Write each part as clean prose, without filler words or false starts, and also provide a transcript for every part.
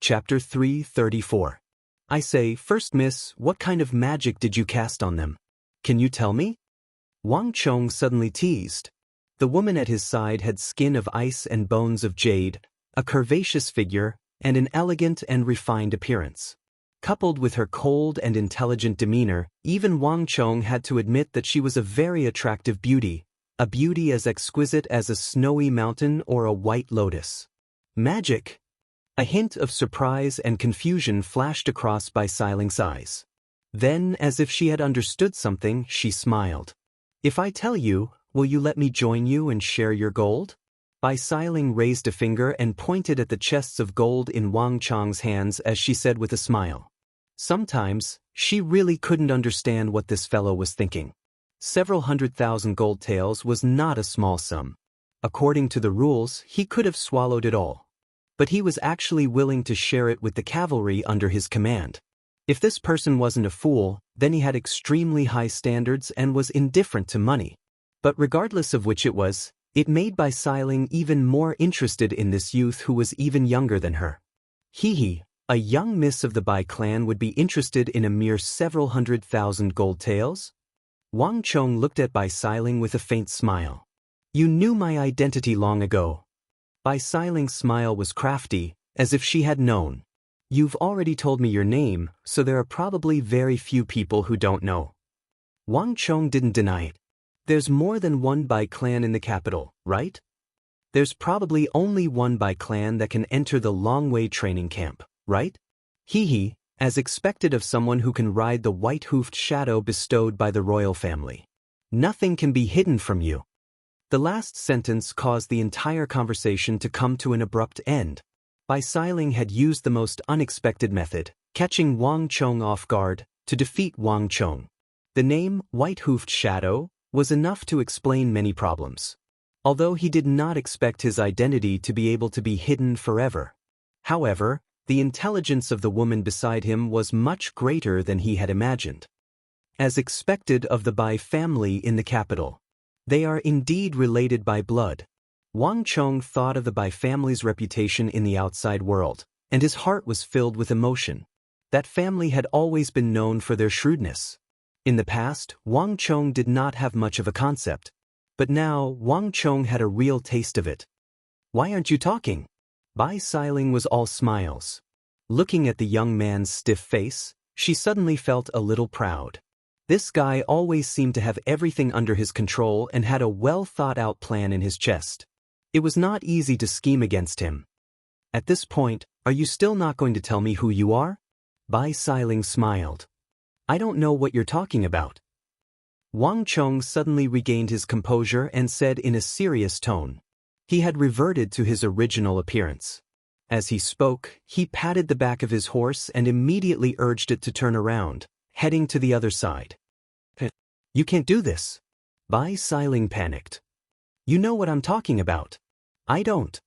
Chapter 334. I say, first miss, what kind of magic did you cast on them? Can you tell me? Wang Chong suddenly teased. The woman at his side had skin of ice and bones of jade, a curvaceous figure, and an elegant and refined appearance. Coupled with her cold and intelligent demeanor, even Wang Chong had to admit that she was a very attractive beauty, a beauty as exquisite as a snowy mountain or a white lotus. Magic! A hint of surprise and confusion flashed across Bai Siling's eyes. Then, as if she had understood something, she smiled. If I tell you, will you let me join you and share your gold? Bai Siling raised a finger and pointed at the chests of gold in Wang Chong's hands as she said with a smile. Sometimes, she really couldn't understand what this fellow was thinking. Several 100,000 gold taels was not a small sum. According to the rules, he could have swallowed it all. But he was actually willing to share it with the cavalry under his command. If this person wasn't a fool, then he had extremely high standards and was indifferent to money. But regardless of which it was, it made Bai Siling even more interested in this youth who was even younger than her. A young miss of the Bai clan would be interested in a mere several 100,000 gold taels? Wang Chong looked at Bai Siling with a faint smile. You knew my identity long ago. Bai Siling's smile was crafty, as if she had known. You've already told me your name, so there are probably very few people who don't know. Wang Chong didn't deny it. There's more than one Bai clan in the capital, right? There's probably only one Bai clan that can enter the Longwei training camp, right? As expected of someone who can ride the white-hoofed shadow bestowed by the royal family. Nothing can be hidden from you. The last sentence caused the entire conversation to come to an abrupt end. Bai Siling had used the most unexpected method, catching Wang Chong off guard, to defeat Wang Chong. The name, White-Hoofed Shadow, was enough to explain many problems. Although he did not expect his identity to be able to be hidden forever. However, the intelligence of the woman beside him was much greater than he had imagined. As expected of the Bai family in the capital. They are indeed related by blood. Wang Chong thought of the Bai family's reputation in the outside world, and his heart was filled with emotion. That family had always been known for their shrewdness. In the past, Wang Chong did not have much of a concept. But now, Wang Chong had a real taste of it. Why aren't you talking? Bai Siling was all smiles. Looking at the young man's stiff face, she suddenly felt a little proud. This guy always seemed to have everything under his control and had a well-thought-out plan in his chest. It was not easy to scheme against him. At this point, are you still not going to tell me who you are? Bai Siling smiled. I don't know what you're talking about. Wang Chong suddenly regained his composure and said in a serious tone. He had reverted to his original appearance. As he spoke, he patted the back of his horse and immediately urged it to turn around, heading to the other side. You can't do this. Bai Siling panicked. You know what I'm talking about. I don't.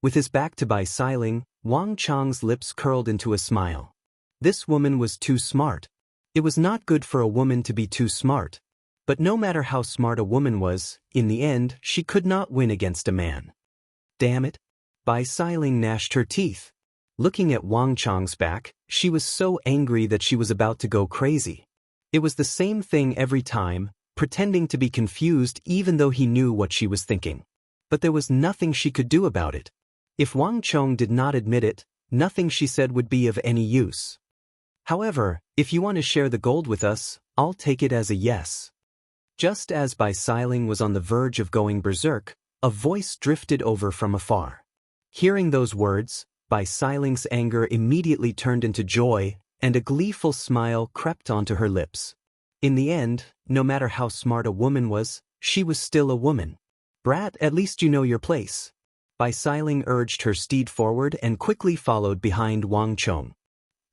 With his back to Bai Siling, Wang Chong's lips curled into a smile. This woman was too smart. It was not good for a woman to be too smart. But no matter how smart a woman was, in the end, she could not win against a man. Damn it. Bai Siling gnashed her teeth. Looking at Wang Chong's back, she was so angry that she was about to go crazy. It was the same thing every time, pretending to be confused even though he knew what she was thinking. But there was nothing she could do about it. If Wang Chong did not admit it, nothing she said would be of any use. However, if you want to share the gold with us, I'll take it as a yes. Just as Bai Siling was on the verge of going berserk, a voice drifted over from afar. Hearing those words, Bai Siling's anger immediately turned into joy, and a gleeful smile crept onto her lips. In the end, no matter how smart a woman was, she was still a woman. Brat, at least you know your place. Bai Siling urged her steed forward and quickly followed behind Wang Chong.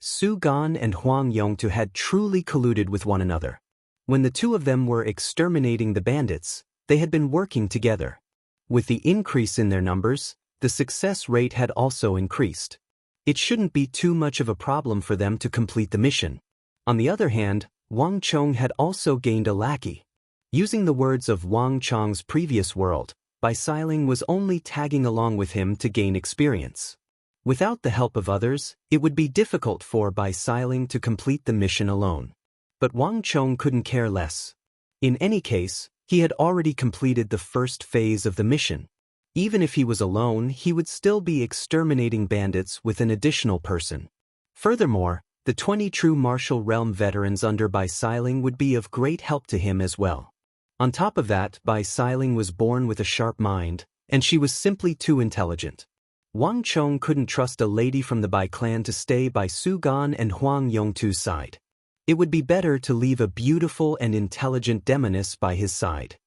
Su Gan and Huang Yongtu had truly colluded with one another. When the two of them were exterminating the bandits, they had been working together. With the increase in their numbers, the success rate had also increased. It shouldn't be too much of a problem for them to complete the mission. On the other hand, Wang Chong had also gained a lackey. Using the words of Wang Chong's previous world, Bai Siling was only tagging along with him to gain experience. Without the help of others, it would be difficult for Bai Xiling to complete the mission alone. But Wang Chong couldn't care less. In any case, he had already completed the first phase of the mission. Even if he was alone, he would still be exterminating bandits with an additional person. Furthermore, the 20 true martial realm veterans under Bai Xiling would be of great help to him as well. On top of that, Bai Xiling was born with a sharp mind, and she was simply too intelligent. Wang Chong couldn't trust a lady from the Bai clan to stay by Su Gan and Huang Yongtu's side. It would be better to leave a beautiful and intelligent demoness by his side.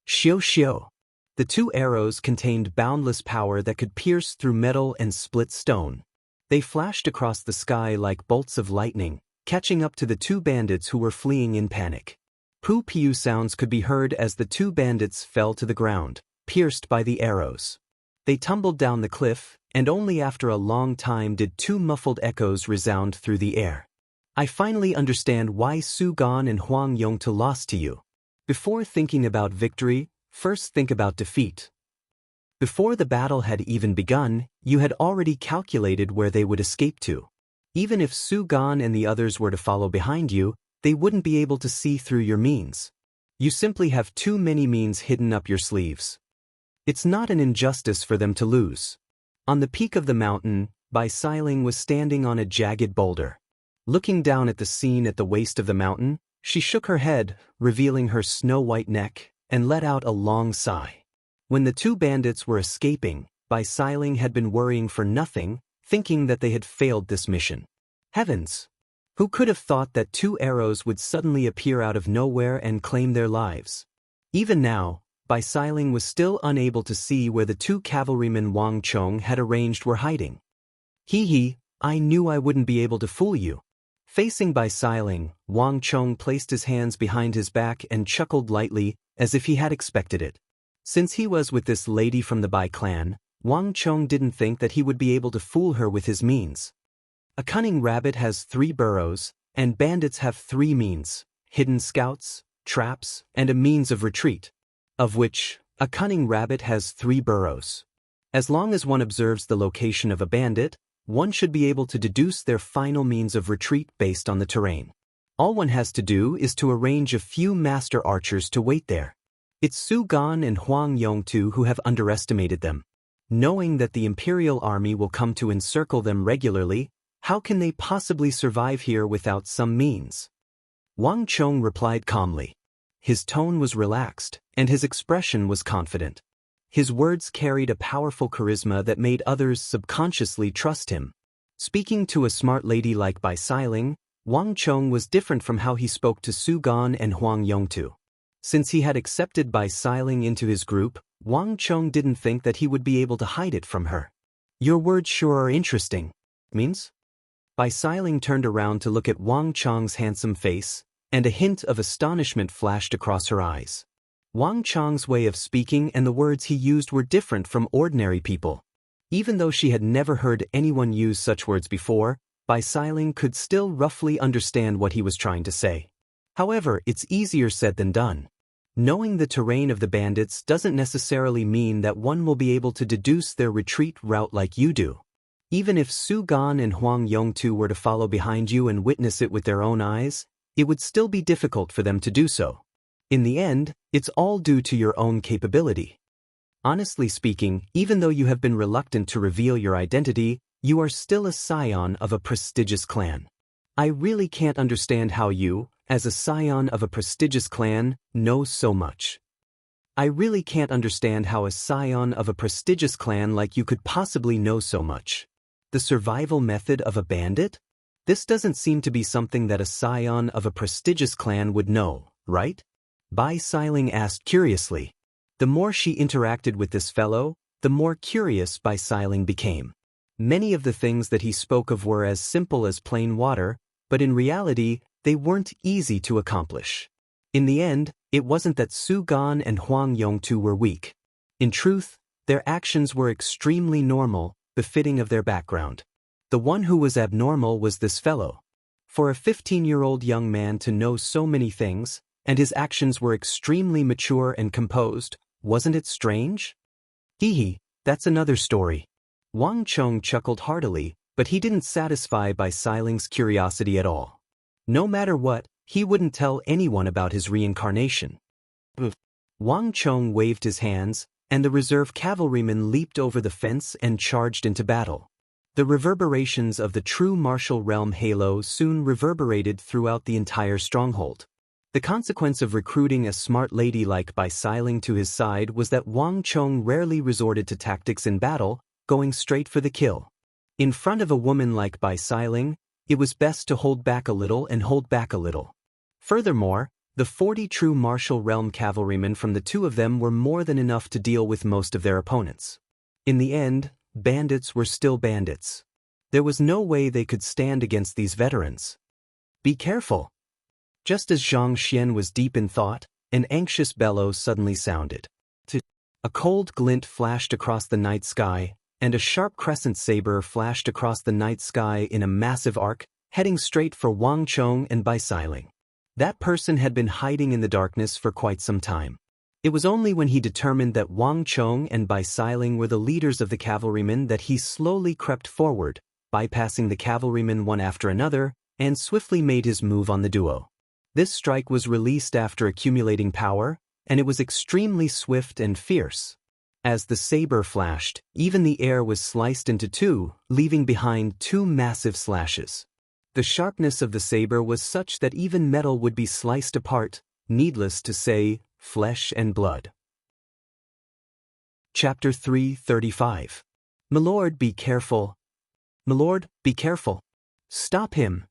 Xiu Xiu. The 2 arrows contained boundless power that could pierce through metal and split stone. They flashed across the sky like bolts of lightning, catching up to the 2 bandits who were fleeing in panic. Poo-pew sounds could be heard as the 2 bandits fell to the ground, pierced by the arrows. They tumbled down the cliff, and only after a long time did 2 muffled echoes resound through the air. I finally understand why Su Gan and Huang Yongtu lost to you. Before thinking about victory, first think about defeat. Before the battle had even begun, you had already calculated where they would escape to. Even if Su Gan and the others were to follow behind you, they wouldn't be able to see through your means. You simply have too many means hidden up your sleeves. It's not an injustice for them to lose. On the peak of the mountain, Bai Xiling was standing on a jagged boulder. Looking down at the scene at the waist of the mountain, she shook her head, revealing her snow-white neck, and let out a long sigh. When the 2 bandits were escaping, Bai Xiling had been worrying for nothing, thinking that they had failed this mission. Heavens! Who could have thought that 2 arrows would suddenly appear out of nowhere and claim their lives? Even now, Bai Xiling was still unable to see where the 2 cavalrymen Wang Chong had arranged were hiding. Hee, I knew I wouldn't be able to fool you. Facing Bai Xiling, Wang Chong placed his hands behind his back and chuckled lightly, as if he had expected it. Since he was with this lady from the Bai clan, Wang Chong didn't think that he would be able to fool her with his means. A cunning rabbit has 3 burrows, and bandits have 3 means: hidden scouts, traps, and a means of retreat. Of which, a cunning rabbit has 3 burrows. As long as one observes the location of a bandit, one should be able to deduce their final means of retreat based on the terrain. All one has to do is to arrange a few master archers to wait there. It's Su Gan and Huang Yongtu who have underestimated them. Knowing that the Imperial Army will come to encircle them regularly, how can they possibly survive here without some means? Wang Chong replied calmly. His tone was relaxed, and his expression was confident. His words carried a powerful charisma that made others subconsciously trust him. Speaking to a smart lady like Bai Xiling, Wang Chong was different from how he spoke to Su Gan and Huang Yongtu. Since he had accepted Bai Xiling into his group, Wang Chong didn't think that he would be able to hide it from her. Your words sure are interesting. Means? Bai Xiling turned around to look at Wang Chong's handsome face, and a hint of astonishment flashed across her eyes. Wang Chong's way of speaking and the words he used were different from ordinary people. Even though she had never heard anyone use such words before, Bai Xiling could still roughly understand what he was trying to say. However, it's easier said than done. Knowing the terrain of the bandits doesn't necessarily mean that one will be able to deduce their retreat route like you do. Even if Su Gan and Huang Yongtu were to follow behind you and witness it with their own eyes, it would still be difficult for them to do so. In the end, it's all due to your own capability. Honestly speaking, even though you have been reluctant to reveal your identity, you are still a scion of a prestigious clan. I really can't understand how you, as a scion of a prestigious clan, know so much. I really can't understand how a scion of a prestigious clan like you could possibly know so much. The survival method of a bandit? This doesn't seem to be something that a scion of a prestigious clan would know, right? Bai Xiling asked curiously. The more she interacted with this fellow, the more curious Bai Xiling became. Many of the things that he spoke of were as simple as plain water, but in reality, they weren't easy to accomplish. In the end, it wasn't that Su Gan and Huang Yongtu were weak. In truth, their actions were extremely normal, befitting of their background. The one who was abnormal was this fellow. For a 15-year-old young man to know so many things, and his actions were extremely mature and composed, wasn't it strange? Hee, that's another story. Wang Chong chuckled heartily, but he didn't satisfy Bai Siling's curiosity at all. No matter what, he wouldn't tell anyone about his reincarnation. Wang Chong waved his hands, and the reserve cavalrymen leaped over the fence and charged into battle. The reverberations of the true martial realm halo soon reverberated throughout the entire stronghold. The consequence of recruiting a smart lady like Bai Siling to his side was that Wang Chong rarely resorted to tactics in battle, going straight for the kill. In front of a woman like Bai Siling, it was best to hold back a little and hold back a little. Furthermore, the 40 true martial realm cavalrymen from the two of them were more than enough to deal with most of their opponents. In the end, bandits were still bandits. There was no way they could stand against these veterans. Be careful! Just as Zhang Xian was deep in thought, an anxious bellow suddenly sounded. A cold glint flashed across the night sky, and a sharp crescent saber flashed across the night sky in a massive arc, heading straight for Wang Chong and Bai Siling. That person had been hiding in the darkness for quite some time. It was only when he determined that Wang Chong and Bai Siling were the leaders of the cavalrymen that he slowly crept forward, bypassing the cavalrymen one after another, and swiftly made his move on the duo. This strike was released after accumulating power, and it was extremely swift and fierce. As the saber flashed, even the air was sliced into two, leaving behind two massive slashes. The sharpness of the saber was such that even metal would be sliced apart, needless to say, flesh and blood. Chapter 335. Milord, be careful. Milord, be careful. Stop him.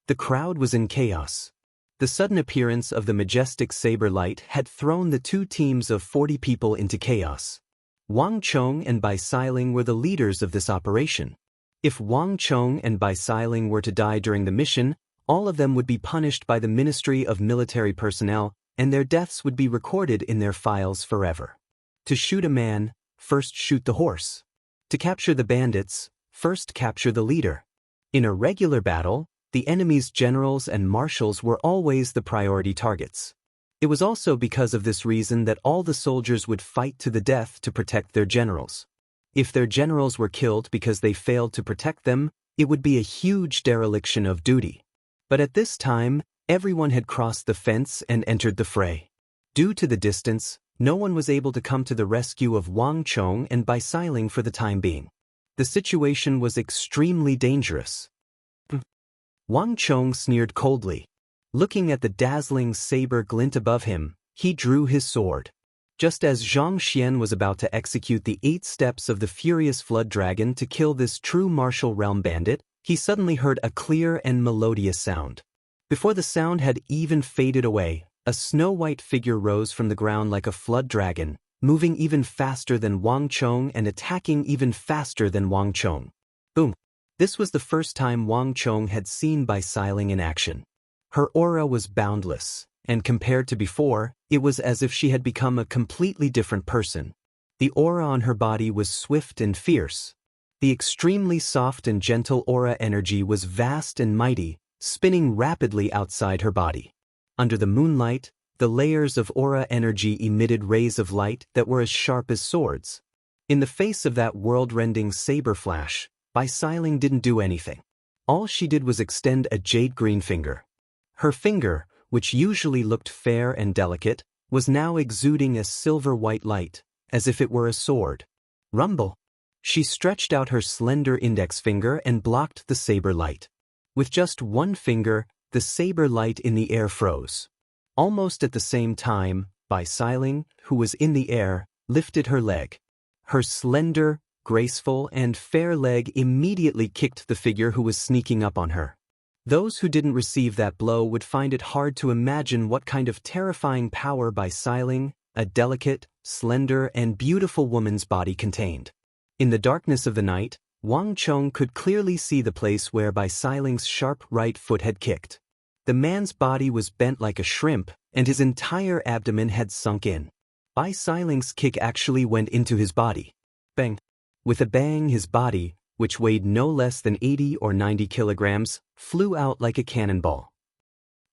The crowd was in chaos. The sudden appearance of the majestic saber light had thrown the two teams of 40 people into chaos. Wang Chong and Bai Siling were the leaders of this operation. If Wang Chong and Bai Siling were to die during the mission, all of them would be punished by the Ministry of Military Personnel, and their deaths would be recorded in their files forever. To shoot a man, first shoot the horse. To capture the bandits, first capture the leader. In a regular battle, the enemy's generals and marshals were always the priority targets. It was also because of this reason that all the soldiers would fight to the death to protect their generals. If their generals were killed because they failed to protect them, it would be a huge dereliction of duty. But at this time, everyone had crossed the fence and entered the fray. Due to the distance, no one was able to come to the rescue of Wang Chong and Bai Siling for the time being. The situation was extremely dangerous. Wang Chong sneered coldly. Looking at the dazzling saber glint above him, he drew his sword. Just as Zhang Xian was about to execute the 8 steps of the furious flood dragon to kill this true martial realm bandit, he suddenly heard a clear and melodious sound. Before the sound had even faded away, a snow-white figure rose from the ground like a flood dragon, moving even faster than Wang Chong and attacking even faster than Wang Chong. Boom! This was the first time Wang Chong had seen Bai Siling in action. Her aura was boundless, and compared to before, it was as if she had become a completely different person. The aura on her body was swift and fierce. The extremely soft and gentle aura energy was vast and mighty, spinning rapidly outside her body. Under the moonlight, the layers of aura energy emitted rays of light that were as sharp as swords. In the face of that world-rending saber flash, Bai Siling didn't do anything. All she did was extend a jade-green finger. Her finger, which usually looked fair and delicate, was now exuding a silver-white light, as if it were a sword. Rumble! She stretched out her slender index finger and blocked the saber light. With just one finger, the saber light in the air froze. Almost at the same time, Bai Siling, who was in the air, lifted her leg. Her slender, graceful, and fair leg immediately kicked the figure who was sneaking up on her. Those who didn't receive that blow would find it hard to imagine what kind of terrifying power Bai Siling, a delicate, slender, and beautiful woman's body contained. In the darkness of the night, Wang Chong could clearly see the place where Bai Siling's sharp right foot had kicked. The man's body was bent like a shrimp, and his entire abdomen had sunk in. Bai Siling's kick actually went into his body. Bang! With a bang, his body, which weighed no less than 80 or 90 kilograms, flew out like a cannonball.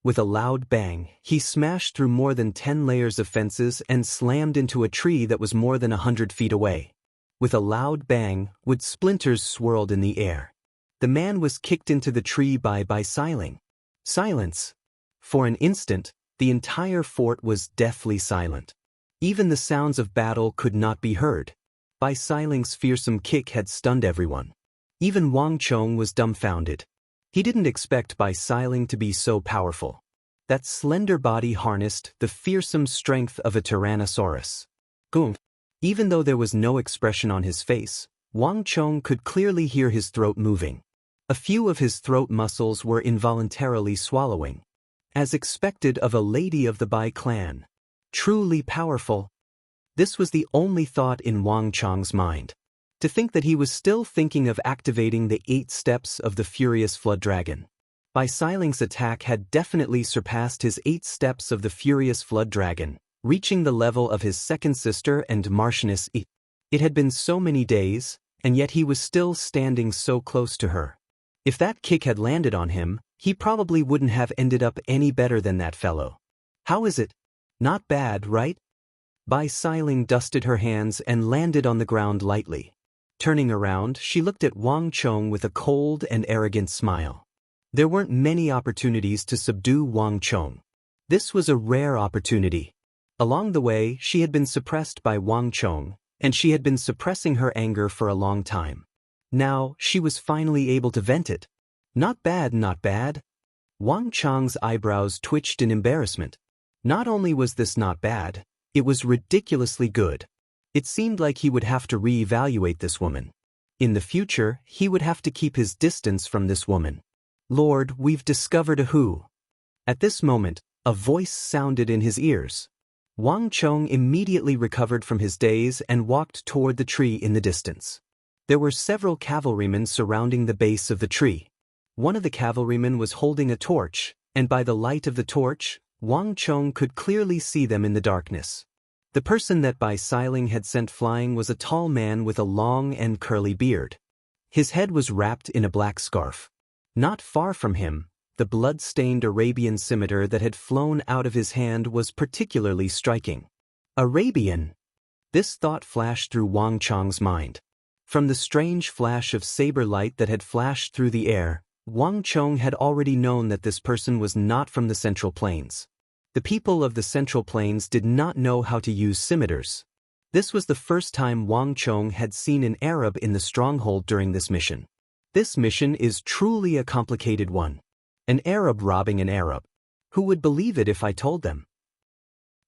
With a loud bang, he smashed through more than 10 layers of fences and slammed into a tree that was more than 100 feet away. With a loud bang, wood splinters swirled in the air. The man was kicked into the tree by Siling. Silence. For an instant, the entire fort was deathly silent. Even the sounds of battle could not be heard. Siling's fearsome kick had stunned everyone. Even Wang Chong was dumbfounded. He didn't expect Siling to be so powerful. That slender body harnessed the fearsome strength of a Tyrannosaurus. Goom. Even though there was no expression on his face, Wang Chong could clearly hear his throat moving. A few of his throat muscles were involuntarily swallowing. As expected of a lady of the Bai clan. Truly powerful. This was the only thought in Wang Chong's mind. To think that he was still thinking of activating the 8 steps of the Furious Flood Dragon. Siling's attack had definitely surpassed his 8 steps of the Furious Flood Dragon, reaching the level of his second sister and Marchioness. It had been so many days, and yet he was still standing so close to her. If that kick had landed on him, he probably wouldn't have ended up any better than that fellow. How is it? Not bad, right? Siling dusted her hands and landed on the ground lightly. Turning around, she looked at Wang Chong with a cold and arrogant smile. There weren't many opportunities to subdue Wang Chong. This was a rare opportunity. Along the way, she had been suppressed by Wang Chong, and she had been suppressing her anger for a long time. Now, she was finally able to vent it. Not bad, not bad. Wang Chong's eyebrows twitched in embarrassment. Not only was this not bad, it was ridiculously good. It seemed like he would have to reevaluate this woman. In the future, he would have to keep his distance from this woman. Lord, we've discovered a who. At this moment, a voice sounded in his ears. Wang Chong immediately recovered from his daze and walked toward the tree in the distance. There were several cavalrymen surrounding the base of the tree. One of the cavalrymen was holding a torch, and by the light of the torch, Wang Chong could clearly see them in the darkness. The person that Siling had sent flying was a tall man with a long and curly beard. His head was wrapped in a black scarf. Not far from him, the blood-stained Arabian scimitar that had flown out of his hand was particularly striking. Arabian! This thought flashed through Wang Chong's mind. From the strange flash of saber light that had flashed through the air, Wang Chong had already known that this person was not from the Central Plains. The people of the Central Plains did not know how to use scimitars. This was the first time Wang Chong had seen an Arab in the stronghold during this mission. This mission is truly a complicated one. An Arab robbing an Arab. Who would believe it if I told them?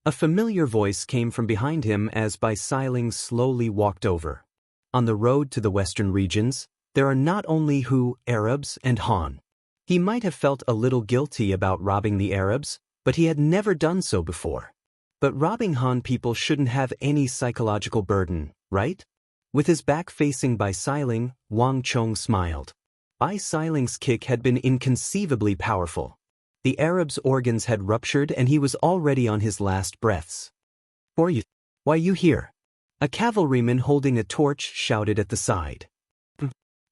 A familiar voice came from behind him as Siling slowly walked over. On the road to the western regions, there are not only Hu, Arabs, and Han. He might have felt a little guilty about robbing the Arabs, but he had never done so before. But robbing Han people shouldn't have any psychological burden, right? With his back facing Siling, Wang Chong smiled. Siling's kick had been inconceivably powerful. The Arab's organs had ruptured and he was already on his last breaths. Why you here? A cavalryman holding a torch shouted at the side.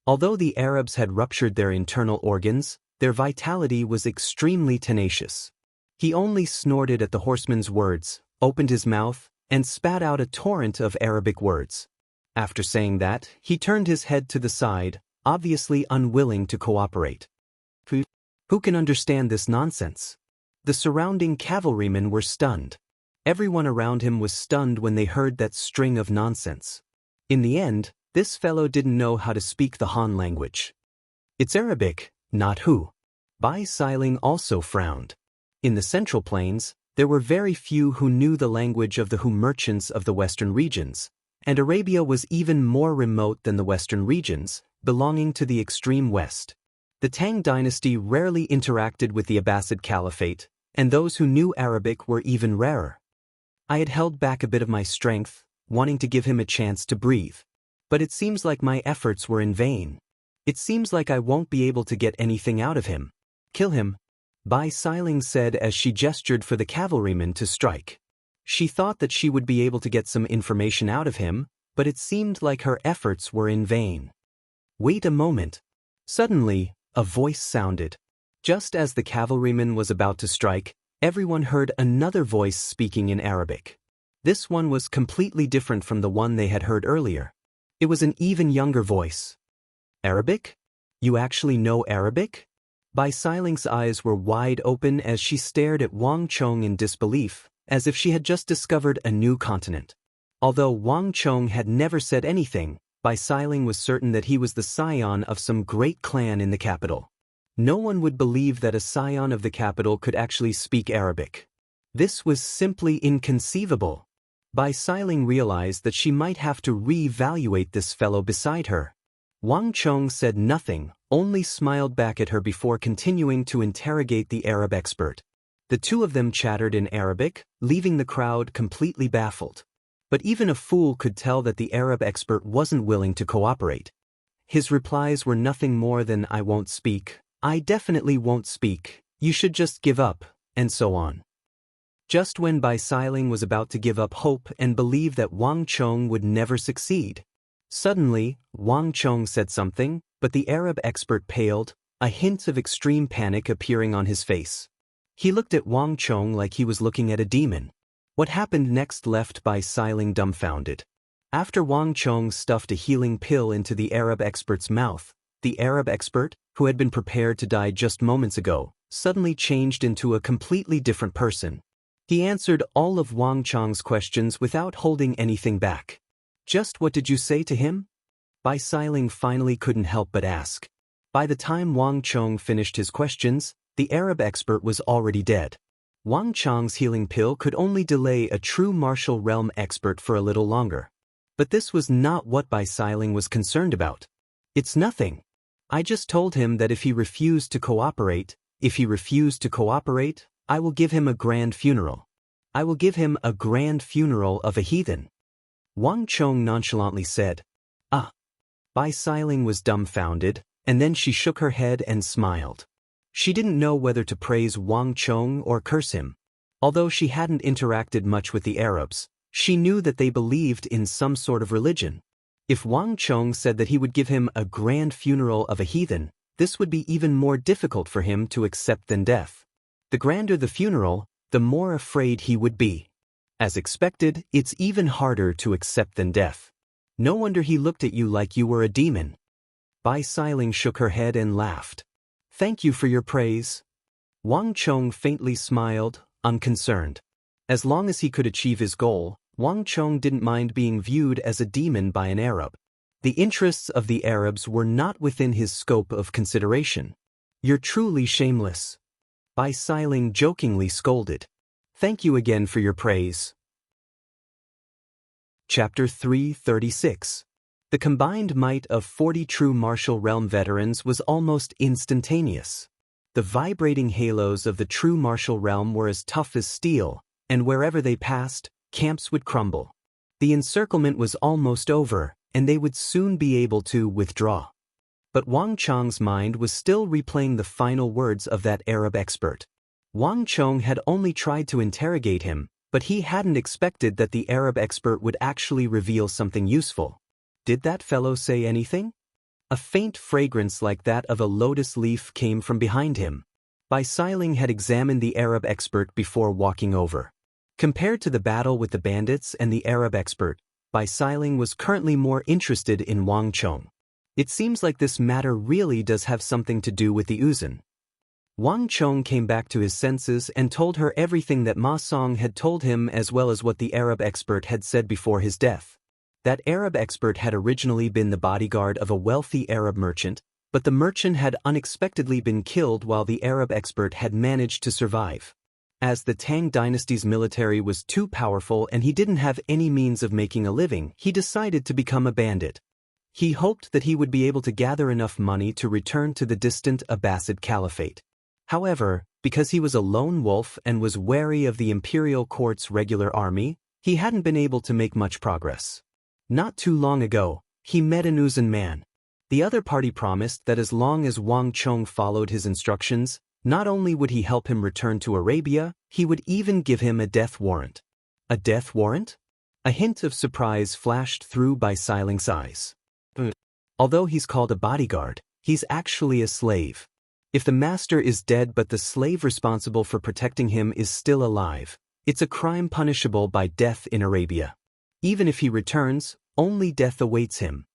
Although the Arabs had ruptured their internal organs, their vitality was extremely tenacious. He only snorted at the horseman's words, opened his mouth, and spat out a torrent of Arabic words. After saying that, he turned his head to the side, obviously unwilling to cooperate. Who can understand this nonsense? The surrounding cavalrymen were stunned. Everyone around him was stunned when they heard that string of nonsense. In the end, this fellow didn't know how to speak the Han language. It's Arabic, not Hu. Siling also frowned. In the Central Plains, there were very few who knew the language of the Hu merchants of the western regions, and Arabia was even more remote than the western regions, belonging to the extreme west. The Tang dynasty rarely interacted with the Abbasid Caliphate, and those who knew Arabic were even rarer. I had held back a bit of my strength, wanting to give him a chance to breathe. But it seems like my efforts were in vain. It seems like I won't be able to get anything out of him. Kill him, Siling said as she gestured for the cavalryman to strike. She thought that she would be able to get some information out of him, but it seemed like her efforts were in vain. Wait a moment. Suddenly, a voice sounded. Just as the cavalryman was about to strike, everyone heard another voice speaking in Arabic. This one was completely different from the one they had heard earlier. It was an even younger voice. Arabic? You actually know Arabic? Bai Siling's eyes were wide open as she stared at Wang Chong in disbelief, as if she had just discovered a new continent. Although Wang Chong had never said anything, Bai Siling was certain that he was the scion of some great clan in the capital. No one would believe that a scion of the capital could actually speak Arabic. This was simply inconceivable. Bai Siling realized that she might have to re-evaluate this fellow beside her. Wang Chong said nothing, only smiled back at her before continuing to interrogate the Arab expert. The two of them chattered in Arabic, leaving the crowd completely baffled. But even a fool could tell that the Arab expert wasn't willing to cooperate. His replies were nothing more than "I won't speak," "I definitely won't speak," "You should just give up," and so on. Just when Bai Siling was about to give up hope and believe that Wang Chong would never succeed, suddenly, Wang Chong said something, but the Arab expert paled, a hint of extreme panic appearing on his face. He looked at Wang Chong like he was looking at a demon. What happened next left Bai Siling dumbfounded. After Wang Chong stuffed a healing pill into the Arab expert's mouth, the Arab expert, who had been prepared to die just moments ago, suddenly changed into a completely different person. He answered all of Wang Chong's questions without holding anything back. "Just what did you say to him?" Bai Siling finally couldn't help but ask. By the time Wang Chong finished his questions, the Arab expert was already dead. Wang Chong's healing pill could only delay a true martial realm expert for a little longer. But this was not what Bai Siling was concerned about. "It's nothing. I just told him that if he refused to cooperate, I will give him a grand funeral. I will give him a grand funeral of a heathen." Wang Chong nonchalantly said. "Ah." Bai Siling was dumbfounded, and then she shook her head and smiled. She didn't know whether to praise Wang Chong or curse him. Although she hadn't interacted much with the Arabs, she knew that they believed in some sort of religion. If Wang Chong said that he would give him a grand funeral of a heathen, this would be even more difficult for him to accept than death. The grander the funeral, the more afraid he would be. As expected, it's even harder to accept than death. No wonder he looked at you like you were a demon. Bai Siling shook her head and laughed. "Thank you for your praise." Wang Chong faintly smiled, unconcerned. As long as he could achieve his goal, Wang Chong didn't mind being viewed as a demon by an Arab. The interests of the Arabs were not within his scope of consideration. "You're truly shameless," Bai Siling jokingly scolded. "Thank you again for your praise." Chapter 336. The combined might of 40 true martial realm veterans was almost instantaneous. The vibrating halos of the true martial realm were as tough as steel, and wherever they passed, camps would crumble. The encirclement was almost over, and they would soon be able to withdraw. But Wang Chong's mind was still replaying the final words of that Arab expert. Wang Chong had only tried to interrogate him, but he hadn't expected that the Arab expert would actually reveal something useful. Did that fellow say anything? A faint fragrance like that of a lotus leaf came from behind him. Bai Siling had examined the Arab expert before walking over. Compared to the battle with the bandits and the Arab expert, Bai Siling was currently more interested in Wang Chong. It seems like this matter really does have something to do with the Uzun. Wang Chong came back to his senses and told her everything that Ma Song had told him as well as what the Arab expert had said before his death. That Arab expert had originally been the bodyguard of a wealthy Arab merchant, but the merchant had unexpectedly been killed while the Arab expert had managed to survive. As the Tang dynasty's military was too powerful and he didn't have any means of making a living, he decided to become a bandit. He hoped that he would be able to gather enough money to return to the distant Abbasid Caliphate. However, because he was a lone wolf and was wary of the imperial court's regular army, he hadn't been able to make much progress. Not too long ago, he met an Uzun man. The other party promised that as long as Wang Chong followed his instructions, not only would he help him return to Arabia, he would even give him a death warrant. A death warrant? A hint of surprise flashed through Bai Siling's eyes. Although he's called a bodyguard, he's actually a slave. If the master is dead but the slave responsible for protecting him is still alive, it's a crime punishable by death in Arabia. Even if he returns, only death awaits him.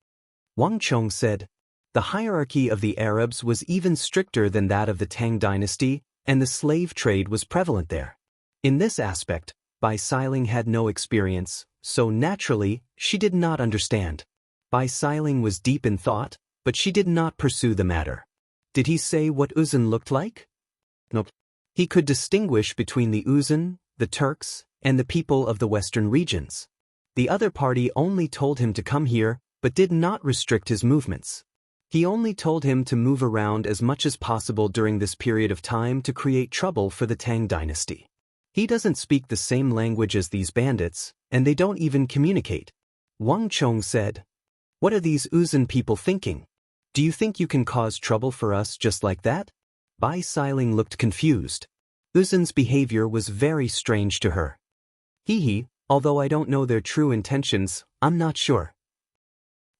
Wang Chong said. The hierarchy of the Arabs was even stricter than that of the Tang dynasty, and the slave trade was prevalent there. In this aspect, Bai Xiling had no experience, so naturally, she did not understand. Bai Xiling was deep in thought, but she did not pursue the matter. Did he say what Uzun looked like? Nope. He could distinguish between the Uzun, the Turks, and the people of the western regions. The other party only told him to come here, but did not restrict his movements. He only told him to move around as much as possible during this period of time to create trouble for the Tang dynasty. He doesn't speak the same language as these bandits, and they don't even communicate. Wang Chong said, "What are these Uzun people thinking? Do you think you can cause trouble for us just like that?" Bai Xiling looked confused. Uzun's behavior was very strange to her. Hee, although I don't know their true intentions, I'm not sure.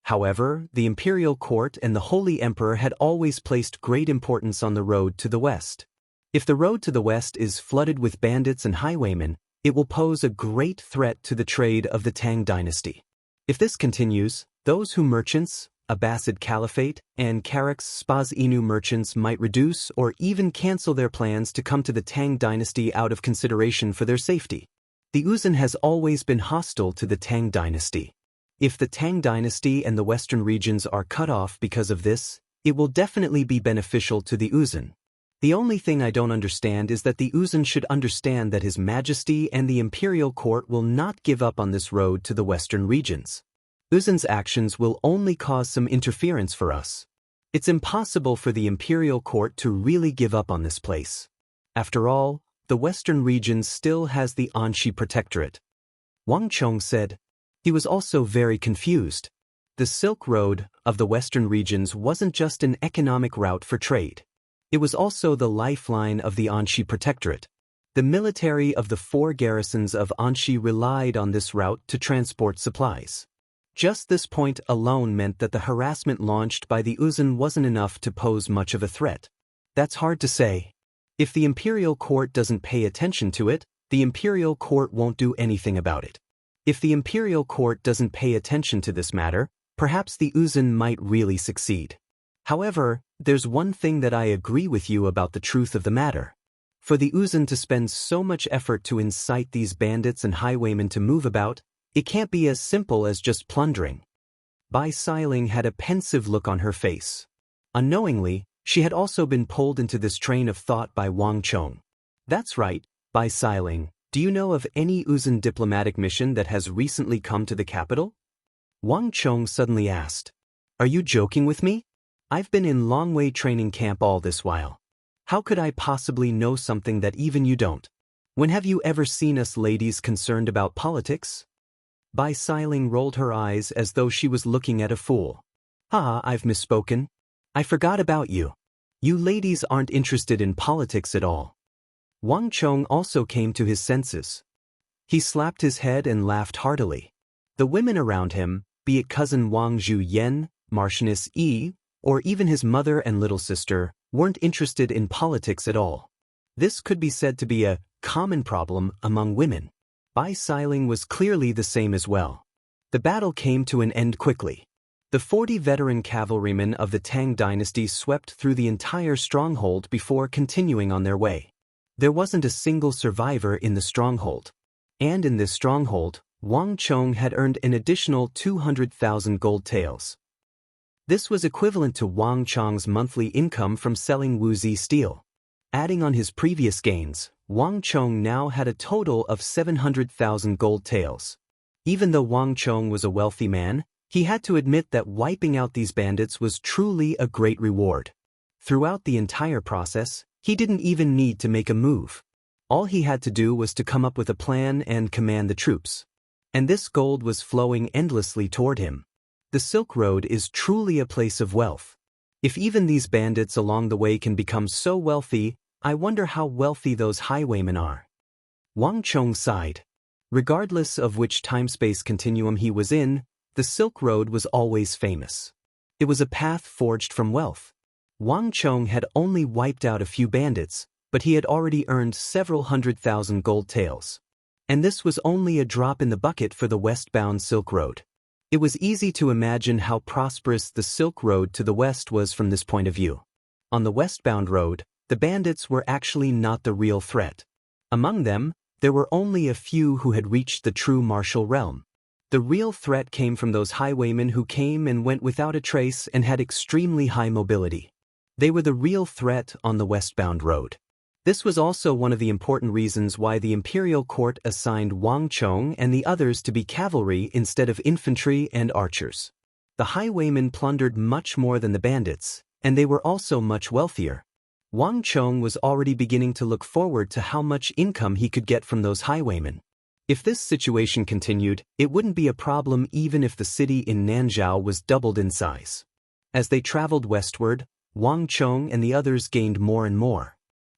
However, the imperial court and the Holy Emperor had always placed great importance on the road to the west. If the road to the west is flooded with bandits and highwaymen, it will pose a great threat to the trade of the Tang dynasty. If this continues, those who merchants, Abbasid Caliphate, and Karak's Spaz Inu merchants might reduce or even cancel their plans to come to the Tang dynasty out of consideration for their safety. The Uzun has always been hostile to the Tang dynasty. If the Tang dynasty and the western regions are cut off because of this, it will definitely be beneficial to the Uzun. The only thing I don't understand is that the Uzun should understand that His Majesty and the imperial court will not give up on this road to the western regions. Uzun's actions will only cause some interference for us. It's impossible for the imperial court to really give up on this place. After all, the western regions still has the Anxi protectorate. Wang Chong said. He was also very confused. The Silk Road of the western regions wasn't just an economic route for trade. It was also the lifeline of the Anxi protectorate. The military of the 4 garrisons of Anxi relied on this route to transport supplies. Just this point alone meant that the harassment launched by the Uzun wasn't enough to pose much of a threat. That's hard to say. If the imperial court doesn't pay attention to it, the imperial court won't do anything about it. If the imperial court doesn't pay attention to this matter, perhaps the Uzun might really succeed. However, there's one thing that I agree with you about the truth of the matter. For the Uzun to spend so much effort to incite these bandits and highwaymen to move about, it can't be as simple as just plundering. Bai Xiling had a pensive look on her face. Unknowingly, she had also been pulled into this train of thought by Wang Chong. That's right, Bai Xiling, do you know of any Uzun diplomatic mission that has recently come to the capital? Wang Chong suddenly asked. Are you joking with me? I've been in Longwei training camp all this while. How could I possibly know something that even you don't? When have you ever seen us ladies concerned about politics? Bai Xiling rolled her eyes as though she was looking at a fool. I've misspoken. I forgot about you. You ladies aren't interested in politics at all. Wang Chong also came to his senses. He slapped his head and laughed heartily. The women around him, be it cousin Wang Zhuyen, Marchioness Yi, or even his mother and little sister, weren't interested in politics at all. This could be said to be a common problem among women. Bai Xiling was clearly the same as well. The battle came to an end quickly. The 40 veteran cavalrymen of the Tang dynasty swept through the entire stronghold before continuing on their way. There wasn't a single survivor in the stronghold. And in this stronghold, Wang Chong had earned an additional 200,000 gold taels. This was equivalent to Wang Chong's monthly income from selling Wuzi steel. Adding on his previous gains, Wang Chong now had a total of 700,000 gold taels. Even though Wang Chong was a wealthy man, he had to admit that wiping out these bandits was truly a great reward. Throughout the entire process, he didn't even need to make a move. All he had to do was to come up with a plan and command the troops. And this gold was flowing endlessly toward him. The Silk Road is truly a place of wealth. If even these bandits along the way can become so wealthy, I wonder how wealthy those highwaymen are. Wang Chong sighed. Regardless of which time-space continuum he was in, the Silk Road was always famous. It was a path forged from wealth. Wang Chong had only wiped out a few bandits, but he had already earned several 100,000 gold taels. And this was only a drop in the bucket for the westbound Silk Road. It was easy to imagine how prosperous the Silk Road to the west was from this point of view. On the westbound road, the bandits were actually not the real threat. Among them, there were only a few who had reached the true martial realm. The real threat came from those highwaymen who came and went without a trace and had extremely high mobility. They were the real threat on the westbound road. This was also one of the important reasons why the imperial court assigned Wang Chong and the others to be cavalry instead of infantry and archers. The highwaymen plundered much more than the bandits, and they were also much wealthier. Wang Chong was already beginning to look forward to how much income he could get from those highwaymen. If this situation continued, it wouldn't be a problem even if the city in Nanzhao was doubled in size. As they traveled westward, Wang Chong and the others gained more and more.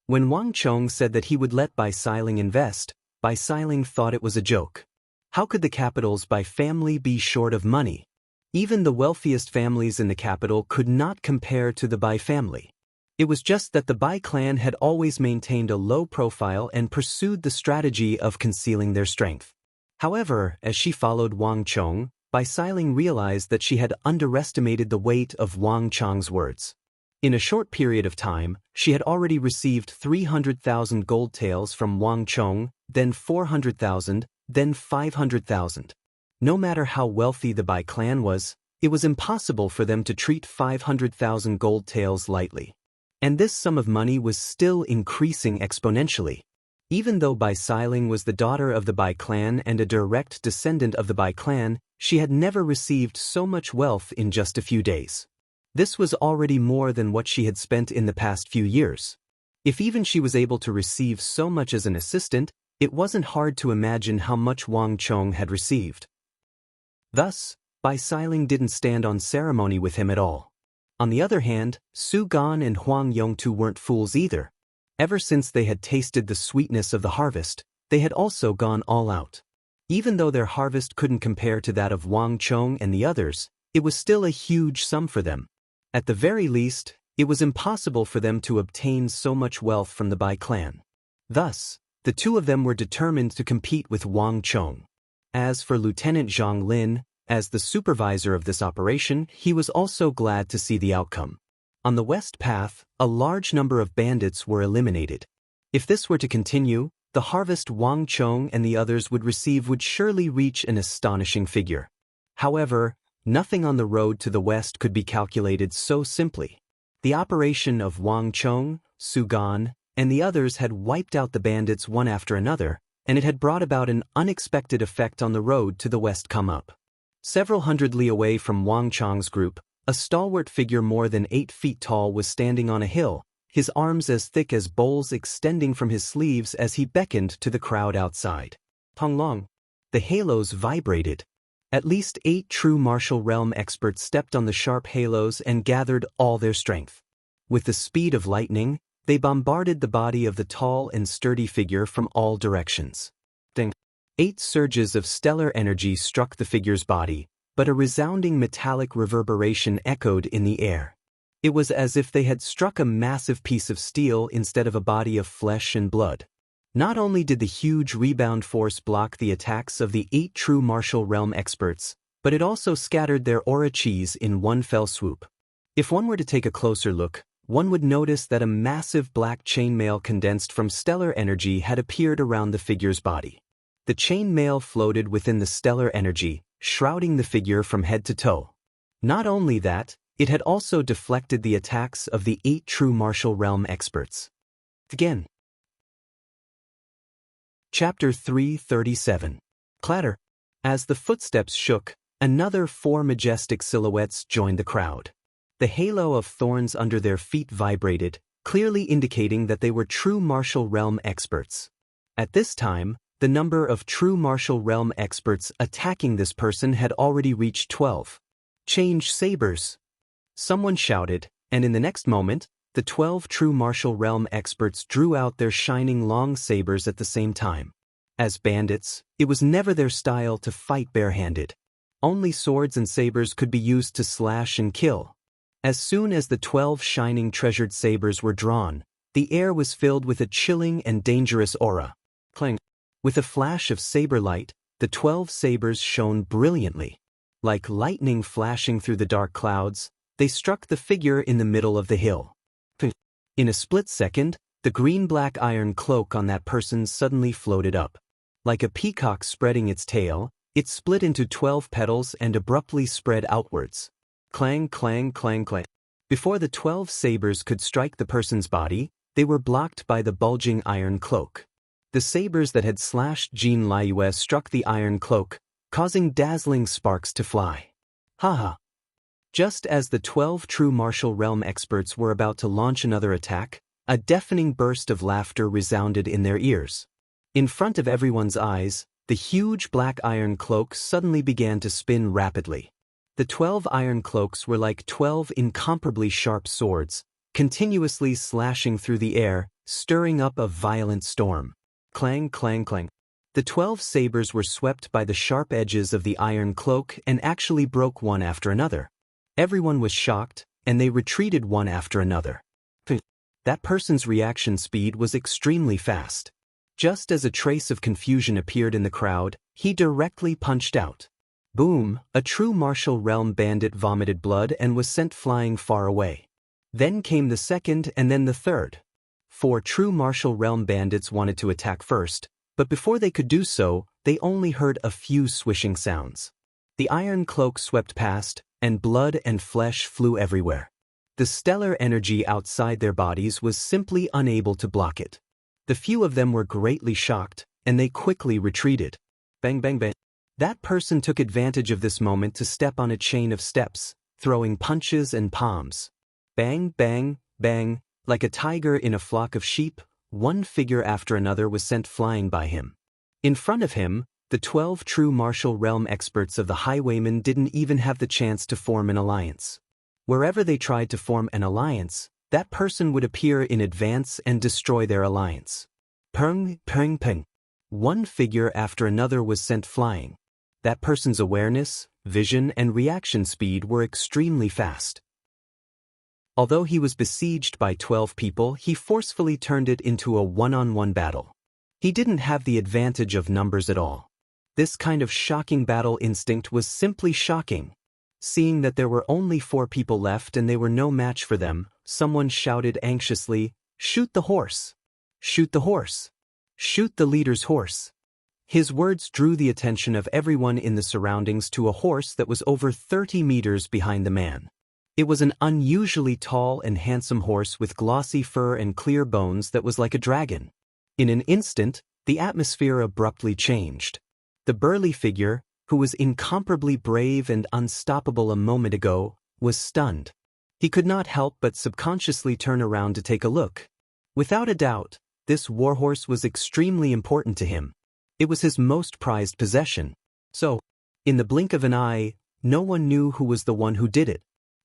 When Wang Chong said that he would let Bai Xiling invest, Bai Xiling thought it was a joke. How could the capital's Bai family be short of money? Even the wealthiest families in the capital could not compare to the Bai family. It was just that the Bai clan had always maintained a low profile and pursued the strategy of concealing their strength. However, as she followed Wang Chong, Bai Xiling realized that she had underestimated the weight of Wang Chong's words. In a short period of time, she had already received 300,000 gold taels from Wang Chong, then 400,000, then 500,000. No matter how wealthy the Bai clan was, it was impossible for them to treat 500,000 gold taels lightly. And this sum of money was still increasing exponentially. Even though Bai Xiling was the daughter of the Bai clan and a direct descendant of the Bai clan, she had never received so much wealth in just a few days. This was already more than what she had spent in the past few years. If even she was able to receive so much as an assistant, it wasn't hard to imagine how much Wang Chong had received. Thus, Bai Xiling didn't stand on ceremony with him at all. On the other hand, Su Gan and Huang Yongtu weren't fools either. Ever since they had tasted the sweetness of the harvest, they had also gone all out. Even though their harvest couldn't compare to that of Wang Chong and the others, it was still a huge sum for them. At the very least, it was impossible for them to obtain so much wealth from the Bai clan. Thus, the two of them were determined to compete with Wang Chong. As for Lieutenant Zhang Lin, as the supervisor of this operation, he was also glad to see the outcome. On the west path, a large number of bandits were eliminated. If this were to continue, the harvest Wang Chong and the others would receive would surely reach an astonishing figure. However, nothing on the road to the west could be calculated so simply. The operation of Wang Chong, Su Gan, and the others had wiped out the bandits one after another, and it had brought about an unexpected effect on the road to the west come up. Several hundred li away from Wang Chong's group, a stalwart figure more than 8 feet tall was standing on a hill, his arms as thick as bowls extending from his sleeves as he beckoned to the crowd outside. Tonglong. The halos vibrated. At least 8 true martial realm experts stepped on the sharp halos and gathered all their strength. With the speed of lightning, they bombarded the body of the tall and sturdy figure from all directions. Ding. 8 surges of stellar energy struck the figure's body, but a resounding metallic reverberation echoed in the air. It was as if they had struck a massive piece of steel instead of a body of flesh and blood. Not only did the huge rebound force block the attacks of the 8 true martial realm experts, but it also scattered their aura chis in one fell swoop. If one were to take a closer look, one would notice that a massive black chainmail condensed from stellar energy had appeared around the figure's body. The chainmail floated within the stellar energy, shrouding the figure from head to toe. Not only that, it had also deflected the attacks of the 8 true martial realm experts. Again. Chapter 337. Clatter. As the footsteps shook, another 4 majestic silhouettes joined the crowd. The halo of thorns under their feet vibrated, clearly indicating that they were true martial realm experts. At this time, the number of true martial realm experts attacking this person had already reached 12. Change sabers! Someone shouted, and in the next moment, the 12 true martial realm experts drew out their shining long sabers at the same time. As bandits, it was never their style to fight barehanded. Only swords and sabers could be used to slash and kill. As soon as the 12 shining treasured sabers were drawn, the air was filled with a chilling and dangerous aura. Clang! With a flash of saber light, the 12 sabers shone brilliantly. Like lightning flashing through the dark clouds, they struck the figure in the middle of the hill. In a split second, the green-black iron cloak on that person suddenly floated up. Like a peacock spreading its tail, it split into 12 petals and abruptly spread outwards. Clang, clang, clang, clang. Before the 12 sabers could strike the person's body, they were blocked by the bulging iron cloak. The sabers that had slashed Jean Liuez struck the iron cloak, causing dazzling sparks to fly. Haha. Just as the 12 true martial realm experts were about to launch another attack, a deafening burst of laughter resounded in their ears. In front of everyone's eyes, the huge black iron cloak suddenly began to spin rapidly. The 12 iron cloaks were like 12 incomparably sharp swords, continuously slashing through the air, stirring up a violent storm. Clang, clang, clang. The 12 sabers were swept by the sharp edges of the iron cloak and actually broke one after another. Everyone was shocked, and they retreated one after another. That person's reaction speed was extremely fast. Just as a trace of confusion appeared in the crowd, he directly punched out. Boom! A true martial realm bandit vomited blood and was sent flying far away. Then came the second and then the third. 4 true martial realm bandits wanted to attack first, but before they could do so, they only heard a few swishing sounds. The iron cloak swept past, and blood and flesh flew everywhere. The stellar energy outside their bodies was simply unable to block it. The few of them were greatly shocked, and they quickly retreated. Bang, bang, bang. That person took advantage of this moment to step on a chain of steps, throwing punches and palms. Bang, bang, bang. Like a tiger in a flock of sheep, one figure after another was sent flying by him. In front of him, the 12 true martial realm experts of the Highwaymen didn't even have the chance to form an alliance. Wherever they tried to form an alliance, that person would appear in advance and destroy their alliance. Peng, peng, peng. One figure after another was sent flying. That person's awareness, vision, and reaction speed were extremely fast. Although he was besieged by 12 people, he forcefully turned it into a one-on-one battle. He didn't have the advantage of numbers at all. This kind of shocking battle instinct was simply shocking. Seeing that there were only 4 people left and they were no match for them, someone shouted anxiously, "Shoot the horse! Shoot the horse! Shoot the leader's horse!" His words drew the attention of everyone in the surroundings to a horse that was over 30 meters behind the man. It was an unusually tall and handsome horse with glossy fur and clear bones that was like a dragon. In an instant, the atmosphere abruptly changed. The burly figure, who was incomparably brave and unstoppable a moment ago, was stunned. He could not help but subconsciously turn around to take a look. Without a doubt, this warhorse was extremely important to him. It was his most prized possession. So, in the blink of an eye, no one knew who was the one who did it.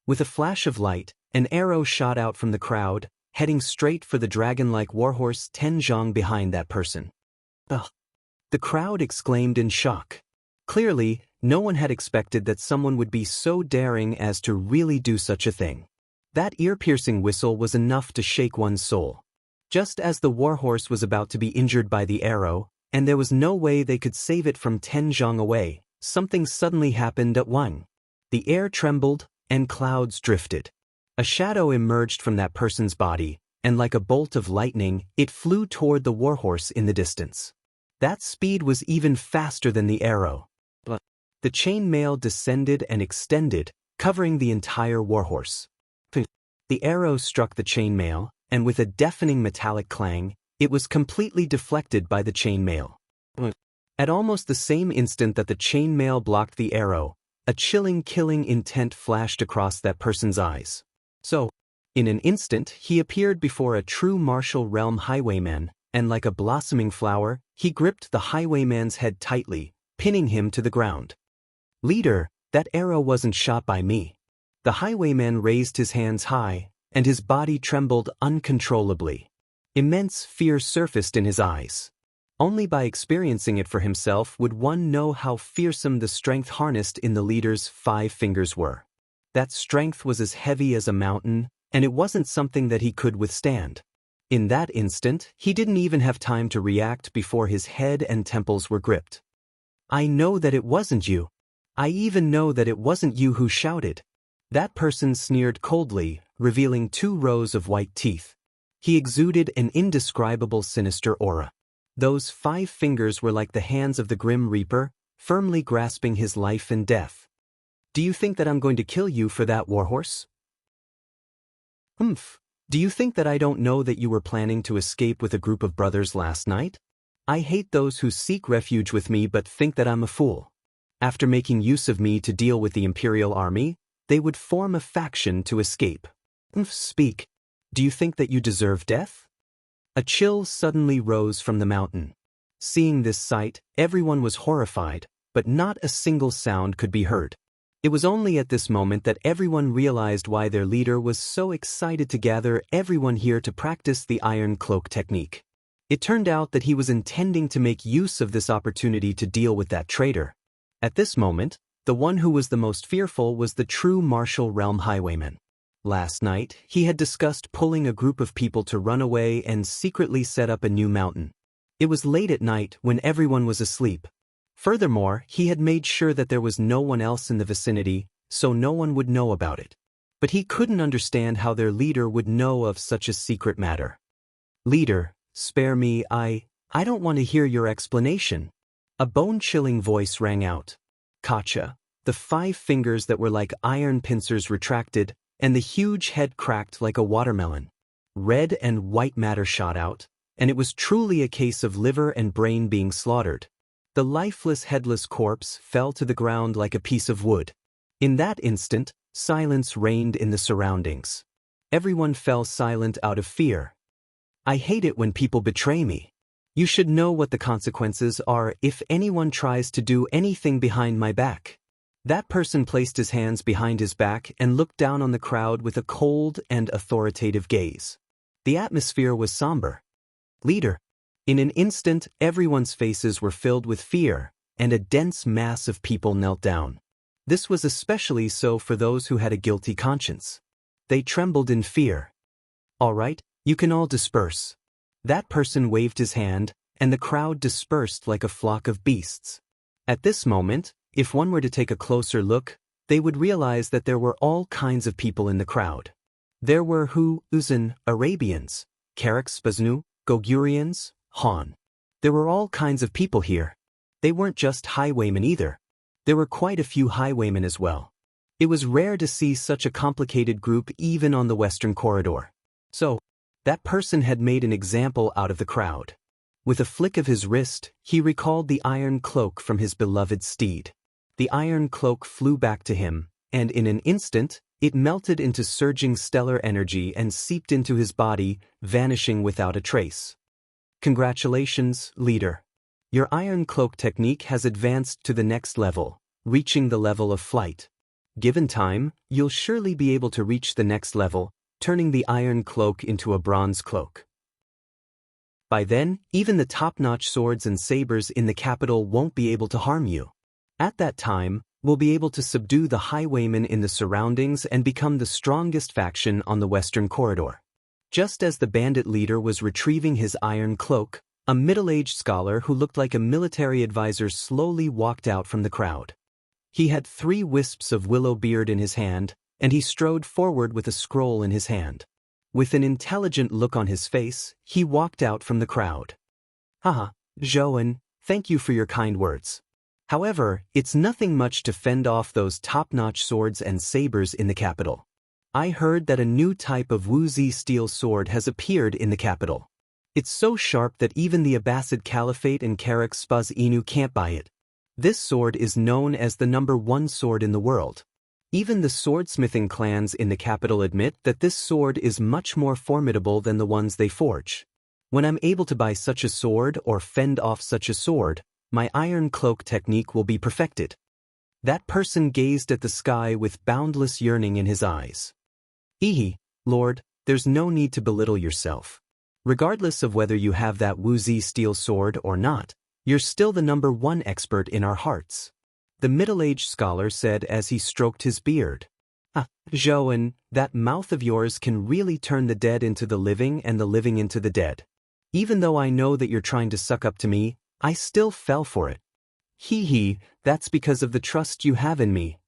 With a flash of light, an arrow shot out from the crowd, heading straight for the dragon-like warhorse Tenjong behind that person. Ugh! The crowd exclaimed in shock. Clearly, no one had expected that someone would be so daring as to really do such a thing. That ear-piercing whistle was enough to shake one's soul. Just as the warhorse was about to be injured by the arrow, and there was no way they could save it from Tenjong away, something suddenly happened at Wang. The air trembled, and clouds drifted. A shadow emerged from that person's body, and like a bolt of lightning, it flew toward the warhorse in the distance. That speed was even faster than the arrow. The chainmail descended and extended, covering the entire warhorse. The arrow struck the chainmail, and with a deafening metallic clang, it was completely deflected by the chainmail. At almost the same instant that the chainmail blocked the arrow, a chilling, killing intent flashed across that person's eyes. So, in an instant, he appeared before a true martial realm highwayman, and like a blossoming flower, he gripped the highwayman's head tightly, pinning him to the ground. "Leader, that arrow wasn't shot by me." The highwayman raised his hands high, and his body trembled uncontrollably. Immense fear surfaced in his eyes. Only by experiencing it for himself would one know how fearsome the strength harnessed in the leader's 5 fingers were. That strength was as heavy as a mountain, and it wasn't something that he could withstand. In that instant, he didn't even have time to react before his head and temples were gripped. "I know that it wasn't you." I even know that it wasn't you who shouted. That person sneered coldly, revealing 2 rows of white teeth. He exuded an indescribable sinister aura. Those 5 fingers were like the hands of the Grim Reaper, firmly grasping his life and death. Do you think that I'm going to kill you for that, warhorse? Humph. Do you think that I don't know that you were planning to escape with a group of brothers last night? I hate those who seek refuge with me but think that I'm a fool. After making use of me to deal with the Imperial Army, they would form a faction to escape. Speak. Do you think that you deserve death? A chill suddenly rose from the mountain. Seeing this sight, everyone was horrified, but not a single sound could be heard. It was only at this moment that everyone realized why their leader was so excited to gather everyone here to practice the Iron Cloak technique. It turned out that he was intending to make use of this opportunity to deal with that traitor. At this moment, the one who was the most fearful was the true Martial Realm Highwayman. Last night, he had discussed pulling a group of people to run away and secretly set up a new mountain. It was late at night when everyone was asleep. Furthermore, he had made sure that there was no one else in the vicinity, so no one would know about it. But he couldn't understand how their leader would know of such a secret matter. Leader, spare me, I don't want to hear your explanation. A bone-chilling voice rang out. Kacha. The 5 fingers that were like iron pincers retracted, and the huge head cracked like a watermelon. Red and white matter shot out, and it was truly a case of liver and brain being slaughtered. The lifeless headless corpse fell to the ground like a piece of wood. In that instant, silence reigned in the surroundings. Everyone fell silent out of fear. I hate it when people betray me. You should know what the consequences are if anyone tries to do anything behind my back. That person placed his hands behind his back and looked down on the crowd with a cold and authoritative gaze. The atmosphere was somber. Leader. In an instant, everyone's faces were filled with fear, and a dense mass of people knelt down. This was especially so for those who had a guilty conscience. They trembled in fear. All right, you can all disperse. That person waved his hand, and the crowd dispersed like a flock of beasts. At this moment, if one were to take a closer look, they would realize that there were all kinds of people in the crowd. There were Uzan, Arabians, Karak-Spasnu, Gogurians, Han. There were all kinds of people here. They weren't just highwaymen either. There were quite a few highwaymen as well. It was rare to see such a complicated group even on the Western Corridor. So, that person had made an example out of the crowd. With a flick of his wrist, he recalled the iron cloak from his beloved steed. The iron cloak flew back to him, and in an instant, it melted into surging stellar energy and seeped into his body, vanishing without a trace. Congratulations, leader. Your iron cloak technique has advanced to the next level, reaching the level of flight. Given time, you'll surely be able to reach the next level, turning the iron cloak into a bronze cloak. By then, even the top-notch swords and sabers in the capital won't be able to harm you. At that time, we'll be able to subdue the highwaymen in the surroundings and become the strongest faction on the Western Corridor. Just as the bandit leader was retrieving his iron cloak, a middle-aged scholar who looked like a military advisor slowly walked out from the crowd. He had 3 wisps of willow beard in his hand, and he strode forward with a scroll in his hand. With an intelligent look on his face, he walked out from the crowd. Haha, Zhouan, thank you for your kind words. However, it's nothing much to fend off those top-notch swords and sabers in the capital. I heard that a new type of Wuzi steel sword has appeared in the capital. It's so sharp that even the Abbasid Caliphate and Karak-Spasnu can't buy it. This sword is known as the #1 sword in the world. Even the swordsmithing clans in the capital admit that this sword is much more formidable than the ones they forge. When I'm able to buy such a sword or fend off such a sword, my iron cloak technique will be perfected. That person gazed at the sky with boundless yearning in his eyes. Lord, there's no need to belittle yourself. Regardless of whether you have that Wuzi steel sword or not, you're still the #1 expert in our hearts. The middle-aged scholar said as he stroked his beard. Zhouan, that mouth of yours can really turn the dead into the living and the living into the dead. Even though I know that you're trying to suck up to me, I still fell for it. Hee, that's because of the trust you have in me.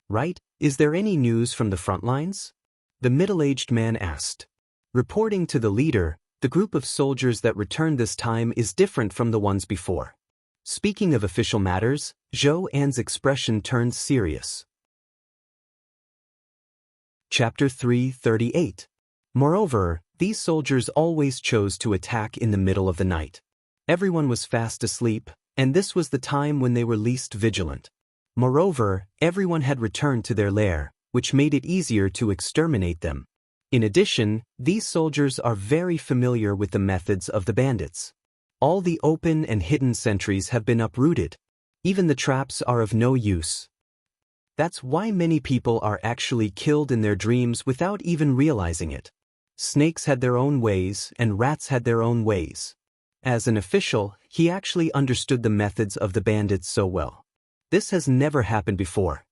Right? Is there any news from the front lines? The middle-aged man asked. Reporting to the leader, the group of soldiers that returned this time is different from the ones before. Speaking of official matters, Zhou An's expression turned serious. Chapter 338. Moreover, these soldiers always chose to attack in the middle of the night. Everyone was fast asleep, and this was the time when they were least vigilant. Moreover, everyone had returned to their lair, which made it easier to exterminate them. In addition, these soldiers are very familiar with the methods of the bandits. All the open and hidden sentries have been uprooted. Even the traps are of no use. That's why many people are actually killed in their dreams without even realizing it. Snakes had their own ways, and rats had their own ways. As an official, he actually understood the methods of the bandits so well. This has never happened before.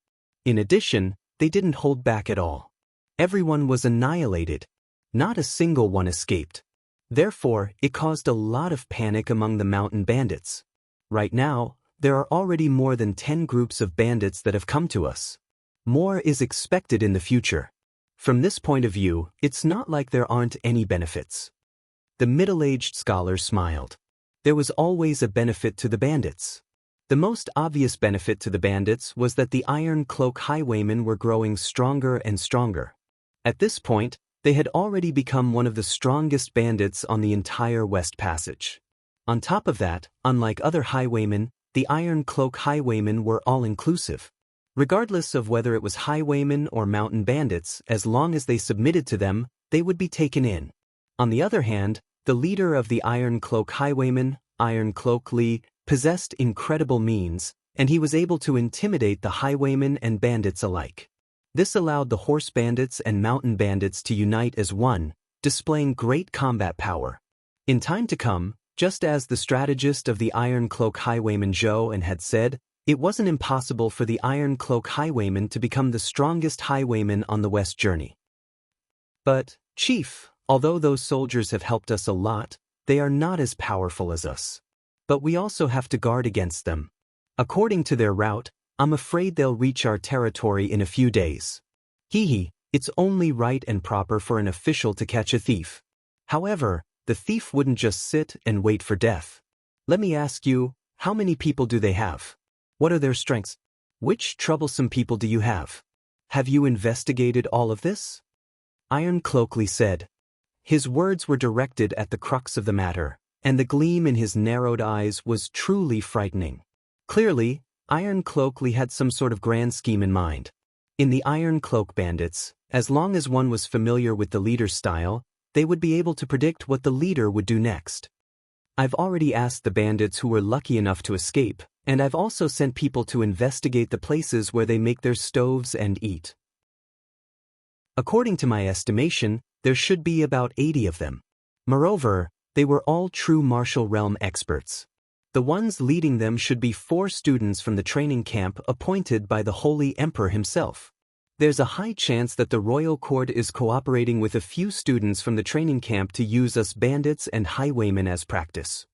In addition, they didn't hold back at all. Everyone was annihilated. Not a single one escaped. Therefore, it caused a lot of panic among the mountain bandits. Right now, there are already more than 10 groups of bandits that have come to us. More is expected in the future. From this point of view, it's not like there aren't any benefits. The middle-aged scholar smiled. There was always a benefit to the bandits. The most obvious benefit to the bandits was that the Iron Cloak highwaymen were growing stronger and stronger. At this point, they had already become one of the strongest bandits on the entire West Passage. On top of that, unlike other highwaymen, the Iron Cloak highwaymen were all-inclusive. Regardless of whether it was highwaymen or mountain bandits, as long as they submitted to them, they would be taken in. On the other hand, the leader of the Iron Cloak highwaymen, Iron Cloak Li, possessed incredible means, and he was able to intimidate the highwaymen and bandits alike. This allowed the horse bandits and mountain bandits to unite as one, displaying great combat power. In time to come, just as the strategist of the Iron Cloak highwayman Zhou An had said, it wasn't impossible for the Iron Cloak highwayman to become the strongest highwayman on the west journey. But, Chief, although those soldiers have helped us a lot, they are not as powerful as us. But we also have to guard against them. According to their route, I'm afraid they'll reach our territory in a few days. It's only right and proper for an official to catch a thief. However, the thief wouldn't just sit and wait for death. Let me ask you, how many people do they have? What are their strengths? Which troublesome people do you have? Have you investigated all of this? Iron Cloak Li said. His words were directed at the crux of the matter, and the gleam in his narrowed eyes was truly frightening. Clearly, Iron Cloak Li had some sort of grand scheme in mind. In the Iron Cloak bandits, as long as one was familiar with the leader's style, they would be able to predict what the leader would do next. I've already asked the bandits who were lucky enough to escape, and I've also sent people to investigate the places where they make their stoves and eat. According to my estimation, there should be about 80 of them. Moreover, they were all true martial realm experts. The ones leading them should be 4 students from the training camp appointed by the Holy Emperor himself. There's a high chance that the royal court is cooperating with a few students from the training camp to use us bandits and highwaymen as practice.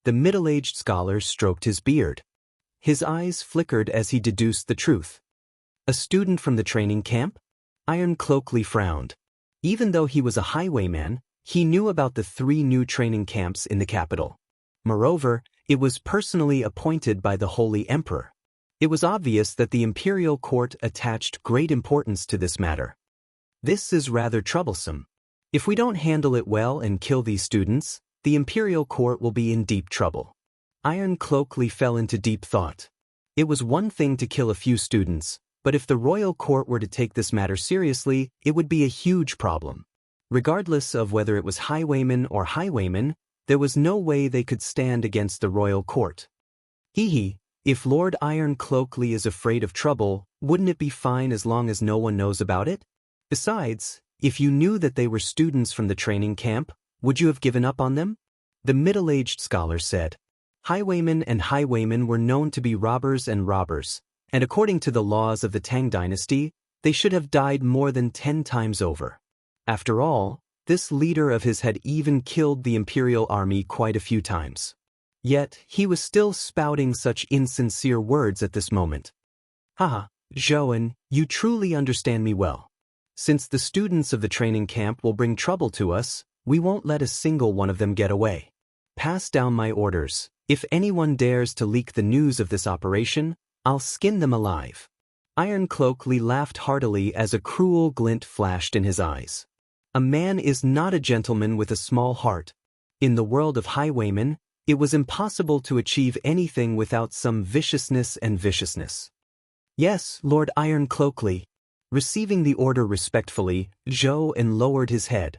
The middle-aged scholar stroked his beard. His eyes flickered as he deduced the truth. A student from the training camp? Iron Cloak Li frowned. Even though he was a highwayman, he knew about the 3 new training camps in the capital. Moreover, it was personally appointed by the Holy Emperor. It was obvious that the imperial court attached great importance to this matter. This is rather troublesome. If we don't handle it well and kill these students, the imperial court will be in deep trouble. Iron Cloak Li fell into deep thought. It was one thing to kill a few students, but if the royal court were to take this matter seriously, it would be a huge problem. Regardless of whether it was highwaymen or highwaymen, there was no way they could stand against the royal court. If Lord Iron Cloak Li is afraid of trouble, wouldn't it be fine as long as no one knows about it? Besides, if you knew that they were students from the training camp, would you have given up on them? The middle-aged scholar said. Highwaymen and highwaymen were known to be robbers, and according to the laws of the Tang dynasty, they should have died more than 10 times over. After all, this leader of his had even killed the imperial army quite a few times. Yet, he was still spouting such insincere words at this moment. Haha, Zhouan, you truly understand me well. Since the students of the training camp will bring trouble to us, we won't let a single one of them get away. Pass down my orders. If anyone dares to leak the news of this operation, I'll skin them alive. Iron Cloak Li laughed heartily as a cruel glint flashed in his eyes. A man is not a gentleman with a small heart. In the world of highwaymen, it was impossible to achieve anything without some viciousness and viciousness. Yes, Lord Iron Cloak Li. Receiving the order respectfully, Zhouan lowered his head.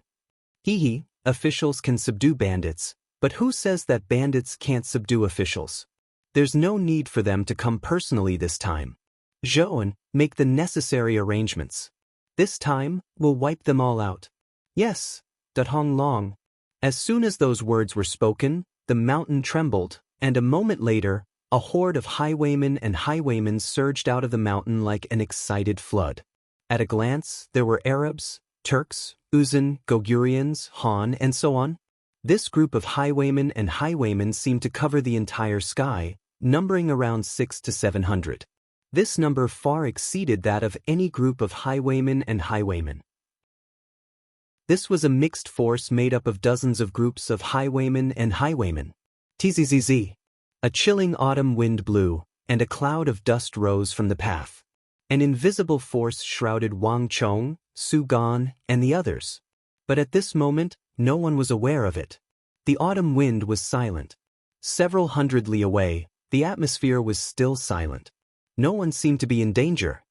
Hee, officials can subdue bandits, but who says that bandits can't subdue officials? There's no need for them to come personally this time. Zhouan, make the necessary arrangements. This time, we'll wipe them all out. Yes, Hong Long. As soon as those words were spoken, the mountain trembled, and a moment later, a horde of highwaymen and highwaymen surged out of the mountain like an excited flood. At a glance, there were Arabs, Turks, Uzan, Gogurians, Han, and so on. This group of highwaymen and highwaymen seemed to cover the entire sky, numbering around 600 to 700. This number far exceeded that of any group of highwaymen and highwaymen. This was a mixed force made up of dozens of groups of highwaymen and highwaymen. Tzz. A chilling autumn wind blew, and a cloud of dust rose from the path. An invisible force shrouded Wang Chong, Su Gan, and the others. But at this moment, no one was aware of it. The autumn wind was silent. Several hundred li away, the atmosphere was still silent. No one seemed to be in danger.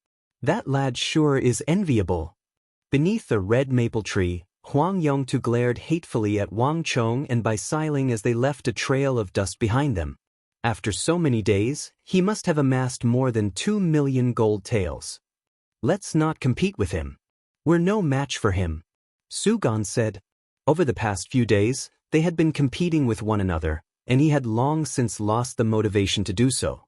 That lad sure is enviable. Beneath a red maple tree, Huang Yongtu glared hatefully at Wang Chong and Bai Siling as they left a trail of dust behind them. After so many days, he must have amassed more than 2 million gold taels. Let's not compete with him. We're no match for him. Su Gan said. Over the past few days, they had been competing with one another, and he had long since lost the motivation to do so.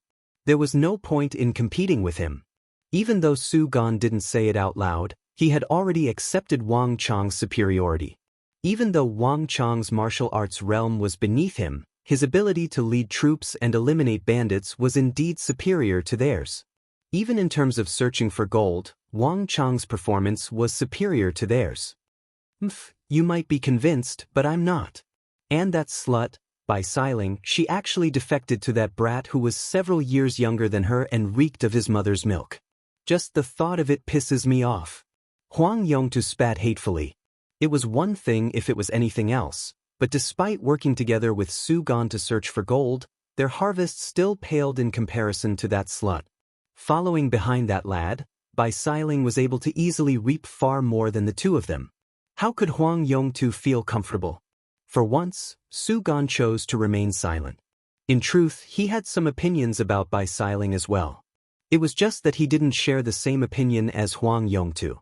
There was no point in competing with him. Even though Su Gan didn't say it out loud, he had already accepted Wang Chong's superiority. Even though Wang Chong's martial arts realm was beneath him, his ability to lead troops and eliminate bandits was indeed superior to theirs. Even in terms of searching for gold, Wang Chong's performance was superior to theirs. You might be convinced, but I'm not. And that slut, Bai Siling, she actually defected to that brat who was several years younger than her and reeked of his mother's milk. Just the thought of it pisses me off. Huang Yongtu spat hatefully. It was one thing if it was anything else, but despite working together with Su Gan to search for gold, their harvest still paled in comparison to that slut. Following behind that lad, Bai Siling was able to easily reap far more than the two of them. How could Huang Yongtu feel comfortable? For once, Su Gan chose to remain silent. In truth, he had some opinions about Bai Siling as well. It was just that he didn't share the same opinion as Huang Yongtu.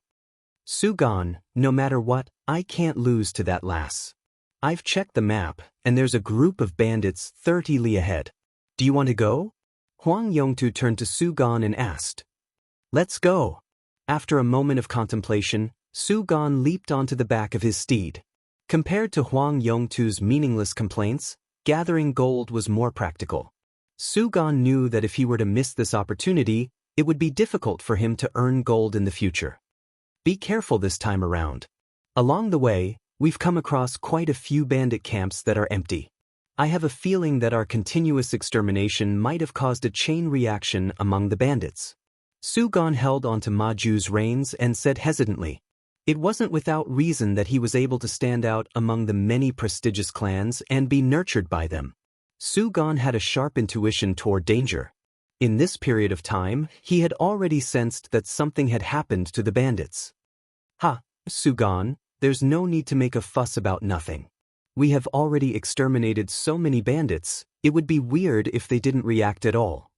Su Gan, no matter what, I can't lose to that lass. I've checked the map, and there's a group of bandits 30 li ahead. Do you want to go? Huang Yongtu turned to Su Gan and asked. Let's go. After a moment of contemplation, Su Gan leaped onto the back of his steed. Compared to Huang Yongtu's meaningless complaints, gathering gold was more practical. Su Gan knew that if he were to miss this opportunity, it would be difficult for him to earn gold in the future. Be careful this time around. Along the way, we've come across quite a few bandit camps that are empty. I have a feeling that our continuous extermination might have caused a chain reaction among the bandits. Su Gan held onto Ma Ju's reins and said hesitantly. It wasn't without reason that he was able to stand out among the many prestigious clans and be nurtured by them. Su Gan had a sharp intuition toward danger. In this period of time, he had already sensed that something had happened to the bandits. Su Gan, there's no need to make a fuss about nothing. We have already exterminated so many bandits, it would be weird if they didn't react at all.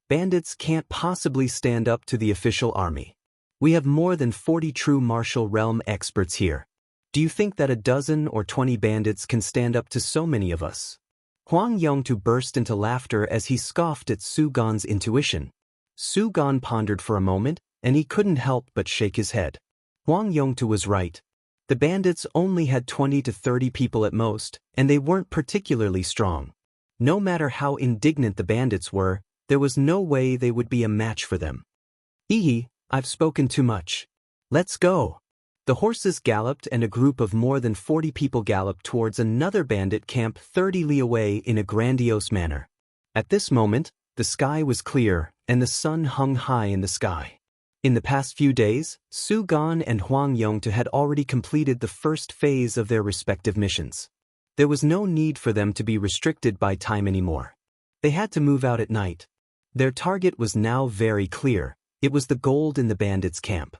Bandits can't possibly stand up to the official army. We have more than 40 true martial realm experts here. Do you think that a dozen or 20 bandits can stand up to so many of us? Huang Yongtu burst into laughter as he scoffed at Su Gan's intuition. Su Gan pondered for a moment, and he couldn't help but shake his head. Huang Yongtu was right. The bandits only had 20 to 30 people at most, and they weren't particularly strong. No matter how indignant the bandits were, there was no way they would be a match for them. I've spoken too much. Let's go. The horses galloped and a group of more than 40 people galloped towards another bandit camp 30 li away in a grandiose manner. At this moment, the sky was clear and the sun hung high in the sky. In the past few days, Su Gan and Huang Yongtu had already completed the first phase of their respective missions. There was no need for them to be restricted by time anymore. They had to move out at night. Their target was now very clear. It was the gold in the bandits' camp.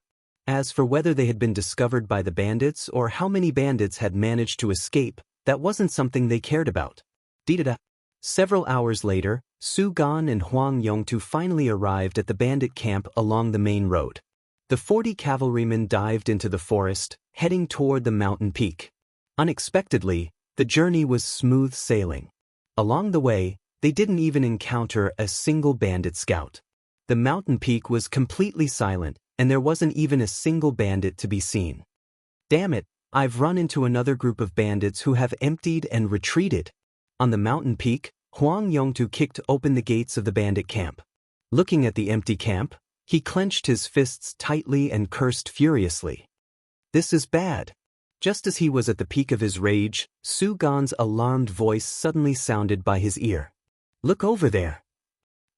As for whether they had been discovered by the bandits or how many bandits had managed to escape, that wasn't something they cared about. Several hours later, Su Gan and Huang Yongtu finally arrived at the bandit camp along the main road. The 40 cavalrymen dived into the forest, heading toward the mountain peak. Unexpectedly, the journey was smooth sailing. Along the way, they didn't even encounter a single bandit scout. The mountain peak was completely silent, and there wasn't even a single bandit to be seen. Damn it, I've run into another group of bandits who have emptied and retreated. On the mountain peak, Huang Yongtu kicked open the gates of the bandit camp. Looking at the empty camp, he clenched his fists tightly and cursed furiously. This is bad. Just as he was at the peak of his rage, Su Gan's alarmed voice suddenly sounded by his ear. Look over there.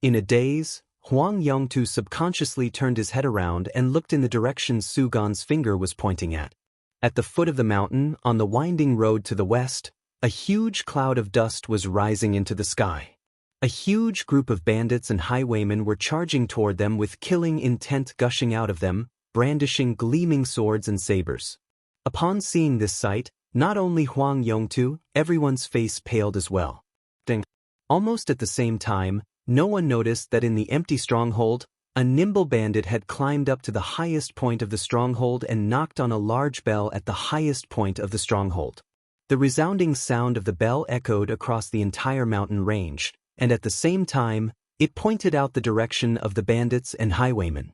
In a daze, Huang Yongtu subconsciously turned his head around and looked in the direction Su Gan's finger was pointing at. At the foot of the mountain, on the winding road to the west, a huge cloud of dust was rising into the sky. A huge group of bandits and highwaymen were charging toward them with killing intent gushing out of them, brandishing gleaming swords and sabers. Upon seeing this sight, not only Huang Yongtu, everyone's face paled as well. Almost at the same time, no one noticed that in the empty stronghold, a nimble bandit had climbed up to the highest point of the stronghold and knocked on a large bell at the highest point of the stronghold. The resounding sound of the bell echoed across the entire mountain range, and at the same time, it pointed out the direction of the bandits and highwaymen.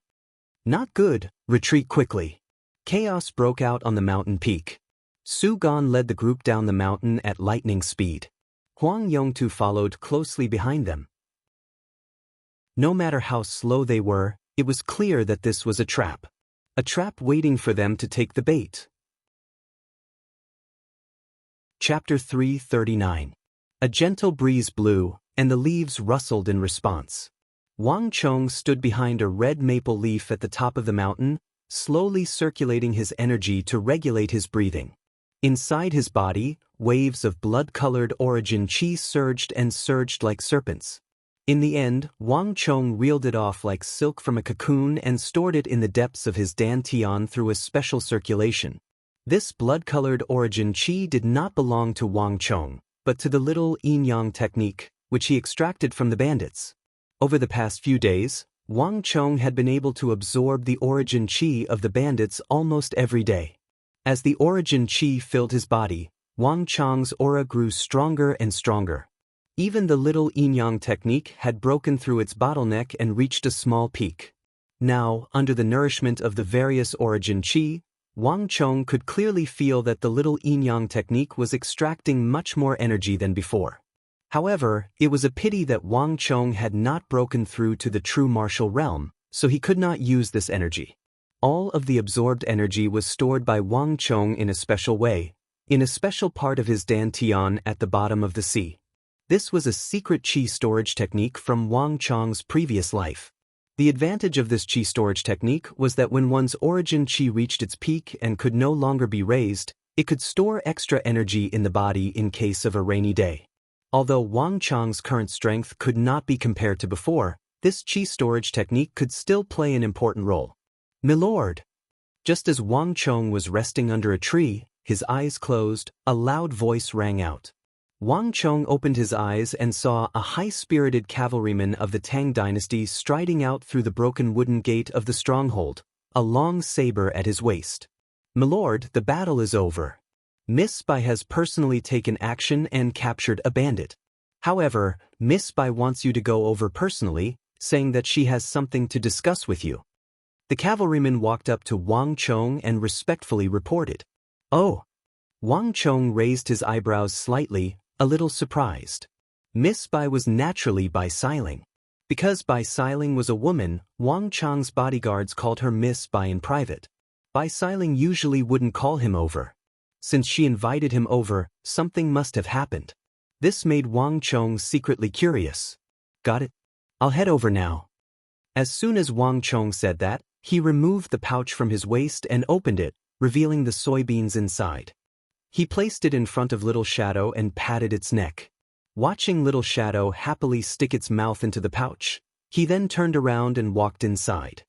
Not good, retreat quickly. Chaos broke out on the mountain peak. Su Gan led the group down the mountain at lightning speed. Huang Yongtu followed closely behind them. No matter how slow they were, it was clear that this was a trap. A trap waiting for them to take the bait. Chapter 339. A gentle breeze blew, and the leaves rustled in response. Wang Chong stood behind a red maple leaf at the top of the mountain, slowly circulating his energy to regulate his breathing. Inside his body, waves of blood-colored origin qi surged and surged like serpents. In the end, Wang Chong reeled it off like silk from a cocoon and stored it in the depths of his dantian through a special circulation. This blood-colored origin qi did not belong to Wang Chong, but to the little yin-yang technique, which he extracted from the bandits. Over the past few days, Wang Chong had been able to absorb the origin qi of the bandits almost every day. As the origin qi filled his body, Wang Chong's aura grew stronger and stronger. Even the little yin-yang technique had broken through its bottleneck and reached a small peak. Now, under the nourishment of the various origin qi, Wang Chong could clearly feel that the little yin-yang technique was extracting much more energy than before. However, it was a pity that Wang Chong had not broken through to the true martial realm, so he could not use this energy. All of the absorbed energy was stored by Wang Chong in a special way, in a special part of his dantian at the bottom of the sea. This was a secret qi storage technique from Wang Chong's previous life. The advantage of this qi storage technique was that when one's origin qi reached its peak and could no longer be raised, it could store extra energy in the body in case of a rainy day. Although Wang Chong's current strength could not be compared to before, this qi storage technique could still play an important role. "Milord!" Just as Wang Chong was resting under a tree, his eyes closed, a loud voice rang out. Wang Chong opened his eyes and saw a high-spirited cavalryman of the Tang dynasty striding out through the broken wooden gate of the stronghold, a long saber at his waist. "Milord, the battle is over. Miss Bai has personally taken action and captured a bandit. However, Miss Bai wants you to go over personally, saying that she has something to discuss with you." The cavalryman walked up to Wang Chong and respectfully reported. Oh! Wang Chong raised his eyebrows slightly, a little surprised. Miss Bai was naturally Bai Siling. Because Bai Siling was a woman, Wang Chong's bodyguards called her Miss Bai in private. Bai Siling usually wouldn't call him over. Since she invited him over, something must have happened. This made Wang Chong secretly curious. Got it? I'll head over now. As soon as Wang Chong said that, he removed the pouch from his waist and opened it, revealing the soybeans inside. He placed it in front of Little Shadow and patted its neck. Watching Little Shadow happily stick its mouth into the pouch, he then turned around and walked inside.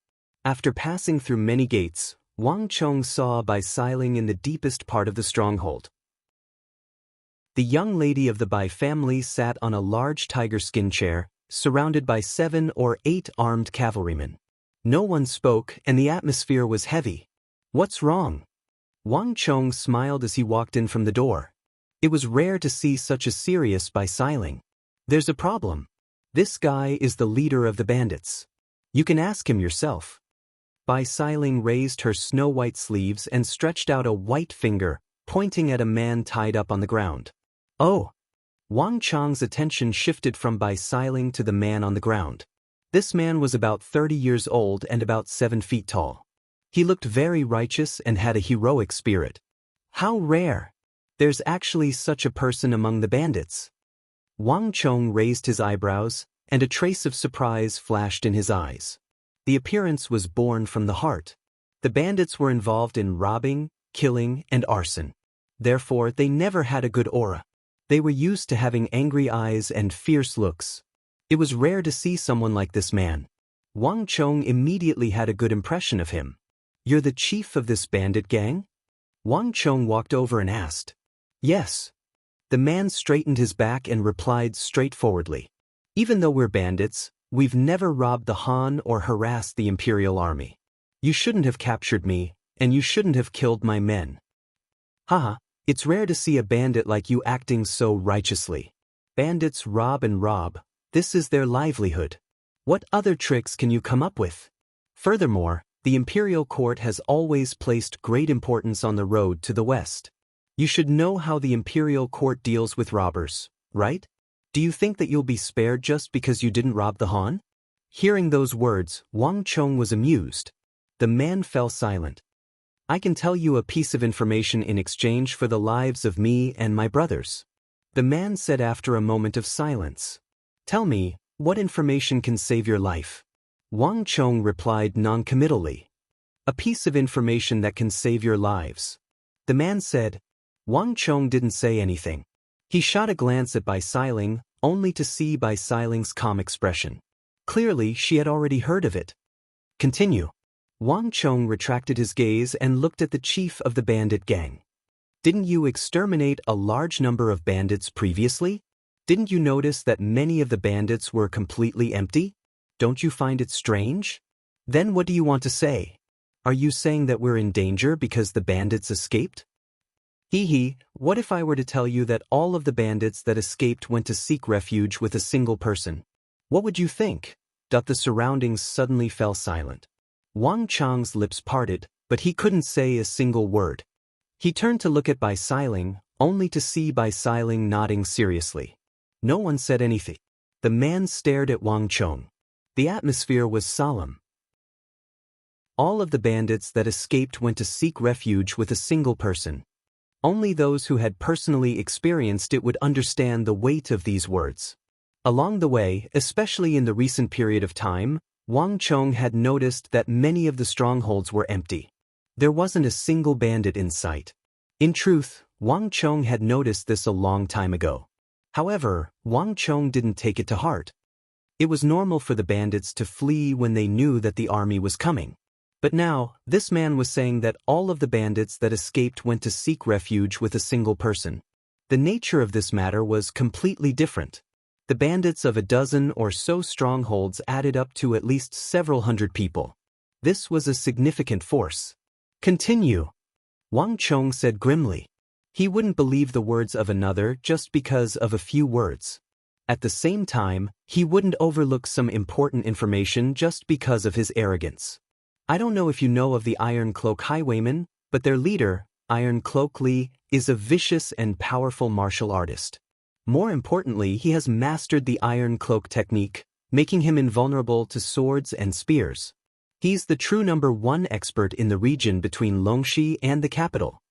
After passing through many gates, Wang Chong saw Bai Siling in the deepest part of the stronghold. The young lady of the Bai family sat on a large tiger skin chair, surrounded by 7 or 8 armed cavalrymen. No one spoke and the atmosphere was heavy. What's wrong? Wang Chong smiled as he walked in from the door. It was rare to see such a serious Bai Siling. There's a problem. This guy is the leader of the bandits. You can ask him yourself. Bai Siling raised her snow-white sleeves and stretched out a white finger, pointing at a man tied up on the ground. Oh! Wang Chong's attention shifted from Bai Siling to the man on the ground. This man was about 30 years old and about 7 feet tall. He looked very righteous and had a heroic spirit. How rare! There's actually such a person among the bandits. Wang Chong raised his eyebrows, and a trace of surprise flashed in his eyes. The appearance was born from the heart. The bandits were involved in robbing, killing, and arson. Therefore, they never had a good aura. They were used to having angry eyes and fierce looks. It was rare to see someone like this man. Wang Chong immediately had a good impression of him. You're the chief of this bandit gang? Wang Chong walked over and asked. Yes. The man straightened his back and replied straightforwardly. Even though we're bandits, we've never robbed the Han or harassed the Imperial Army. You shouldn't have captured me, and you shouldn't have killed my men. Haha, it's rare to see a bandit like you acting so righteously. Bandits rob and rob. This is their livelihood. What other tricks can you come up with? Furthermore, the Imperial Court has always placed great importance on the road to the west. You should know how the Imperial Court deals with robbers, right? Do you think that you'll be spared just because you didn't rob the Han? Hearing those words, Wang Chong was amused. The man fell silent. I can tell you a piece of information in exchange for the lives of me and my brothers. The man said after a moment of silence. Tell me, what information can save your life? Wang Chong replied noncommittally. A piece of information that can save your lives. The man said. Wang Chong didn't say anything. He shot a glance at Bai Siling, only to see Bai Siling's calm expression. Clearly, she had already heard of it. Continue. Wang Chong retracted his gaze and looked at the chief of the bandit gang. Didn't you exterminate a large number of bandits previously? Didn't you notice that many of the bandits were completely empty? Don't you find it strange? Then what do you want to say? Are you saying that we're in danger because the bandits escaped? What if I were to tell you that all of the bandits that escaped went to seek refuge with a single person? What would you think? The surroundings suddenly fell silent. Wang Chong's lips parted, but he couldn't say a single word. He turned to look at Bai Siling, only to see Bai Siling nodding seriously. No one said anything. The man stared at Wang Chong. The atmosphere was solemn. All of the bandits that escaped went to seek refuge with a single person. Only those who had personally experienced it would understand the weight of these words. Along the way, especially in the recent period of time, Wang Chong had noticed that many of the strongholds were empty. There wasn't a single bandit in sight. In truth, Wang Chong had noticed this a long time ago. However, Wang Chong didn't take it to heart. It was normal for the bandits to flee when they knew that the army was coming. But now, this man was saying that all of the bandits that escaped went to seek refuge with a single person. The nature of this matter was completely different. The bandits of a dozen or so strongholds added up to at least several hundred people. This was a significant force. Continue. Wang Chong said grimly. He wouldn't believe the words of another just because of a few words. At the same time, he wouldn't overlook some important information just because of his arrogance. I don't know if you know of the Iron Cloak Highwaymen, but their leader, Iron Cloak Li, is a vicious and powerful martial artist. More importantly, he has mastered the Iron Cloak technique, making him invulnerable to swords and spears. He's the true #1 expert in the region between Longxi and the capital.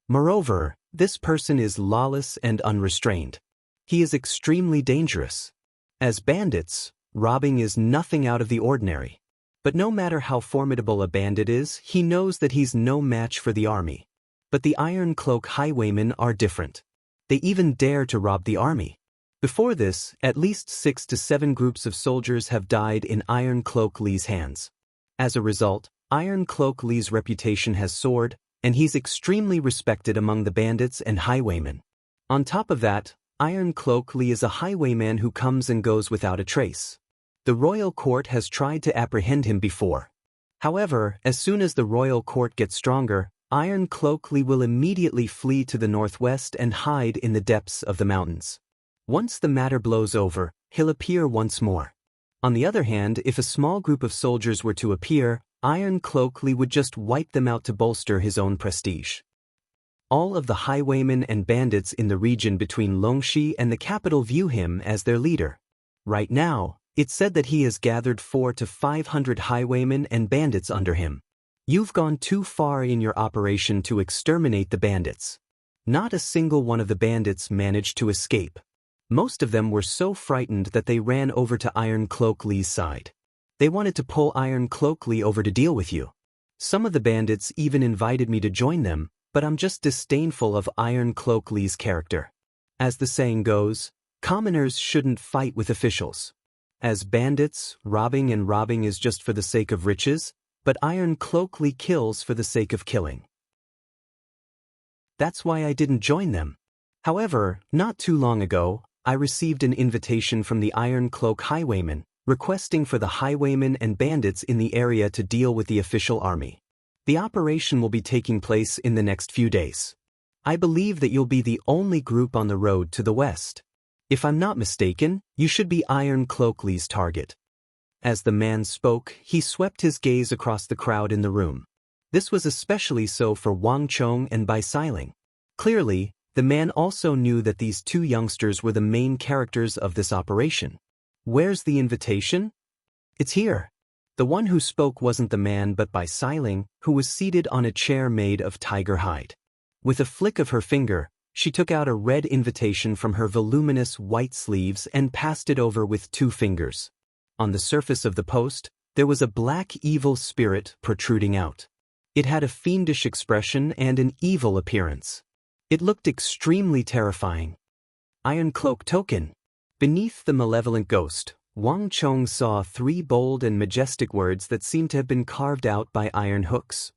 Moreover, this person is lawless and unrestrained. He is extremely dangerous. As bandits, robbing is nothing out of the ordinary. But no matter how formidable a bandit is, he knows that he's no match for the army. But the Iron Cloak highwaymen are different. They even dare to rob the army. Before this, at least 6 to 7 groups of soldiers have died in Iron Cloak Li's hands. As a result, Iron Cloak Li's reputation has soared, and he's extremely respected among the bandits and highwaymen. On top of that, Iron Cloak Li is a highwayman who comes and goes without a trace. The royal court has tried to apprehend him before. However, as soon as the royal court gets stronger, Iron Cloak Li will immediately flee to the northwest and hide in the depths of the mountains. Once the matter blows over, he'll appear once more. On the other hand, if a small group of soldiers were to appear, Iron Cloak Li would just wipe them out to bolster his own prestige. All of the highwaymen and bandits in the region between Longxi and the capital view him as their leader. Right now, it's said that he has gathered 400 to 500 highwaymen and bandits under him. You've gone too far in your operation to exterminate the bandits. Not a single one of the bandits managed to escape. Most of them were so frightened that they ran over to Iron Cloak Li's side. They wanted to pull Iron Cloak Li over to deal with you. Some of the bandits even invited me to join them, but I'm just disdainful of Iron Cloak Li's character. As the saying goes, commoners shouldn't fight with officials. As bandits, robbing is just for the sake of riches, but Iron Cloak Li kills for the sake of killing. That's why I didn't join them. However, not too long ago, I received an invitation from the Iron Cloak highwaymen, requesting for the highwaymen and bandits in the area to deal with the official army. The operation will be taking place in the next few days. I believe that you'll be the only group on the road to the west. If I'm not mistaken, you should be Iron Cloak Li's target. As the man spoke, he swept his gaze across the crowd in the room. This was especially so for Wang Chong and Bai Xiling. Clearly, the man also knew that these two youngsters were the main characters of this operation. Where's the invitation? It's here. The one who spoke wasn't the man but Bai Xiling, who was seated on a chair made of tiger hide. With a flick of her finger, she took out a red invitation from her voluminous white sleeves and passed it over with 2 fingers. On the surface of the post, there was a black evil spirit protruding out. It had a fiendish expression and an evil appearance. It looked extremely terrifying. Iron Cloak Token. Beneath the malevolent ghost, Wang Chong saw 3 bold and majestic words that seemed to have been carved out by iron hooks.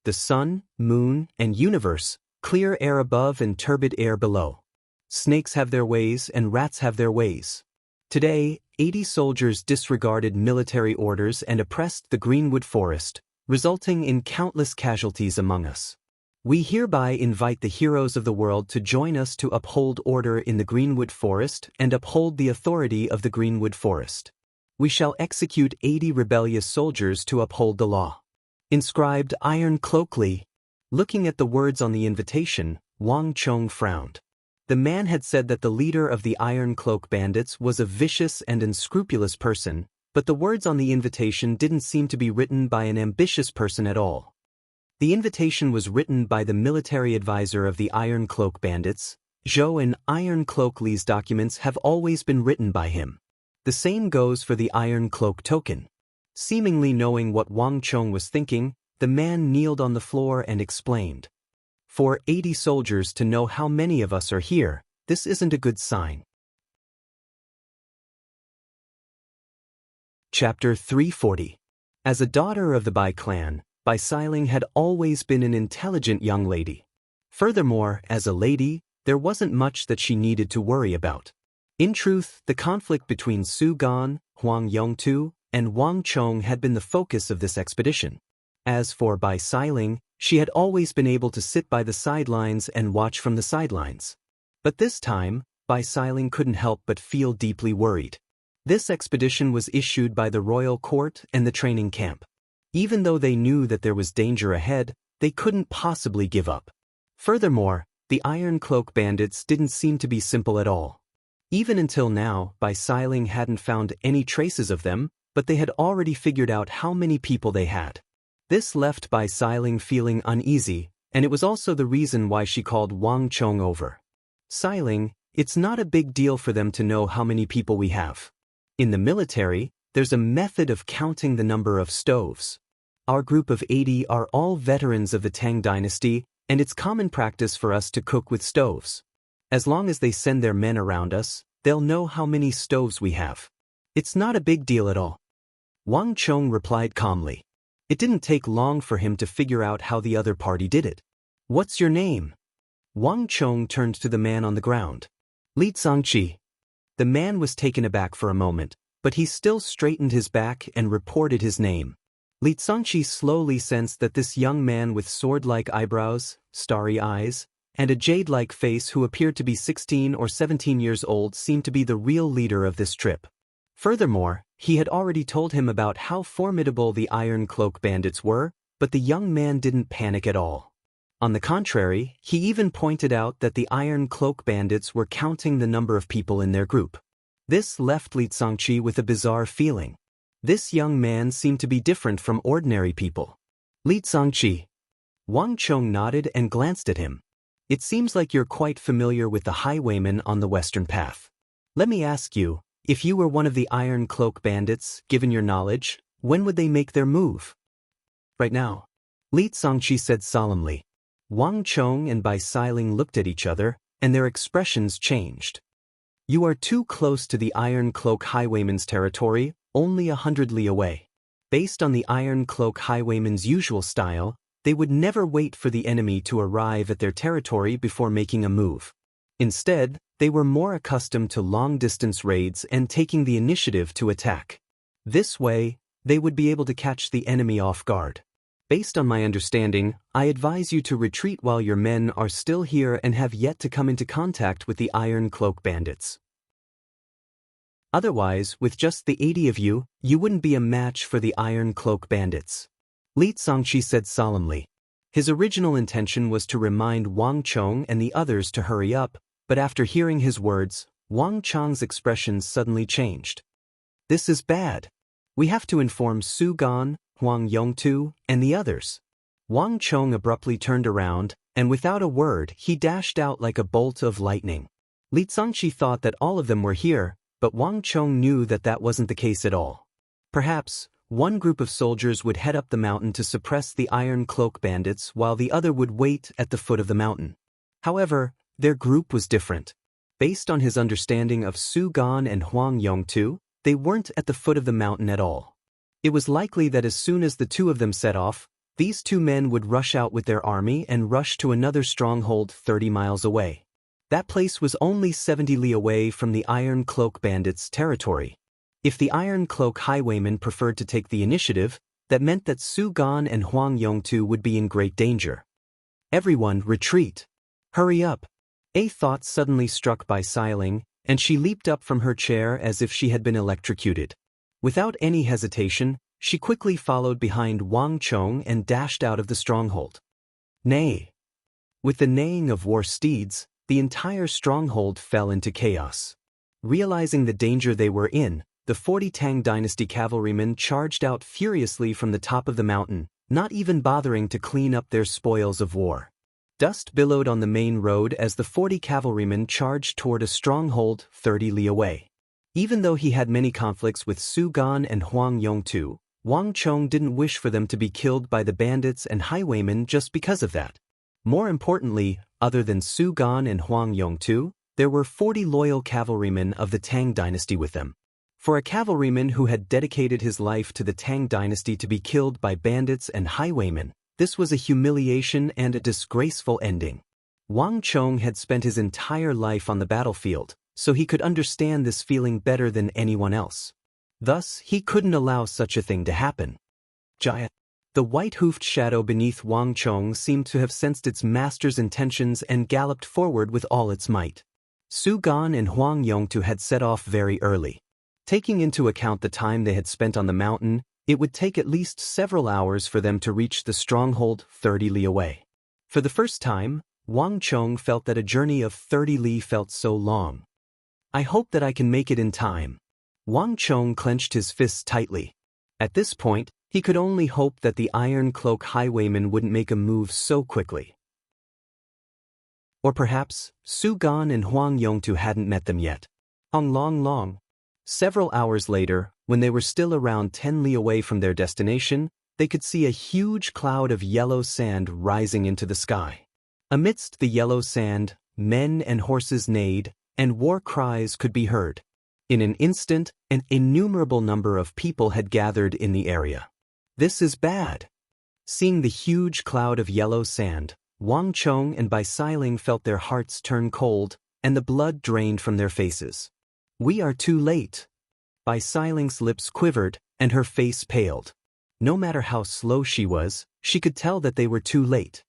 The sun, moon, and universe, clear air above and turbid air below. Snakes have their ways and rats have their ways. Today, 80 soldiers disregarded military orders and oppressed the Greenwood Forest, resulting in countless casualties among us. We hereby invite the heroes of the world to join us to uphold order in the Greenwood Forest and uphold the authority of the Greenwood Forest. We shall execute 80 rebellious soldiers to uphold the law. Inscribed Iron Cloak Li. Looking at the words on the invitation, Wang Chong frowned. The man had said that the leader of the Iron Cloak bandits was a vicious and unscrupulous person, but the words on the invitation didn't seem to be written by an ambitious person at all. The invitation was written by the military advisor of the Iron Cloak bandits, Zhou, and Iron Cloak Li's documents have always been written by him. The same goes for the Iron Cloak Token. Seemingly knowing what Wang Chong was thinking, the man kneeled on the floor and explained. For 80 soldiers to know how many of us are here, this isn't a good sign. Chapter 340. As a daughter of the Bai clan, Bai Xiling had always been an intelligent young lady. Furthermore, as a lady, there wasn't much that she needed to worry about. In truth, the conflict between Su Gan, Huang Yongtu, and Wang Chong had been the focus of this expedition. As for Bai Xiling, she had always been able to sit by the sidelines and watch from the sidelines. But this time, Bai Xiling couldn't help but feel deeply worried. This expedition was issued by the royal court and the training camp. Even though they knew that there was danger ahead, they couldn't possibly give up. Furthermore, the Iron Cloak bandits didn't seem to be simple at all. Even until now, Bai Xiling hadn't found any traces of them, but they had already figured out how many people they had. This left Bai Xiling feeling uneasy, and it was also the reason why she called Wang Chong over. Xiling, it's not a big deal for them to know how many people we have. In the military, there's a method of counting the number of stoves. Our group of 80 are all veterans of the Tang dynasty, and it's common practice for us to cook with stoves. As long as they send their men around us, they'll know how many stoves we have. It's not a big deal at all. Wang Chong replied calmly. It didn't take long for him to figure out how the other party did it. What's your name? Wang Chong turned to the man on the ground. Li Zhangqi. The man was taken aback for a moment, but he still straightened his back and reported his name. Li Zhangqi slowly sensed that this young man with sword-like eyebrows, starry eyes, and a jade-like face who appeared to be 16 or 17 years old seemed to be the real leader of this trip. Furthermore, he had already told him about how formidable the Iron Cloak bandits were, but the young man didn't panic at all. On the contrary, he even pointed out that the Iron Cloak bandits were counting the number of people in their group. This left Li Zhangqi with a bizarre feeling. This young man seemed to be different from ordinary people. Li Zhangqi. Wang Chong nodded and glanced at him. It seems like you're quite familiar with the highwaymen on the Western Path. Let me ask you, if you were one of the Iron Cloak bandits, given your knowledge, when would they make their move? Right now. Li Zhangqi said solemnly. Wang Chong and Bai Xiling looked at each other, and their expressions changed. You are too close to the Iron Cloak highwaymen's territory, only 100 li away. Based on the Iron Cloak highwaymen's usual style, they would never wait for the enemy to arrive at their territory before making a move. Instead, they were more accustomed to long-distance raids and taking the initiative to attack. This way, they would be able to catch the enemy off guard. Based on my understanding, I advise you to retreat while your men are still here and have yet to come into contact with the Iron Cloak bandits. Otherwise, with just the 80 of you, you wouldn't be a match for the Iron Cloak bandits. Li Zhangqi said solemnly. His original intention was to remind Wang Chong and the others to hurry up, but after hearing his words, Wang Chong's expression suddenly changed. This is bad. We have to inform Su Gan, Huang Yongtu, and the others. Wang Chong abruptly turned around, and without a word he dashed out like a bolt of lightning. Li Zhangqi thought that all of them were here, but Wang Chong knew that that wasn't the case at all. Perhaps, one group of soldiers would head up the mountain to suppress the Iron Cloak bandits while the other would wait at the foot of the mountain. However, their group was different. Based on his understanding of Su Gan and Huang Yongtu, they weren't at the foot of the mountain at all. It was likely that as soon as the two of them set off, these two men would rush out with their army and rush to another stronghold 30 miles away. That place was only 70 li away from the Iron Cloak bandits' territory. If the Iron Cloak highwaymen preferred to take the initiative, that meant that Su Gan and Huang Yongtu would be in great danger. Everyone, retreat. Hurry up. A thought suddenly struck Bai Xiling, and she leaped up from her chair as if she had been electrocuted. Without any hesitation, she quickly followed behind Wang Chong and dashed out of the stronghold. Nay. With the neighing of war steeds, the entire stronghold fell into chaos. Realizing the danger they were in, the 40 Tang dynasty cavalrymen charged out furiously from the top of the mountain, not even bothering to clean up their spoils of war. Dust billowed on the main road as the 40 cavalrymen charged toward a stronghold 30 li away. Even though he had many conflicts with Su Gan and Huang Yongtu, Wang Chong didn't wish for them to be killed by the bandits and highwaymen just because of that. More importantly, other than Su Gan and Huang Yongtu, there were 40 loyal cavalrymen of the Tang dynasty with them. For a cavalryman who had dedicated his life to the Tang dynasty to be killed by bandits and highwaymen, this was a humiliation and a disgraceful ending. Wang Chong had spent his entire life on the battlefield, so he could understand this feeling better than anyone else. Thus, he couldn't allow such a thing to happen. Jaya. The white-hoofed shadow beneath Wang Chong seemed to have sensed its master's intentions and galloped forward with all its might. Su Gan and Huang Yongtu had set off very early. Taking into account the time they had spent on the mountain, it would take at least several hours for them to reach the stronghold 30 li away. For the first time, Wang Chong felt that a journey of 30 li felt so long. I hope that I can make it in time. Wang Chong clenched his fists tightly. At this point, he could only hope that the Iron Cloak highwayman wouldn't make a move so quickly. Or perhaps, Su Gan and Huang Yongtu hadn't met them yet. Long. Several hours later, when they were still around 10 li away from their destination, they could see a huge cloud of yellow sand rising into the sky. Amidst the yellow sand, men and horses neighed, and war cries could be heard. In an instant, an innumerable number of people had gathered in the area. This is bad. Seeing the huge cloud of yellow sand, Wang Chong and Bai Siling felt their hearts turn cold, and the blood drained from their faces. We are too late. Bai Siling's lips quivered, and her face paled. No matter how slow she was, she could tell that they were too late.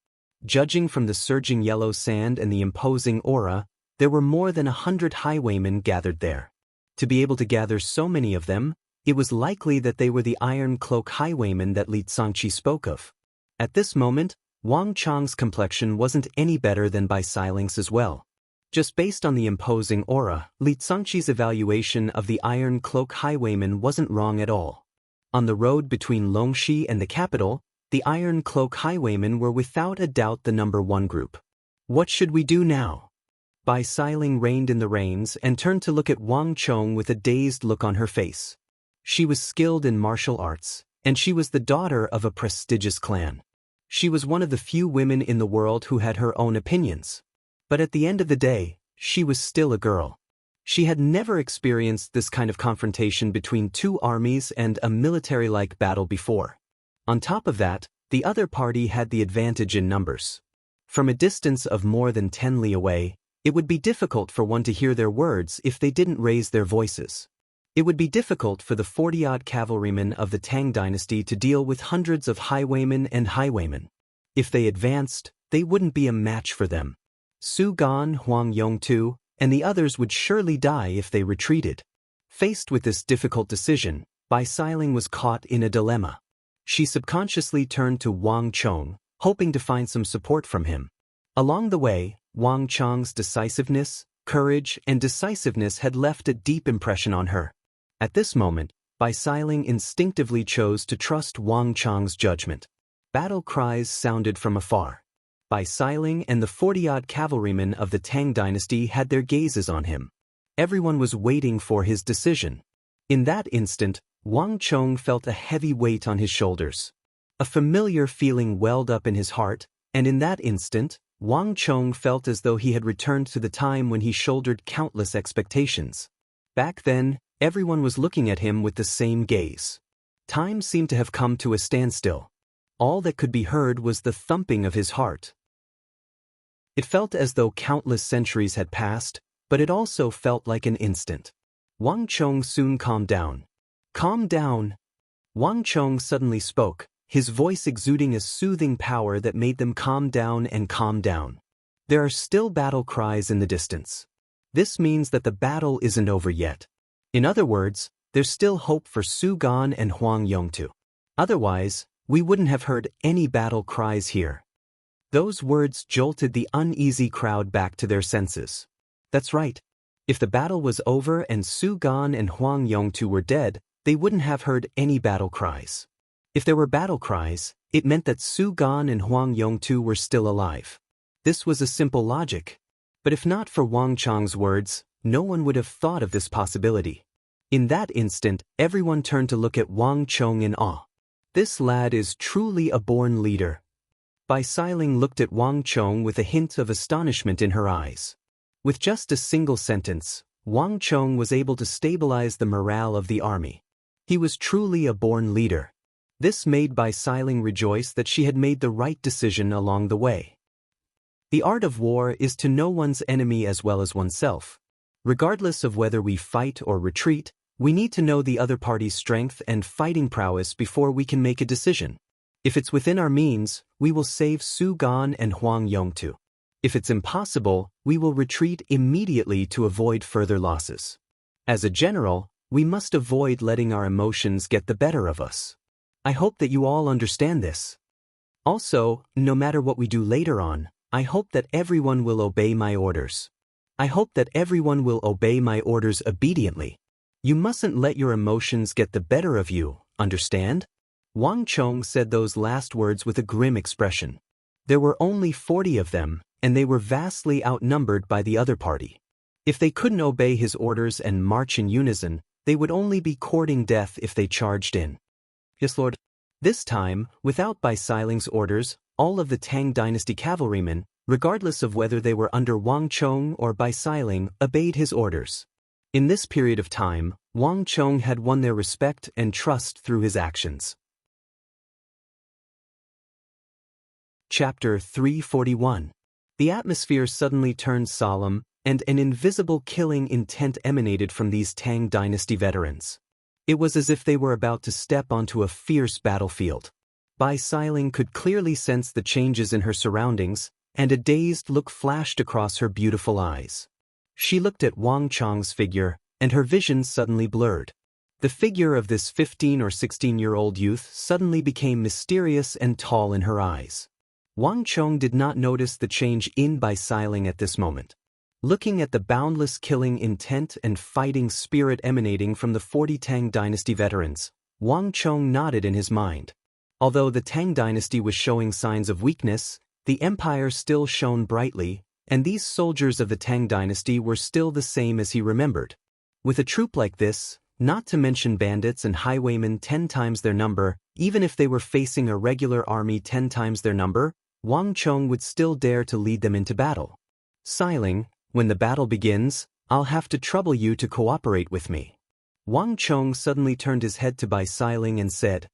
Judging from the surging yellow sand and the imposing aura, there were more than 100 highwaymen gathered there. To be able to gather so many of them, it was likely that they were the Iron Cloak highwaymen that Li Zangqi spoke of. At this moment, Wang Chong's complexion wasn't any better than Bai Siling's as well. Just based on the imposing aura, Li Zangqi's evaluation of the Iron Cloak highwaymen wasn't wrong at all. On the road between Longxi and the capital, the Iron Cloak highwaymen were without a doubt the number one group. What should we do now? Bai Siling reined in the reins and turned to look at Wang Chong with a dazed look on her face. She was skilled in martial arts, and she was the daughter of a prestigious clan. She was one of the few women in the world who had her own opinions. But at the end of the day, she was still a girl. She had never experienced this kind of confrontation between two armies and a military-like battle before. On top of that, the other party had the advantage in numbers. From a distance of more than 10 li away, it would be difficult for one to hear their words if they didn't raise their voices. It would be difficult for the 40-odd cavalrymen of the Tang dynasty to deal with hundreds of highwaymen and highwaymen. If they advanced, they wouldn't be a match for them. Su Gan, Huang Yongtu, and the others would surely die if they retreated. Faced with this difficult decision, Bai Siling was caught in a dilemma. She subconsciously turned to Wang Chong, hoping to find some support from him. Along the way, Wang Chong's decisiveness, courage, and decisiveness had left a deep impression on her. At this moment, Bai Siling instinctively chose to trust Wang Chong's judgment. Battle cries sounded from afar. Bai Siling and the 40-odd cavalrymen of the Tang dynasty had their gazes on him. Everyone was waiting for his decision. In that instant, Wang Chong felt a heavy weight on his shoulders. A familiar feeling welled up in his heart, and in that instant, Wang Chong felt as though he had returned to the time when he shouldered countless expectations. Back then, everyone was looking at him with the same gaze. Time seemed to have come to a standstill. All that could be heard was the thumping of his heart. It felt as though countless centuries had passed, but it also felt like an instant. Wang Chong soon calmed down. Calm down. Wang Chong suddenly spoke, his voice exuding a soothing power that made them calm down and calm down. There are still battle cries in the distance. This means that the battle isn't over yet. In other words, there's still hope for Su Gan and Huang Yongtu. Otherwise, we wouldn't have heard any battle cries here. Those words jolted the uneasy crowd back to their senses. That's right. If the battle was over and Su Gan and Huang Yongtu were dead, they wouldn't have heard any battle cries. If there were battle cries, it meant that Su Gan and Huang Yongtu were still alive. This was a simple logic. But if not for Wang Chong's words, no one would have thought of this possibility. In that instant, everyone turned to look at Wang Chong in awe. This lad is truly a born leader. Bai Siling looked at Wang Chong with a hint of astonishment in her eyes. With just a single sentence, Wang Chong was able to stabilize the morale of the army. He was truly a born leader. This made Bai Siling rejoice that she had made the right decision along the way. The art of war is to know one's enemy as well as oneself. Regardless of whether we fight or retreat, we need to know the other party's strength and fighting prowess before we can make a decision. If it's within our means, we will save Su Gan and Huang Yongtu. If it's impossible, we will retreat immediately to avoid further losses. As a general, we must avoid letting our emotions get the better of us. I hope that you all understand this. Also, no matter what we do later on, I hope that everyone will obey my orders. I hope that everyone will obey my orders obediently. You mustn't let your emotions get the better of you, understand? Wang Chong said those last words with a grim expression. There were only 40 of them, and they were vastly outnumbered by the other party. If they couldn't obey his orders and march in unison, they would only be courting death if they charged in. Yes, Lord. This time, without Bai Siling's orders, all of the Tang Dynasty cavalrymen, regardless of whether they were under Wang Chong or Bai Siling, obeyed his orders. In this period of time, Wang Chong had won their respect and trust through his actions. Chapter 341. The atmosphere suddenly turned solemn, and an invisible killing intent emanated from these Tang Dynasty veterans. It was as if they were about to step onto a fierce battlefield. Bai Siling could clearly sense the changes in her surroundings, and a dazed look flashed across her beautiful eyes. She looked at Wang Chong's figure, and her vision suddenly blurred. The figure of this 15 or 16-year-old youth suddenly became mysterious and tall in her eyes. Wang Chong did not notice the change in Bai Siling at this moment. Looking at the boundless killing intent and fighting spirit emanating from the 40 Tang Dynasty veterans, Wang Chong nodded in his mind. Although the Tang Dynasty was showing signs of weakness, the empire still shone brightly, and these soldiers of the Tang Dynasty were still the same as he remembered. With a troop like this, not to mention bandits and highwaymen 10 times their number, even if they were facing a regular army 10 times their number, Wang Chong would still dare to lead them into battle. Siling, when the battle begins, I'll have to trouble you to cooperate with me. Wang Chong suddenly turned his head to Bai Siling and said,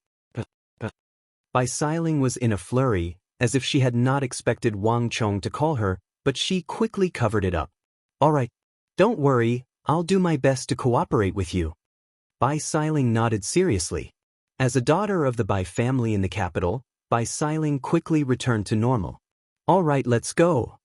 Bai Siling was in a flurry, as if she had not expected Wang Chong to call her, but she quickly covered it up. All right, don't worry, I'll do my best to cooperate with you. Bai Siling nodded seriously. As a daughter of the Bai family in the capital, Bai Siling quickly returned to normal. All right, let's go.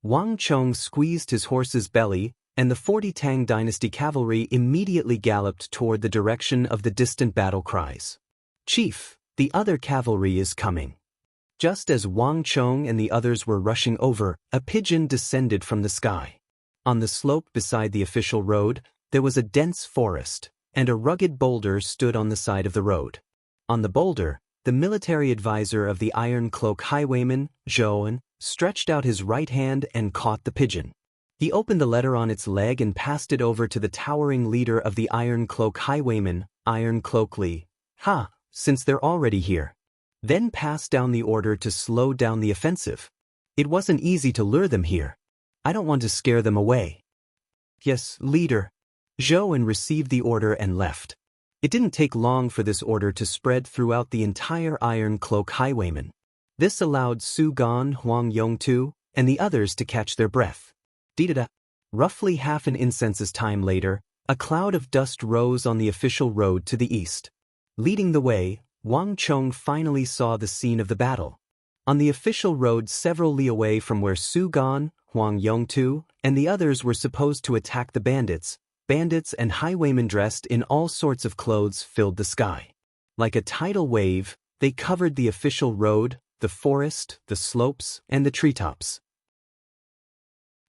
Wang Chong squeezed his horse's belly, and the 40 Tang Dynasty cavalry immediately galloped toward the direction of the distant battle cries. Chief, the other cavalry is coming. Just as Wang Chong and the others were rushing over, a pigeon descended from the sky. On the slope beside the official road, there was a dense forest, and a rugged boulder stood on the side of the road. On the boulder, the military advisor of the Iron Cloak highwayman, Zhou, stretched out his right hand and caught the pigeon. He opened the letter on its leg and passed it over to the towering leader of the Iron Cloak highwayman, Iron Cloak Li. Since they're already here. Then passed down the order to slow down the offensive. It wasn't easy to lure them here. I don't want to scare them away. Yes, leader. Zhou received the order and left. It didn't take long for this order to spread throughout the entire Iron Cloak highwayman. This allowed Su Gan, Huang Yongtu, and the others to catch their breath. Roughly half an incense's time later, a cloud of dust rose on the official road to the east. Leading the way, Wang Chong finally saw the scene of the battle. On the official road several li away from where Su Gan, Huang Yongtu, and the others were supposed to attack the bandits and highwaymen dressed in all sorts of clothes filled the sky. Like a tidal wave, they covered the official road, the forest, the slopes, and the treetops.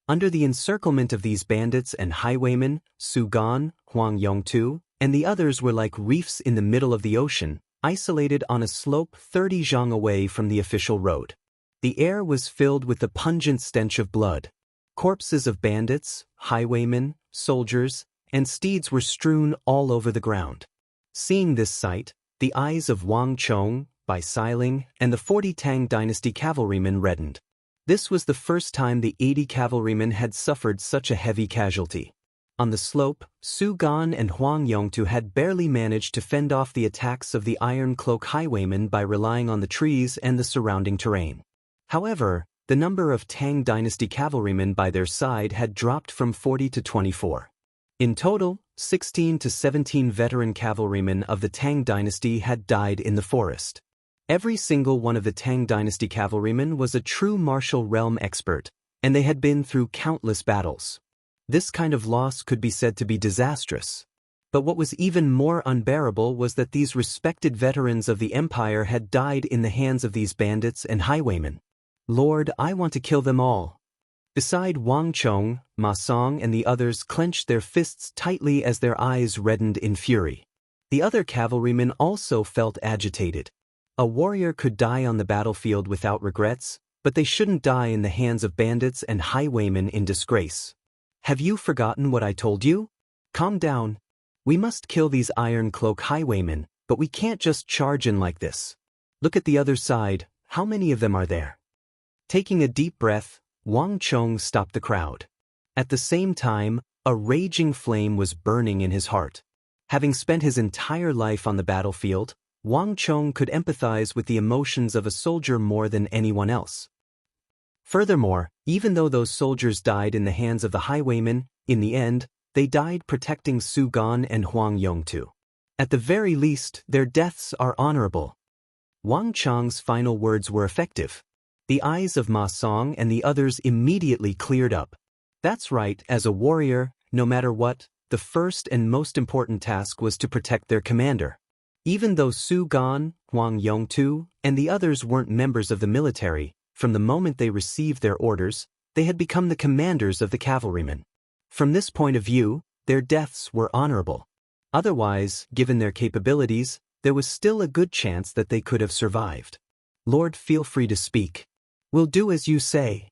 Under the encirclement of these bandits and highwaymen, Su Gan, Huang Yongtu, and the others were like reefs in the middle of the ocean, isolated on a slope 30 zhang away from the official road. The air was filled with the pungent stench of blood. Corpses of bandits, highwaymen, soldiers, and steeds were strewn all over the ground. Seeing this sight, the eyes of Wang Chong, Bai Siling, and the 40 Tang Dynasty cavalrymen reddened. This was the first time the 80 cavalrymen had suffered such a heavy casualty. On the slope, Su Gan and Huang Yongtu had barely managed to fend off the attacks of the Iron Cloak highwaymen by relying on the trees and the surrounding terrain. However, the number of Tang Dynasty cavalrymen by their side had dropped from 40 to 24. In total, 16 to 17 veteran cavalrymen of the Tang Dynasty had died in the forest. Every single one of the Tang Dynasty cavalrymen was a true martial realm expert, and they had been through countless battles. This kind of loss could be said to be disastrous. But what was even more unbearable was that these respected veterans of the empire had died in the hands of these bandits and highwaymen. Lord, I want to kill them all. Beside Wang Chong, Ma Song and the others clenched their fists tightly as their eyes reddened in fury. The other cavalrymen also felt agitated. A warrior could die on the battlefield without regrets, but they shouldn't die in the hands of bandits and highwaymen in disgrace. Have you forgotten what I told you? Calm down. We must kill these Iron Cloak highwaymen, but we can't just charge in like this. Look at the other side, how many of them are there? Taking a deep breath, Wang Chong stopped the crowd. At the same time, a raging flame was burning in his heart. Having spent his entire life on the battlefield, Wang Chong could empathize with the emotions of a soldier more than anyone else. Furthermore, even though those soldiers died in the hands of the highwaymen, in the end, they died protecting Su Gan and Huang Yongtu. At the very least, their deaths are honorable. Wang Chong's final words were effective. The eyes of Ma Song and the others immediately cleared up. That's right, as a warrior, no matter what, the first and most important task was to protect their commander. Even though Su Gan, Huang Yongtu, and the others weren't members of the military, from the moment they received their orders, they had become the commanders of the cavalrymen. From this point of view, their deaths were honorable. Otherwise, given their capabilities, there was still a good chance that they could have survived. Lord, feel free to speak. We'll do as you say.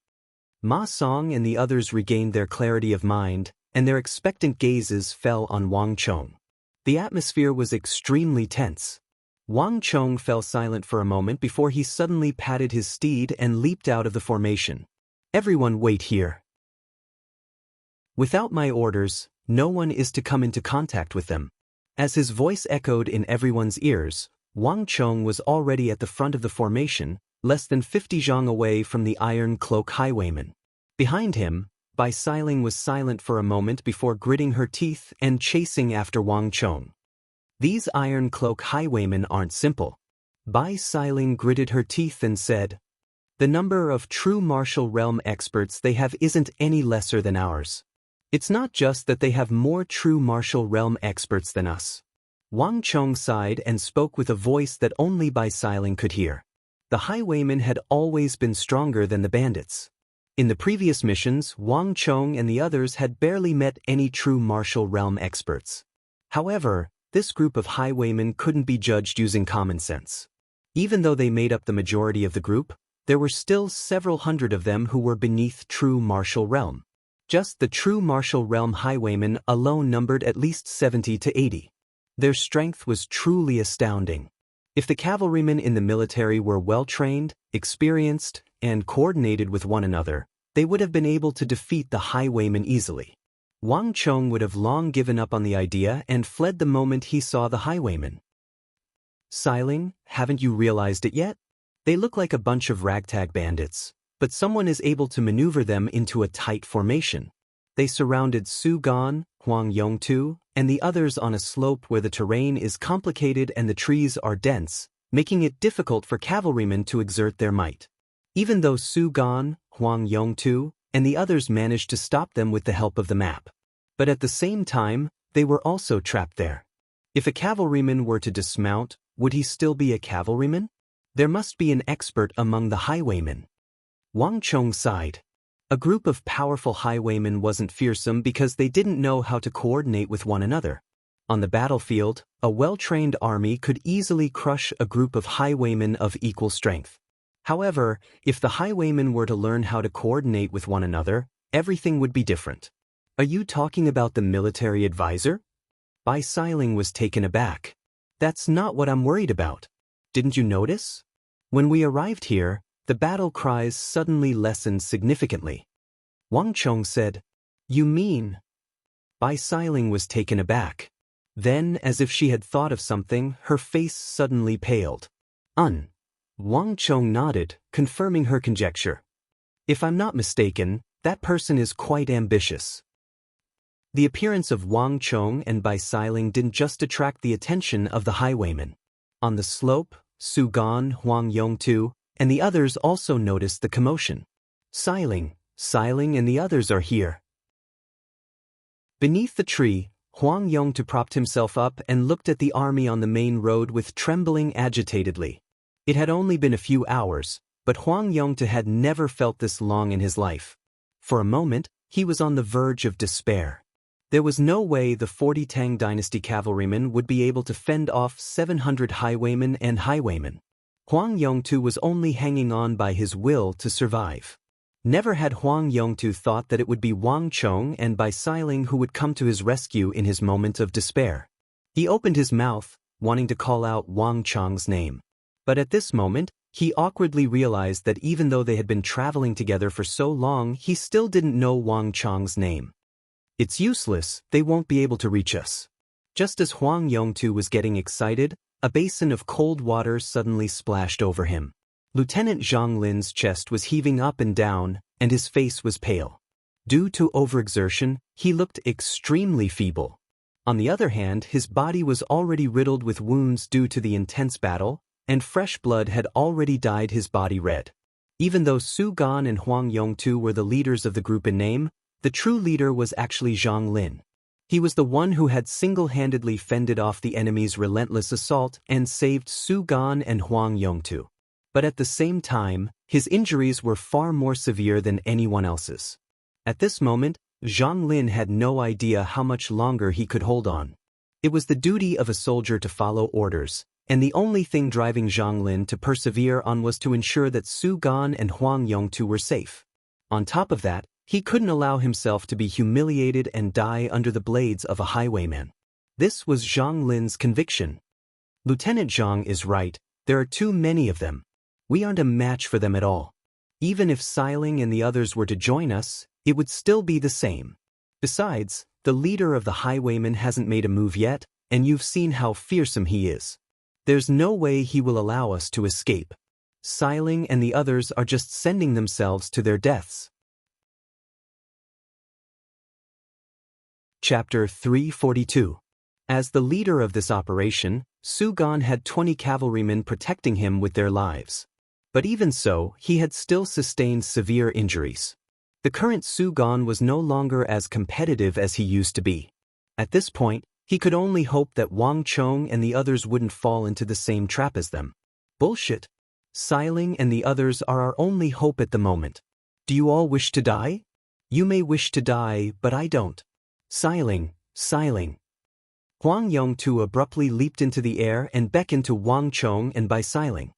Ma Song and the others regained their clarity of mind, and their expectant gazes fell on Wang Chong. The atmosphere was extremely tense. Wang Chong fell silent for a moment before he suddenly patted his steed and leaped out of the formation. Everyone wait here. Without my orders, no one is to come into contact with them. As his voice echoed in everyone's ears, Wang Chong was already at the front of the formation, less than 50 zhang away from the Iron Cloak highwayman. Behind him, Bai Siling was silent for a moment before gritting her teeth and chasing after Wang Chong. These Iron Cloak highwaymen aren't simple. Bai Siling gritted her teeth and said, the number of true martial realm experts they have isn't any lesser than ours. It's not just that they have more true martial realm experts than us. Wang Chong sighed and spoke with a voice that only Bai Siling could hear. The highwaymen had always been stronger than the bandits. In the previous missions, Wang Chong and the others had barely met any true martial realm experts. However, this group of highwaymen couldn't be judged using common sense. Even though they made up the majority of the group, there were still several hundred of them who were beneath true martial realm. Just the true martial realm highwaymen alone numbered at least 70 to 80. Their strength was truly astounding. If the cavalrymen in the military were well-trained, experienced, and coordinated with one another, they would have been able to defeat the highwaymen easily. Wang Chong would have long given up on the idea and fled the moment he saw the highwaymen. Siling, haven't you realized it yet? They look like a bunch of ragtag bandits, but someone is able to maneuver them into a tight formation. They surrounded Su Gan, Huang Yongtu, and the others on a slope where the terrain is complicated and the trees are dense, making it difficult for cavalrymen to exert their might. Even though Su Gan, Huang Yongtu, and the others managed to stop them with the help of the map. But at the same time, they were also trapped there. If a cavalryman were to dismount, would he still be a cavalryman? There must be an expert among the highwaymen. Wang Chong sighed. A group of powerful highwaymen wasn't fearsome because they didn't know how to coordinate with one another. On the battlefield, a well-trained army could easily crush a group of highwaymen of equal strength. However, if the highwaymen were to learn how to coordinate with one another, everything would be different. Are you talking about the military advisor? Bai Siling was taken aback. That's not what I'm worried about. Didn't you notice? When we arrived here, the battle cries suddenly lessened significantly. Wang Chong said, you mean? Bai Siling was taken aback. Then, as if she had thought of something, her face suddenly paled. Wang Chong nodded, confirming her conjecture. If I'm not mistaken, that person is quite ambitious. The appearance of Wang Chong and Bai Siling didn't just attract the attention of the highwaymen. On the slope, Su Gan, Huang Yongtu, and the others also noticed the commotion. Siling and the others are here. Beneath the tree, Huang Yongtu propped himself up and looked at the army on the main road with trembling agitatedly. It had only been a few hours, But Huang Yongtu had never felt this long in his life. For a moment, he was on the verge of despair. There was no way the 40 Tang Dynasty cavalrymen would be able to fend off 700 highwaymen and highwaymen. Huang Yongtu was only hanging on by his will to survive. Never had Huang Yongtu thought that it would be Wang Chong and Bai Siling who would come to his rescue in his moment of despair. He opened his mouth, wanting to call out Wang Chong's name. But at this moment, he awkwardly realized that even though they had been traveling together for so long, he still didn't know Wang Chong's name. It's useless, they won't be able to reach us. Just as Huang Yongtu was getting excited, a basin of cold water suddenly splashed over him. Lieutenant Zhang Lin's chest was heaving up and down, and his face was pale. Due to overexertion, he looked extremely feeble. On the other hand, his body was already riddled with wounds due to the intense battle, and fresh blood had already dyed his body red. Even though Su Gan and Huang Yongtu were the leaders of the group in name, the true leader was actually Zhang Lin. He was the one who had single-handedly fended off the enemy's relentless assault and saved Su Gan and Huang Yongtu. But at the same time, his injuries were far more severe than anyone else's. At this moment, Zhang Lin had no idea how much longer he could hold on. It was the duty of a soldier to follow orders, and the only thing driving Zhang Lin to persevere on was to ensure that Su Gan and Huang Yongtu were safe. On top of that, he couldn't allow himself to be humiliated and die under the blades of a highwayman. This was Zhang Lin's conviction. Lieutenant Zhang is right, there are too many of them. We aren't a match for them at all. Even if Siling and the others were to join us, it would still be the same. Besides, the leader of the highwaymen hasn't made a move yet, and you've seen how fearsome he is. There's no way he will allow us to escape. Siling and the others are just sending themselves to their deaths. Chapter 342. As the leader of this operation, Su Gan had 20 cavalrymen protecting him with their lives. But even so, he had still sustained severe injuries. The current Su Gan was no longer as competitive as he used to be. At this point, he could only hope that Wang Chong and the others wouldn't fall into the same trap as them. Bullshit. Siling and the others are our only hope at the moment. Do you all wish to die? You may wish to die, but I don't. Siling. Huang Yongtu abruptly leaped into the air and beckoned to Wang Chong and Bai Siling.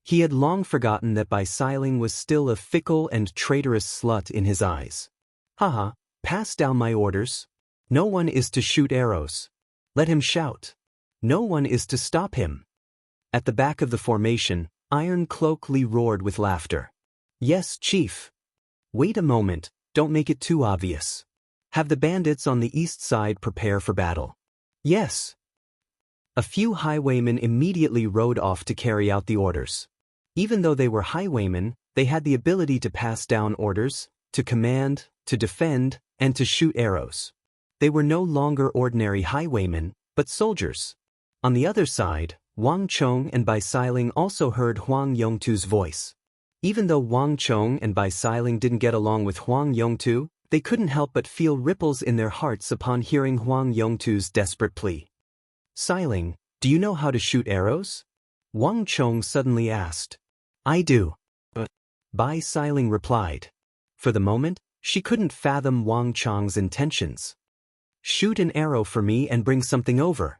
He had long forgotten that Bai Siling was still a fickle and traitorous slut in his eyes. Haha, pass down my orders. No one is to shoot arrows. Let him shout. No one is to stop him. At the back of the formation, Iron Cloak Li roared with laughter. Yes, Chief. Wait a moment, don't make it too obvious. Have the bandits on the east side prepare for battle. Yes. A few highwaymen immediately rode off to carry out the orders. Even though they were highwaymen, they had the ability to pass down orders, to command, to defend, and to shoot arrows. They were no longer ordinary highwaymen, but soldiers. On the other side, Wang Chong and Bai Siling also heard Huang Yongtu's voice. Even though Wang Chong and Bai Siling didn't get along with Huang Yongtu, they couldn't help but feel ripples in their hearts upon hearing Huang Yongtu's desperate plea. Siling, do you know how to shoot arrows? Wang Chong suddenly asked. I do. But Bai Siling replied. For the moment, she couldn't fathom Wang Chong's intentions. Shoot an arrow for me and bring something over.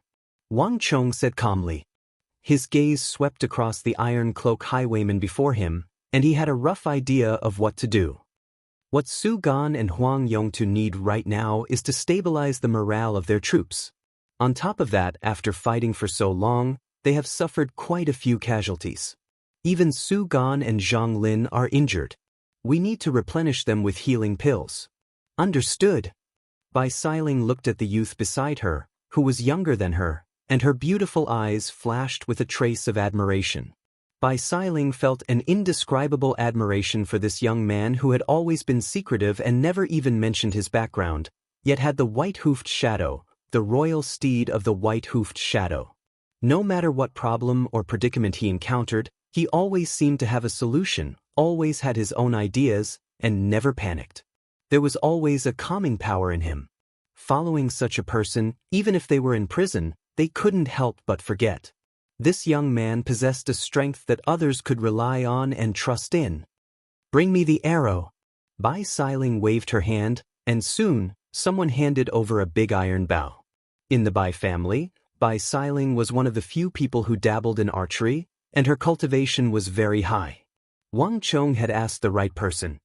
Wang Chong said calmly. His gaze swept across the Iron Cloak highwaymen before him, and he had a rough idea of what to do. What Su Gan and Huang Yongtu need right now is to stabilize the morale of their troops. On top of that, after fighting for so long, they have suffered quite a few casualties. Even Su Gan and Zhang Lin are injured. We need to replenish them with healing pills. Understood. Bai Siling looked at the youth beside her, who was younger than her, and her beautiful eyes flashed with a trace of admiration. Bai Siling felt an indescribable admiration for this young man who had always been secretive and never even mentioned his background, yet had the white-hoofed shadow, the royal steed of the white-hoofed shadow. No matter what problem or predicament he encountered, he always seemed to have a solution, always had his own ideas, and never panicked. There was always a calming power in him. Following such a person, even if they were in prison, they couldn't help but forget. This young man possessed a strength that others could rely on and trust in. "Bring me the arrow." Bai Xiling waved her hand, and soon, someone handed over a big iron bow. In the Bai family, Bai Xiling was one of the few people who dabbled in archery, and her cultivation was very high. Wang Chong had asked the right person.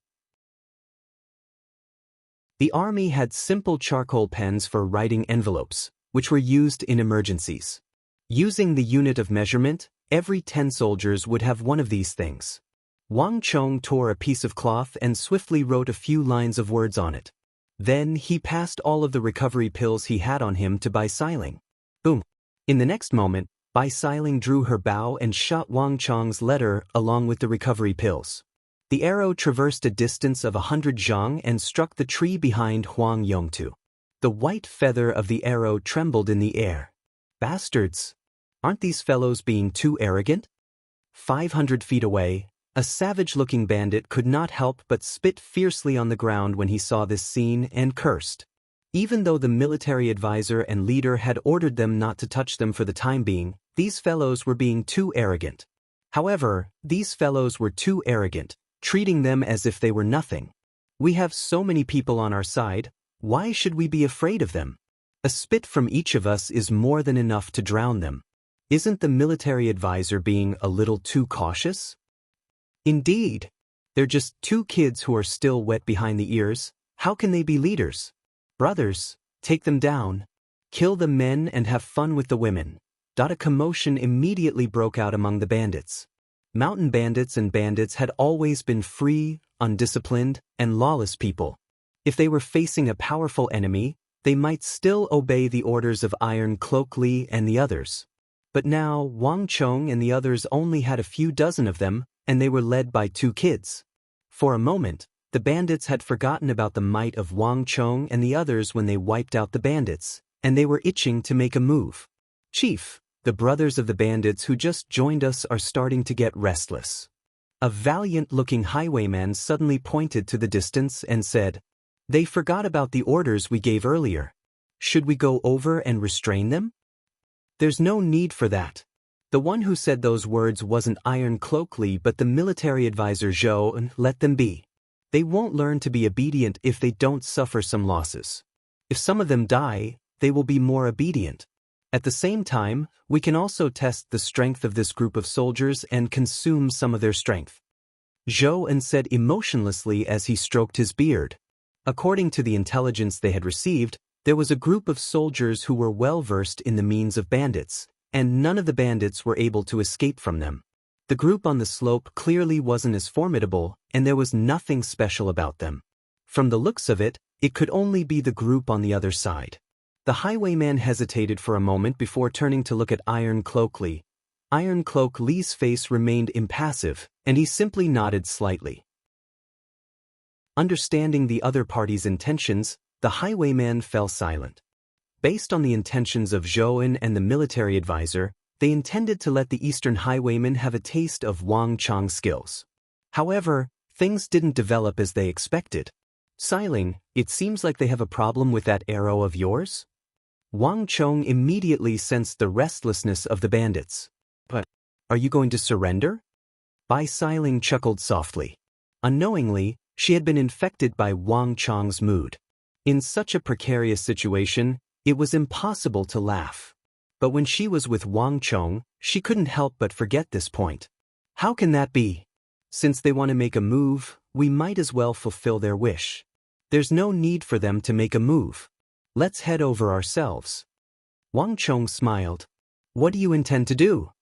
The army had simple charcoal pens for writing envelopes, which were used in emergencies. Using the unit of measurement, every 10 soldiers would have one of these things. Wang Chong tore a piece of cloth and swiftly wrote a few lines of words on it. Then he passed all of the recovery pills he had on him to Bai Xiling. Boom! In the next moment, Bai Xiling drew her bow and shot Wang Chong's letter along with the recovery pills. The arrow traversed a distance of 100 zhang and struck the tree behind Huang Yongtu. The white feather of the arrow trembled in the air. Bastards! Aren't these fellows being too arrogant? 500 feet away, a savage-looking bandit could not help but spit fiercely on the ground when he saw this scene and cursed. Even though the military advisor and leader had ordered them not to touch them for the time being, these fellows were being too arrogant. However, these fellows were too arrogant, treating them as if they were nothing. We have so many people on our side, why should we be afraid of them? A spit from each of us is more than enough to drown them. Isn't the military advisor being a little too cautious? Indeed. They're just 2 kids who are still wet behind the ears. How can they be leaders? Brothers, take them down. Kill the men and have fun with the women. A commotion immediately broke out among the bandits. Mountain bandits and bandits had always been free, undisciplined, and lawless people. If they were facing a powerful enemy, they might still obey the orders of Iron Cloak Li and the others. But now Wang Chong and the others only had a few dozen of them, and they were led by 2 kids. For a moment, the bandits had forgotten about the might of Wang Chong and the others when they wiped out the bandits, and they were itching to make a move. "Chief, the brothers of the bandits who just joined us are starting to get restless." A valiant-looking highwayman suddenly pointed to the distance and said, "They forgot about the orders we gave earlier. Should we go over and restrain them?" "There's no need for that." The one who said those words wasn't Iron Cloak Li but the military advisor Zhou, and let them be. They won't learn to be obedient if they don't suffer some losses. If some of them die, they will be more obedient. At the same time, we can also test the strength of this group of soldiers and consume some of their strength. Zhou said emotionlessly as he stroked his beard. According to the intelligence they had received, there was a group of soldiers who were well versed in the means of bandits, and none of the bandits were able to escape from them. The group on the slope clearly wasn't as formidable, and there was nothing special about them. From the looks of it, it could only be the group on the other side. The highwayman hesitated for a moment before turning to look at Iron Cloak Li. Iron Cloak Li's face remained impassive, and he simply nodded slightly. Understanding the other party's intentions, the highwayman fell silent. Based on the intentions of Zhou and the military advisor, they intended to let the Eastern highwayman have a taste of Wang Chong's skills. However, things didn't develop as they expected. "Xiling, it seems like they have a problem with that arrow of yours?" Wang Chong immediately sensed the restlessness of the bandits. "But, are you going to surrender?" Bai Xiling chuckled softly. Unknowingly, she had been infected by Wang Chong's mood. In such a precarious situation, it was impossible to laugh. But when she was with Wang Chong, she couldn't help but forget this point. How can that be? Since they want to make a move, we might as well fulfill their wish. There's no need for them to make a move. Let's head over ourselves. Wang Chong smiled. "What do you intend to do?"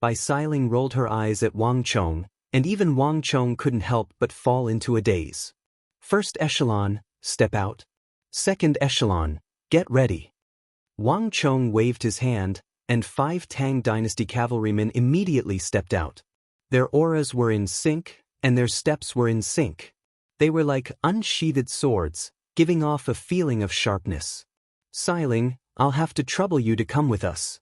Bai Xiling rolled her eyes at Wang Chong, and even Wang Chong couldn't help but fall into a daze. "First echelon, step out. Second echelon, get ready." Wang Chong waved his hand, and 5 Tang Dynasty cavalrymen immediately stepped out. Their auras were in sync, and their steps were in sync. They were like unsheathed swords, giving off a feeling of sharpness. "Xiling, I'll have to trouble you to come with us."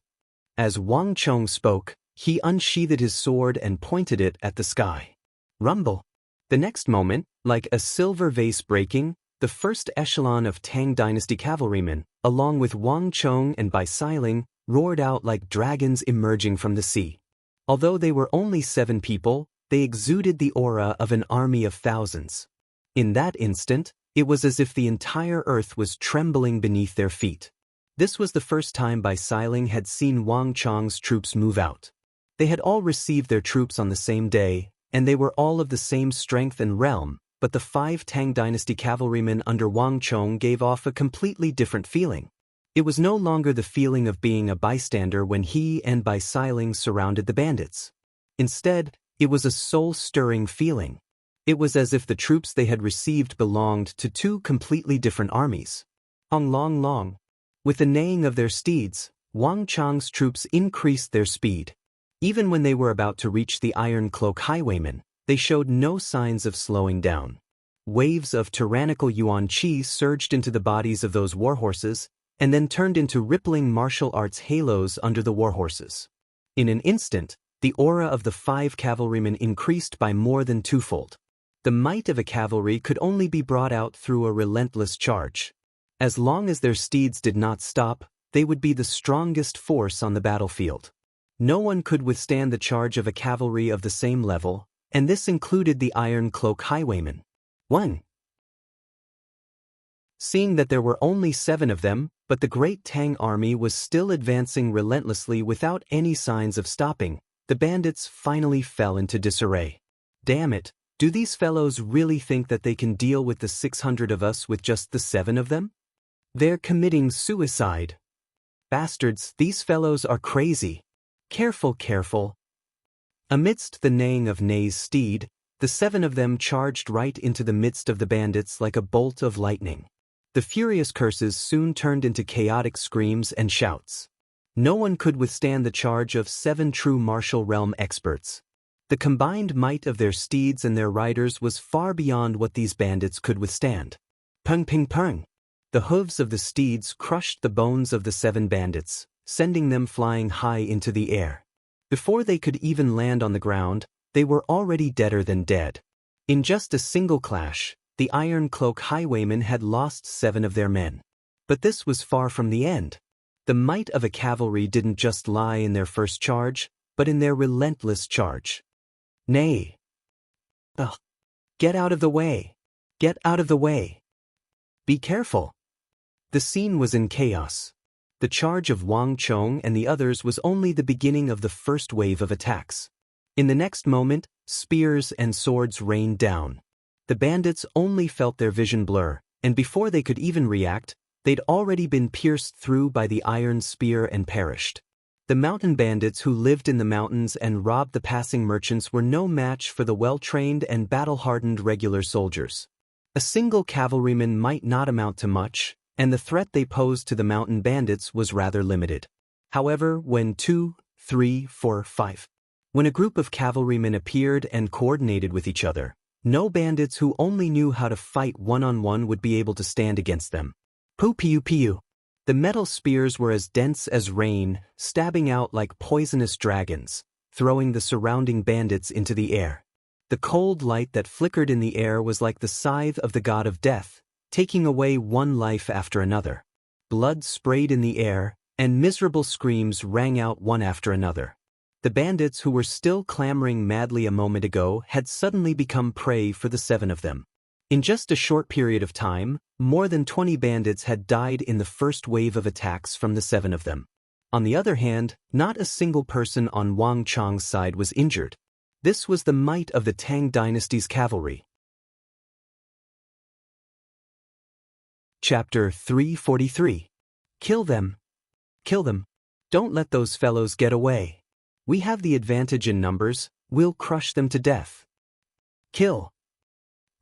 As Wang Chong spoke, he unsheathed his sword and pointed it at the sky. Rumble. The next moment, like a silver vase breaking, the first echelon of Tang Dynasty cavalrymen, along with Wang Chong and Bai Xiling, roared out like dragons emerging from the sea. Although they were only 7 people, they exuded the aura of an army of thousands. In that instant, it was as if the entire earth was trembling beneath their feet. This was the first time Bai Xiling had seen Wang Chong's troops move out. They had all received their troops on the same day, and they were all of the same strength and realm, but the 5 Tang Dynasty cavalrymen under Wang Chong gave off a completely different feeling. It was no longer the feeling of being a bystander when he and Bai Xiling surrounded the bandits. Instead, it was a soul-stirring feeling. It was as if the troops they had received belonged to 2 completely different armies. Ong long long. With the neighing of their steeds, Wang Chong's troops increased their speed. Even when they were about to reach the Iron Cloak highwaymen, they showed no signs of slowing down. Waves of tyrannical yuan qi surged into the bodies of those warhorses, and then turned into rippling martial arts halos under the warhorses. In an instant, the aura of the 5 cavalrymen increased by more than 2-fold. The might of a cavalry could only be brought out through a relentless charge. As long as their steeds did not stop, they would be the strongest force on the battlefield. No one could withstand the charge of a cavalry of the same level, and this included the Iron Cloak highwaymen. 1. Seeing that there were only 7 of them, but the great Tang army was still advancing relentlessly without any signs of stopping, the bandits finally fell into disarray. Damn it, do these fellows really think that they can deal with the 600 of us with just the 7 of them? They're committing suicide. Bastards, these fellows are crazy. Careful, careful. Amidst the neighing of Nei's steed, the 7 of them charged right into the midst of the bandits like a bolt of lightning. The furious curses soon turned into chaotic screams and shouts. No one could withstand the charge of 7 true martial realm experts. The combined might of their steeds and their riders was far beyond what these bandits could withstand. Pung ping pung. The hooves of the steeds crushed the bones of the 7 bandits, sending them flying high into the air. Before they could even land on the ground, they were already deader than dead. In just a single clash, the Iron Cloak highwaymen had lost 7 of their men. But this was far from the end. The might of a cavalry didn't just lie in their first charge, but in their relentless charge. Nay. Ugh. Get out of the way. Get out of the way. Be careful. The scene was in chaos. The charge of Wang Chong and the others was only the beginning of the first wave of attacks. In the next moment, spears and swords rained down. The bandits only felt their vision blur, and before they could even react, they'd already been pierced through by the iron spear and perished. The mountain bandits who lived in the mountains and robbed the passing merchants were no match for the well-trained and battle-hardened regular soldiers. A single cavalryman might not amount to much, and the threat they posed to the mountain bandits was rather limited. However, when 2, 3, 4, 5. When a group of cavalrymen appeared and coordinated with each other, no bandits who only knew how to fight one-on-one would be able to stand against them. Poo piu piu. The metal spears were as dense as rain, stabbing out like poisonous dragons, throwing the surrounding bandits into the air. The cold light that flickered in the air was like the scythe of the god of death, taking away one life after another. Blood sprayed in the air, and miserable screams rang out one after another. The bandits who were still clamoring madly a moment ago had suddenly become prey for the 7 of them. In just a short period of time, more than 20 bandits had died in the first wave of attacks from the 7 of them. On the other hand, not a single person on Wang Chong's side was injured. This was the might of the Tang Dynasty's cavalry. Chapter 343. Kill them. Kill them. Don't let those fellows get away. We have the advantage in numbers, we'll crush them to death. Kill.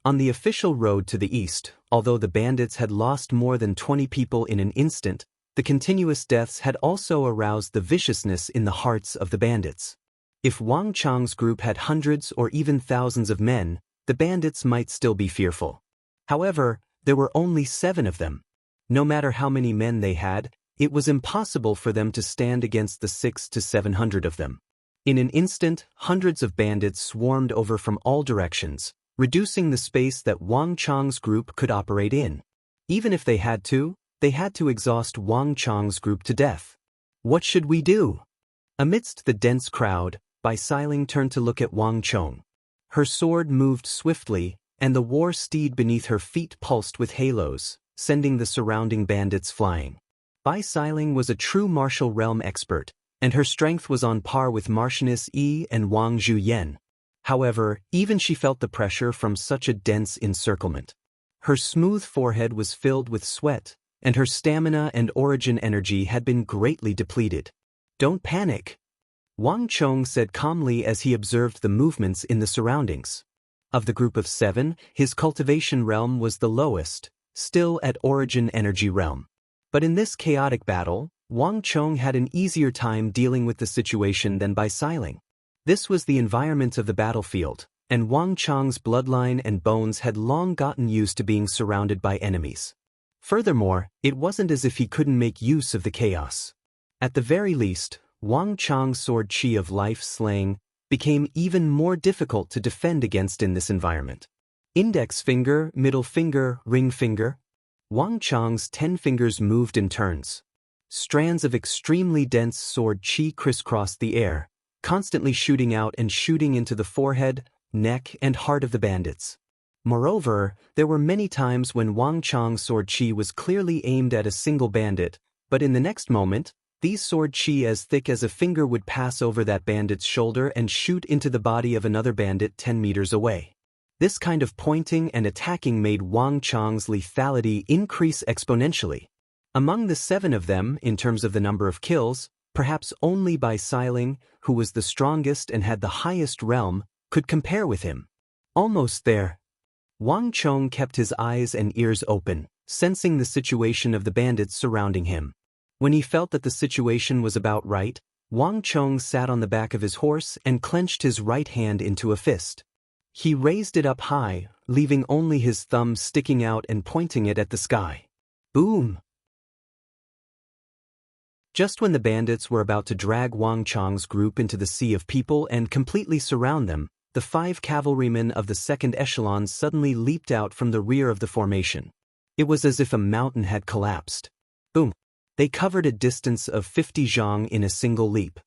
On the official road to the east, although the bandits had lost more than 20 people in an instant, the continuous deaths had also aroused the viciousness in the hearts of the bandits. If Wang Chong's group had hundreds or even thousands of men, the bandits might still be fearful. However, there were only 7 of them. No matter how many men they had, it was impossible for them to stand against the 600 to 700 of them. In an instant, hundreds of bandits swarmed over from all directions, reducing the space that Wang Chong's group could operate in. Even if they had to exhaust Wang Chong's group to death. What should we do? Amidst the dense crowd, Bai Xiling turned to look at Wang Chong. Her sword moved swiftly, and the war steed beneath her feet pulsed with halos, sending the surrounding bandits flying. Bai Xiling was a true martial realm expert, and her strength was on par with Marchioness Yi and Wang Zhuyan. However, even she felt the pressure from such a dense encirclement. Her smooth forehead was filled with sweat, and her stamina and origin energy had been greatly depleted. Don't panic, Wang Chong said calmly as he observed the movements in the surroundings. Of the group of 7, his cultivation realm was the lowest, still at origin energy realm. But in this chaotic battle, Wang Chong had an easier time dealing with the situation than Bai Xiling. This was the environment of the battlefield, and Wang Chong's bloodline and bones had long gotten used to being surrounded by enemies. Furthermore, it wasn't as if he couldn't make use of the chaos. At the very least, Wang Chong's sword chi of life slaying became even more difficult to defend against in this environment. Index finger, middle finger, ring finger. Wang Chong's 10 fingers moved in turns. Strands of extremely dense sword chi crisscrossed the air, constantly shooting out and shooting into the forehead, neck, and heart of the bandits. Moreover, there were many times when Wang Chong's sword chi was clearly aimed at a single bandit, but in the next moment, these sword chi as thick as a finger would pass over that bandit's shoulder and shoot into the body of another bandit 10 meters away. This kind of pointing and attacking made Wang Chong's lethality increase exponentially. Among the 7 of them, in terms of the number of kills, perhaps only Bai Xiling, who was the strongest and had the highest realm, could compare with him. Almost there. Wang Chong kept his eyes and ears open, sensing the situation of the bandits surrounding him. When he felt that the situation was about right, Wang Chong sat on the back of his horse and clenched his right hand into a fist. He raised it up high, leaving only his thumb sticking out and pointing it at the sky. Boom! Just when the bandits were about to drag Wang Chong's group into the sea of people and completely surround them, the 5 cavalrymen of the second echelon suddenly leaped out from the rear of the formation. It was as if a mountain had collapsed. Boom! They covered a distance of 50 zhang in a single leap.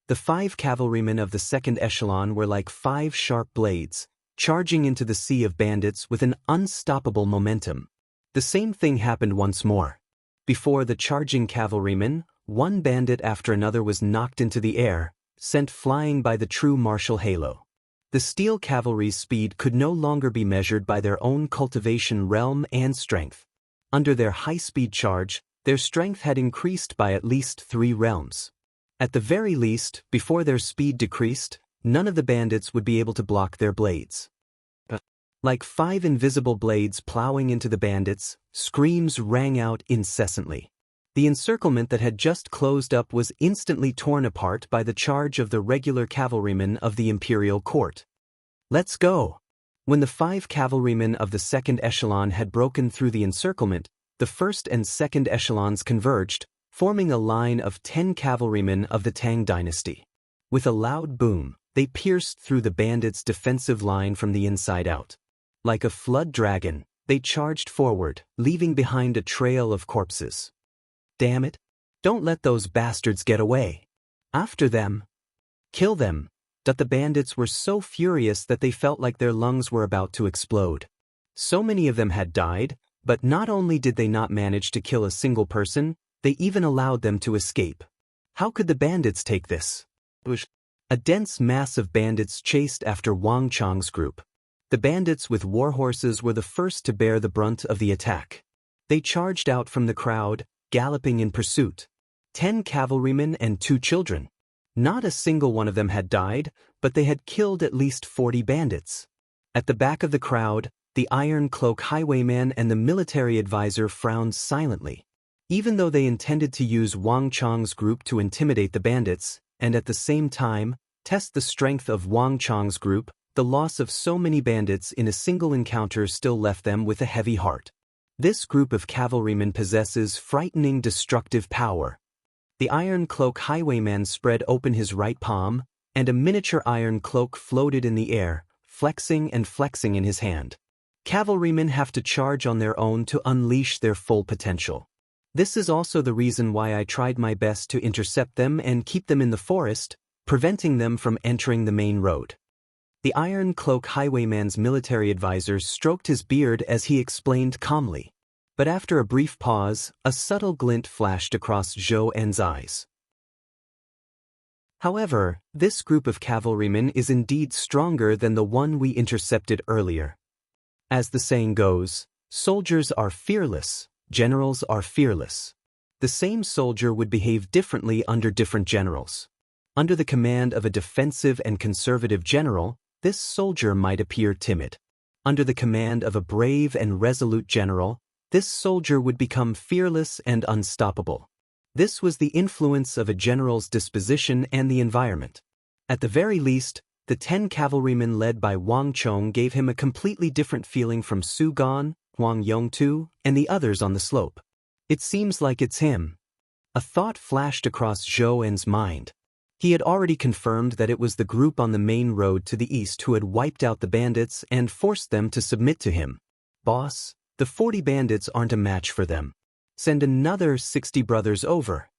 The 5 cavalrymen of the second echelon were like 5 sharp blades, charging into the sea of bandits with an unstoppable momentum. The same thing happened once more. Before the charging cavalrymen, one bandit after another was knocked into the air, sent flying by the true martial halo. The steel cavalry's speed could no longer be measured by their own cultivation realm and strength. Under their high-speed charge, their strength had increased by at least 3 realms. At the very least, before their speed decreased, none of the bandits would be able to block their blades. Like 5 invisible blades plowing into the bandits, screams rang out incessantly. The encirclement that had just closed up was instantly torn apart by the charge of the regular cavalrymen of the imperial court. Let's go! When the 5 cavalrymen of the second echelon had broken through the encirclement, the first and second echelons converged, forming a line of 10 cavalrymen of the Tang dynasty. With a loud boom, they pierced through the bandits' defensive line from the inside out. Like a flood dragon, they charged forward, leaving behind a trail of corpses. Damn it! Don't let those bastards get away! After them! Kill them! The bandits were so furious that they felt like their lungs were about to explode. So many of them had died, but not only did they not manage to kill a single person, they even allowed them to escape. How could the bandits take this? A dense mass of bandits chased after Wang Chong's group. The bandits with war horses were the first to bear the brunt of the attack. They charged out from the crowd, galloping in pursuit. 10 cavalrymen and 2 children. Not a single one of them had died, but they had killed at least 40 bandits. At the back of the crowd, the Iron Cloak highwayman and the military advisor frowned silently. Even though they intended to use Wang Chong's group to intimidate the bandits, and at the same time, test the strength of Wang Chong's group, the loss of so many bandits in a single encounter still left them with a heavy heart. This group of cavalrymen possesses frightening destructive power. The Iron Cloak highwayman spread open his right palm, and a miniature iron cloak floated in the air, flexing and flexing in his hand. Cavalrymen have to charge on their own to unleash their full potential. This is also the reason why I tried my best to intercept them and keep them in the forest, preventing them from entering the main road. The Iron Cloak highwayman's military advisor stroked his beard as he explained calmly. But after a brief pause, a subtle glint flashed across Zhou En's eyes. However, this group of cavalrymen is indeed stronger than the one we intercepted earlier. As the saying goes, soldiers are fearless, generals are fearless. The same soldier would behave differently under different generals. Under the command of a defensive and conservative general, this soldier might appear timid. Under the command of a brave and resolute general, this soldier would become fearless and unstoppable. This was the influence of a general's disposition and the environment. At the very least, the 10 cavalrymen led by Wang Chong gave him a completely different feeling from Su Gan, Huang Yongtu, and the others on the slope. It seems like it's him. A thought flashed across Zhou En's mind. He had already confirmed that it was the group on the main road to the east who had wiped out the bandits and forced them to submit to him. Boss, the 40 bandits aren't a match for them. Send another 60 brothers over.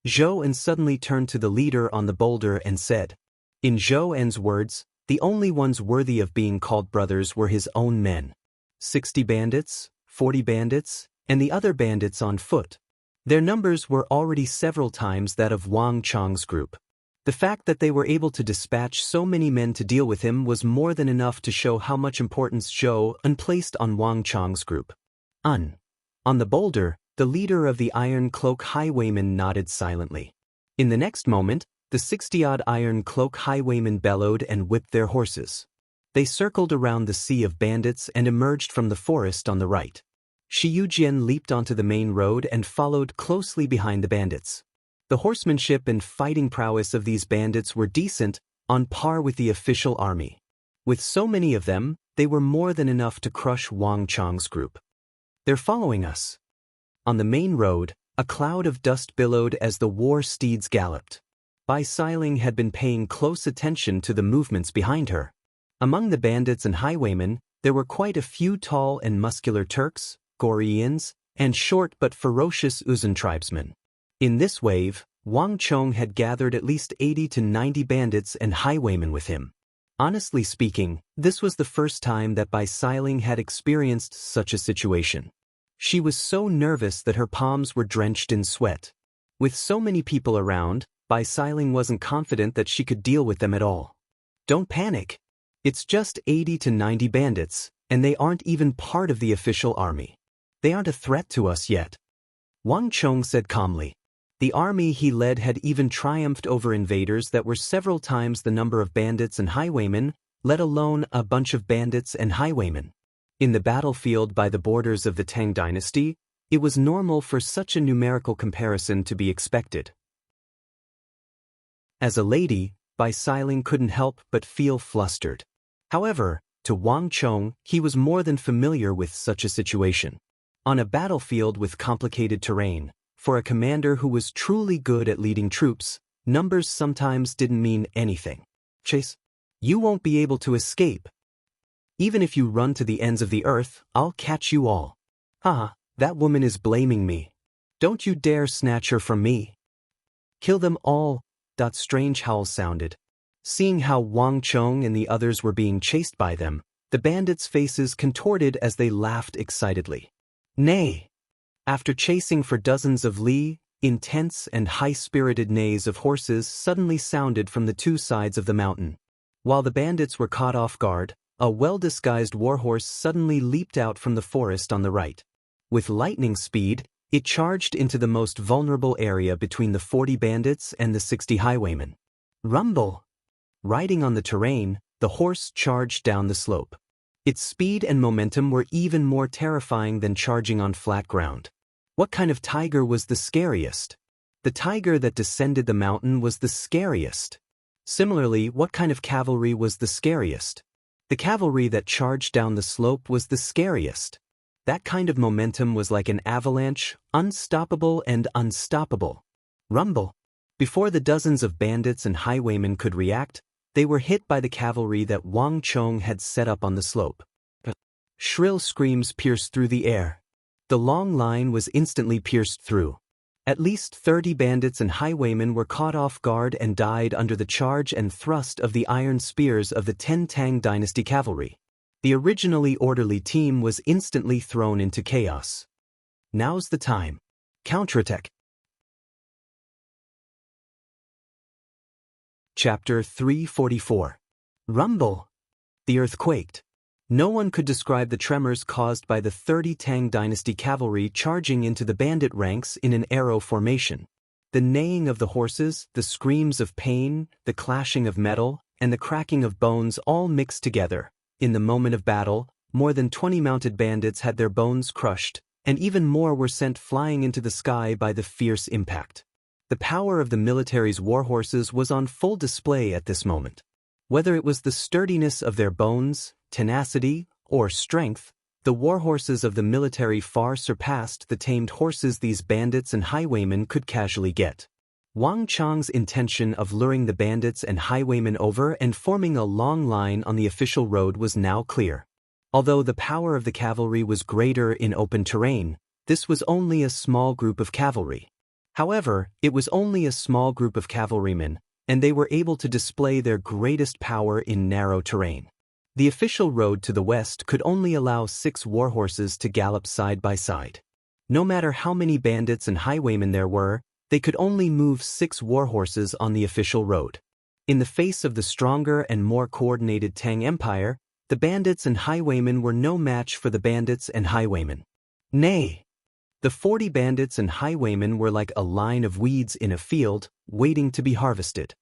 Zhou En suddenly turned to the leader on the boulder and said. In Zhou En's words, the only ones worthy of being called brothers were his own men. 60 bandits, 40 bandits, and the other bandits on foot. Their numbers were already several times that of Wang Chong's group. The fact that they were able to dispatch so many men to deal with him was more than enough to show how much importance Zhou En placed on Wang Chong's group. On the boulder, the leader of the Iron Cloak highwaymen nodded silently. In the next moment, the 60-odd Iron Cloak highwaymen bellowed and whipped their horses. They circled around the sea of bandits and emerged from the forest on the right. Shi Yujian leaped onto the main road and followed closely behind the bandits. The horsemanship and fighting prowess of these bandits were decent, on par with the official army. With so many of them, they were more than enough to crush Wang Chong's group. They're following us. On the main road, a cloud of dust billowed as the war steeds galloped. Bai Xiling had been paying close attention to the movements behind her. Among the bandits and highwaymen, there were quite a few tall and muscular Turks, Goryans, and short but ferocious Uzun tribesmen. In this wave, Wang Chong had gathered at least 80 to 90 bandits and highwaymen with him. Honestly speaking, this was the first time that Bai Xiling had experienced such a situation. She was so nervous that her palms were drenched in sweat. With so many people around, Bai Xiling wasn't confident that she could deal with them at all. Don't panic. It's just 80 to 90 bandits, and they aren't even part of the official army. They aren't a threat to us yet. Wang Chong said calmly. The army he led had even triumphed over invaders that were several times the number of bandits and highwaymen, let alone a bunch of bandits and highwaymen. In the battlefield by the borders of the Tang dynasty, it was normal for such a numerical comparison to be expected. As a lady, Bai Xiling couldn't help but feel flustered. However, to Wang Chong, he was more than familiar with such a situation. On a battlefield with complicated terrain, for a commander who was truly good at leading troops, numbers sometimes didn't mean anything. Chase, you won't be able to escape. Even if you run to the ends of the earth, I'll catch you all. Haha, that woman is blaming me. Don't you dare snatch her from me. Kill them all. Strange howls sounded. Seeing how Wang Chong and the others were being chased by them, the bandits' faces contorted as they laughed excitedly. Nay! After chasing for dozens of li, intense and high-spirited neighs of horses suddenly sounded from the two sides of the mountain. While the bandits were caught off guard, a well-disguised warhorse suddenly leaped out from the forest on the right. With lightning speed, it charged into the most vulnerable area between the 40 bandits and the 60 highwaymen. Rumble! Riding on the terrain, the horse charged down the slope. Its speed and momentum were even more terrifying than charging on flat ground. What kind of tiger was the scariest? The tiger that descended the mountain was the scariest. Similarly, what kind of cavalry was the scariest? The cavalry that charged down the slope was the scariest. That kind of momentum was like an avalanche, unstoppable and unstoppable. Rumble! Before the dozens of bandits and highwaymen could react, they were hit by the cavalry that Wang Chong had set up on the slope. Shrill screams pierced through the air. The long line was instantly pierced through. At least 30 bandits and highwaymen were caught off guard and died under the charge and thrust of the iron spears of the 10 Tang Dynasty cavalry. The originally orderly team was instantly thrown into chaos. Now's the time. Counterattack. Chapter 344. Rumble. The earth quaked. No one could describe the tremors caused by the 30 Tang Dynasty cavalry charging into the bandit ranks in an arrow formation. The neighing of the horses, the screams of pain, the clashing of metal, and the cracking of bones all mixed together. In the moment of battle, more than 20 mounted bandits had their bones crushed, and even more were sent flying into the sky by the fierce impact. The power of the military's warhorses was on full display at this moment. Whether it was the sturdiness of their bones, tenacity, or strength, the warhorses of the military far surpassed the tamed horses these bandits and highwaymen could casually get. Wang Chang's intention of luring the bandits and highwaymen over and forming a long line on the official road was now clear. Although the power of the cavalry was greater in open terrain, this was only a small group of cavalry. However, it was only a small group of cavalrymen, and they were able to display their greatest power in narrow terrain. The official road to the west could only allow 6 warhorses to gallop side by side. No matter how many bandits and highwaymen there were, they could only move 6 warhorses on the official road. In the face of the stronger and more coordinated Tang Empire, the bandits and highwaymen were no match for the bandits and highwaymen. Nay! The 40 bandits and highwaymen were like a line of weeds in a field, waiting to be harvested.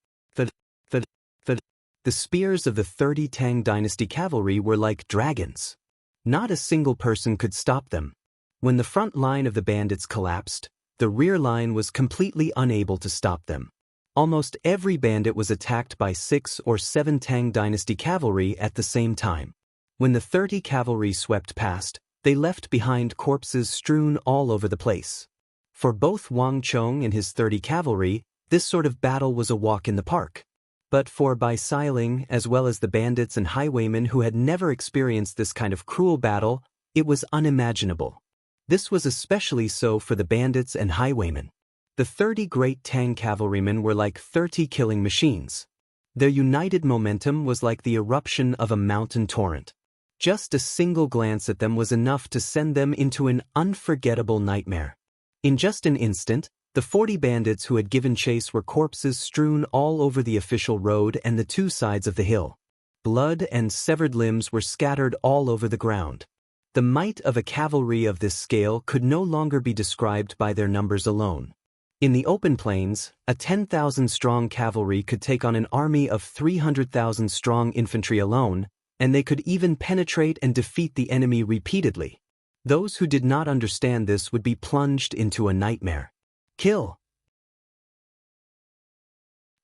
The spears of the 30 Tang Dynasty cavalry were like dragons. Not a single person could stop them. When the front line of the bandits collapsed, the rear line was completely unable to stop them. Almost every bandit was attacked by 6 or 7 Tang Dynasty cavalry at the same time. When the 30 cavalry swept past, they left behind corpses strewn all over the place. For both Wang Chong and his 30 cavalry, this sort of battle was a walk in the park. But for Bai Xiling, as well as the bandits and highwaymen who had never experienced this kind of cruel battle, it was unimaginable. This was especially so for the bandits and highwaymen. The 30 great Tang cavalrymen were like 30 killing machines. Their united momentum was like the eruption of a mountain torrent. Just a single glance at them was enough to send them into an unforgettable nightmare. In just an instant, the 40 bandits who had given chase were corpses strewn all over the official road and the 2 sides of the hill. Blood and severed limbs were scattered all over the ground. The might of a cavalry of this scale could no longer be described by their numbers alone. In the open plains, a 10,000-strong cavalry could take on an army of 300,000-strong infantry alone, and they could even penetrate and defeat the enemy repeatedly. Those who did not understand this would be plunged into a nightmare. Kill!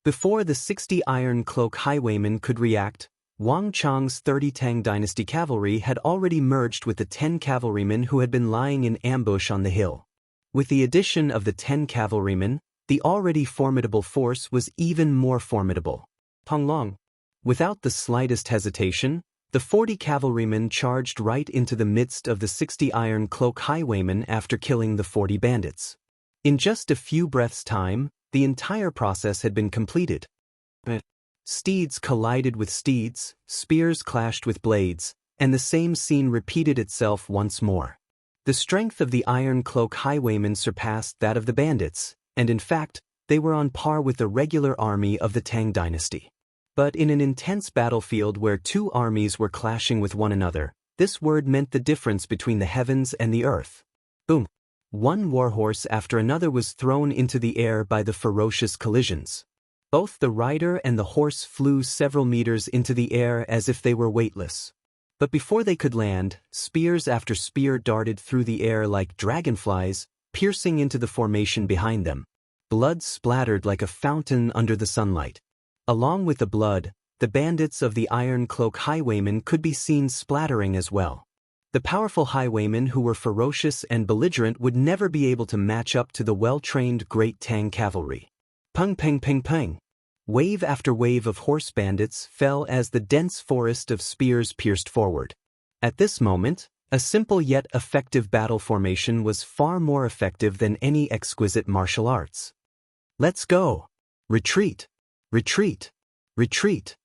Before the 60 Iron Cloak highwaymen could react, Wang Chang's 30 Tang Dynasty cavalry had already merged with the 10 cavalrymen who had been lying in ambush on the hill. With the addition of the 10 cavalrymen, the already formidable force was even more formidable. Panglong. Without the slightest hesitation, the 40 cavalrymen charged right into the midst of the 60 Iron Cloak highwaymen after killing the 40 bandits. In just a few breaths' time, the entire process had been completed. Steeds collided with steeds, spears clashed with blades, and the same scene repeated itself once more. The strength of the Iron Cloak highwaymen surpassed that of the bandits, and in fact, they were on par with the regular army of the Tang Dynasty. But in an intense battlefield where 2 armies were clashing with one another, this word meant the difference between the heavens and the earth. Boom! One warhorse after another was thrown into the air by the ferocious collisions. Both the rider and the horse flew several meters into the air as if they were weightless. But before they could land, spears after spear darted through the air like dragonflies, piercing into the formation behind them. Blood splattered like a fountain under the sunlight. Along with the blood, the bandits of the Iron Cloak highwaymen could be seen splattering as well. The powerful highwaymen who were ferocious and belligerent would never be able to match up to the well-trained Great Tang cavalry. Pung peng peng peng. Wave after wave of horse bandits fell as the dense forest of spears pierced forward. At this moment, A simple yet effective battle formation was far more effective than any exquisite martial arts. Let's go! Retreat! Retreat! Retreat!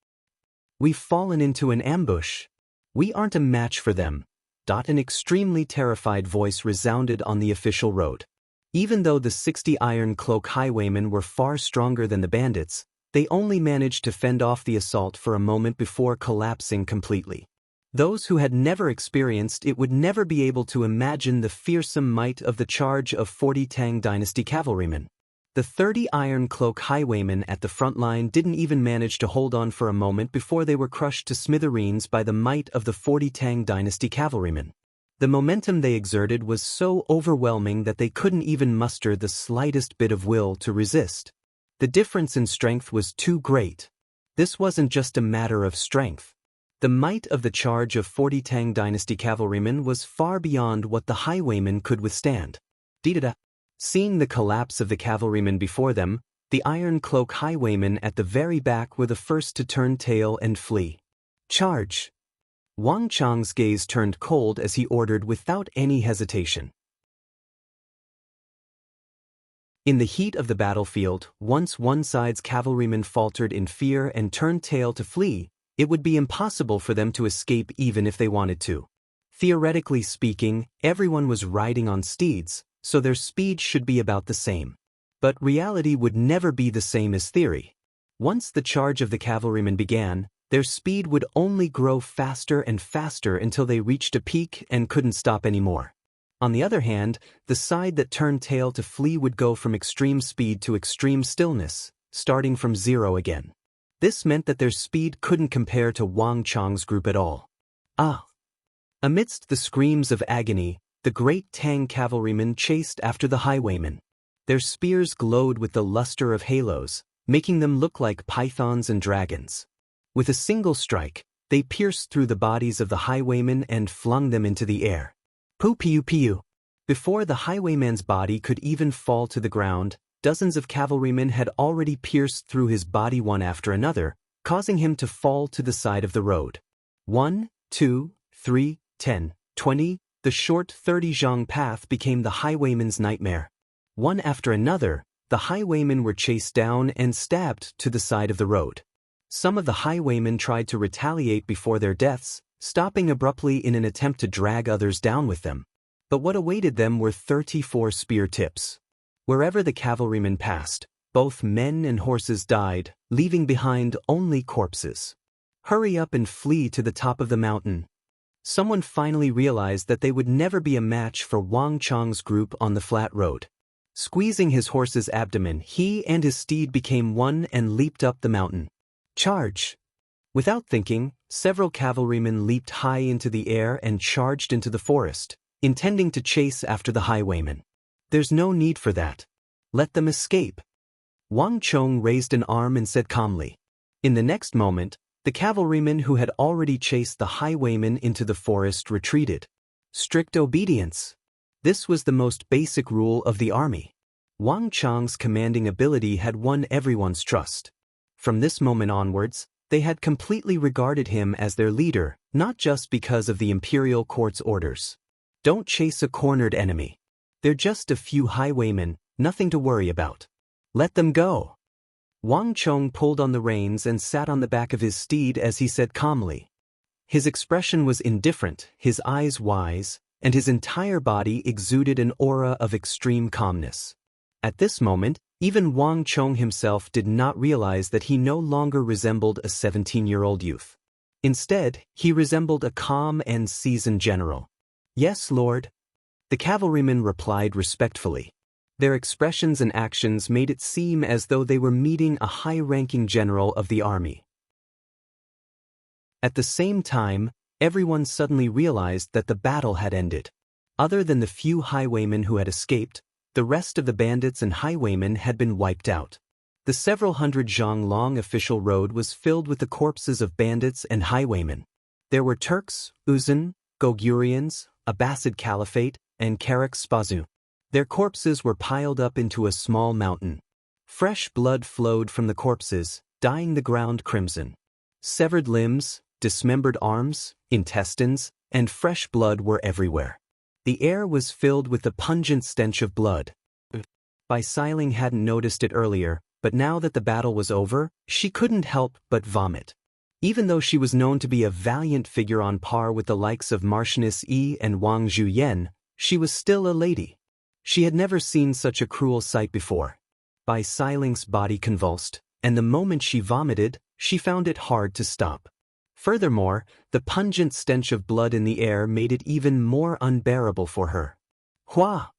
We've fallen into an ambush. We aren't a match for them. An extremely terrified voice resounded on the official road. Even though the 60 Iron Cloak highwaymen were far stronger than the bandits, they only managed to fend off the assault for a moment before collapsing completely. Those who had never experienced it would never be able to imagine the fearsome might of the charge of 40 Tang Dynasty cavalrymen. The 30 Iron Cloak highwaymen at the front line didn't even manage to hold on for a moment before they were crushed to smithereens by the might of the 40 Tang Dynasty cavalrymen. The momentum they exerted was so overwhelming that they couldn't even muster the slightest bit of will to resist. The difference in strength was too great. This wasn't just a matter of strength. The might of the charge of 40 Tang Dynasty cavalrymen was far beyond what the highwaymen could withstand. Seeing the collapse of the cavalrymen before them, the Iron Cloak highwaymen at the very back were the first to turn tail and flee. Charge! Wang Chang's gaze turned cold as he ordered without any hesitation. In the heat of the battlefield, once one side's cavalrymen faltered in fear and turned tail to flee, it would be impossible for them to escape even if they wanted to. Theoretically speaking, everyone was riding on steeds, so their speed should be about the same. But reality would never be the same as theory. Once the charge of the cavalrymen began, their speed would only grow faster and faster until they reached a peak and couldn't stop anymore. On the other hand, the side that turned tail to flee would go from extreme speed to extreme stillness, starting from zero again. This meant that their speed couldn't compare to Wang Chang's group at all. Amidst the screams of agony, the great Tang cavalrymen chased after the highwaymen. Their spears glowed with the luster of halos, making them look like pythons and dragons. With a single strike, they pierced through the bodies of the highwaymen and flung them into the air. Pew. Before the highwayman's body could even fall to the ground, dozens of cavalrymen had already pierced through his body one after another, causing him to fall to the side of the road. 1, 2, 3, 10, 20, the short 30 zhang path became the highwayman's nightmare. One after another, the highwaymen were chased down and stabbed to the side of the road. Some of the highwaymen tried to retaliate before their deaths, stopping abruptly in an attempt to drag others down with them. But what awaited them were 34 spear tips. Wherever the cavalrymen passed, both men and horses died, leaving behind only corpses. Hurry up and flee to the top of the mountain. Someone finally realized that they would never be a match for Wang Chang's group on the flat road. Squeezing his horse's abdomen, he and his steed became one and leaped up the mountain. Charge! Without thinking, several cavalrymen leaped high into the air and charged into the forest, intending to chase after the highwaymen. There's no need for that. Let them escape. Wang Chong raised an arm and said calmly. In the next moment, the cavalrymen who had already chased the highwaymen into the forest retreated. Strict obedience. This was the most basic rule of the army. Wang Chang's commanding ability had won everyone's trust. From this moment onwards, they had completely regarded him as their leader, not just because of the imperial court's orders. Don't chase a cornered enemy. They're just a few highwaymen, nothing to worry about. Let them go. Wang Chong pulled on the reins and sat on the back of his steed as he said calmly. His expression was indifferent, his eyes wise, and his entire body exuded an aura of extreme calmness. At this moment, even Wang Chong himself did not realize that he no longer resembled a 17-year-old youth. Instead, he resembled a calm and seasoned general. Yes, Lord. The cavalrymen replied respectfully. Their expressions and actions made it seem as though they were meeting a high-ranking general of the army. At the same time, everyone suddenly realized that the battle had ended. Other than the few highwaymen who had escaped, the rest of the bandits and highwaymen had been wiped out. The several hundred zhang long official road was filled with the corpses of bandits and highwaymen. There were Turks, Uzan, Gogurians, Abbasid Caliphate, and Karak Spazu. Their corpses were piled up into a small mountain. Fresh blood flowed from the corpses, dyeing the ground crimson. Severed limbs, dismembered arms, intestines, and fresh blood were everywhere. The air was filled with the pungent stench of blood. Bai Xiling hadn't noticed it earlier, but now that the battle was over, she couldn't help but vomit. Even though she was known to be a valiant figure on par with the likes of Marchioness Yi and Wang Zhuyen, she was still a lady. She had never seen such a cruel sight before. Bai Xiling's body convulsed, and the moment she vomited, she found it hard to stop. Furthermore, the pungent stench of blood in the air made it even more unbearable for her. Hua!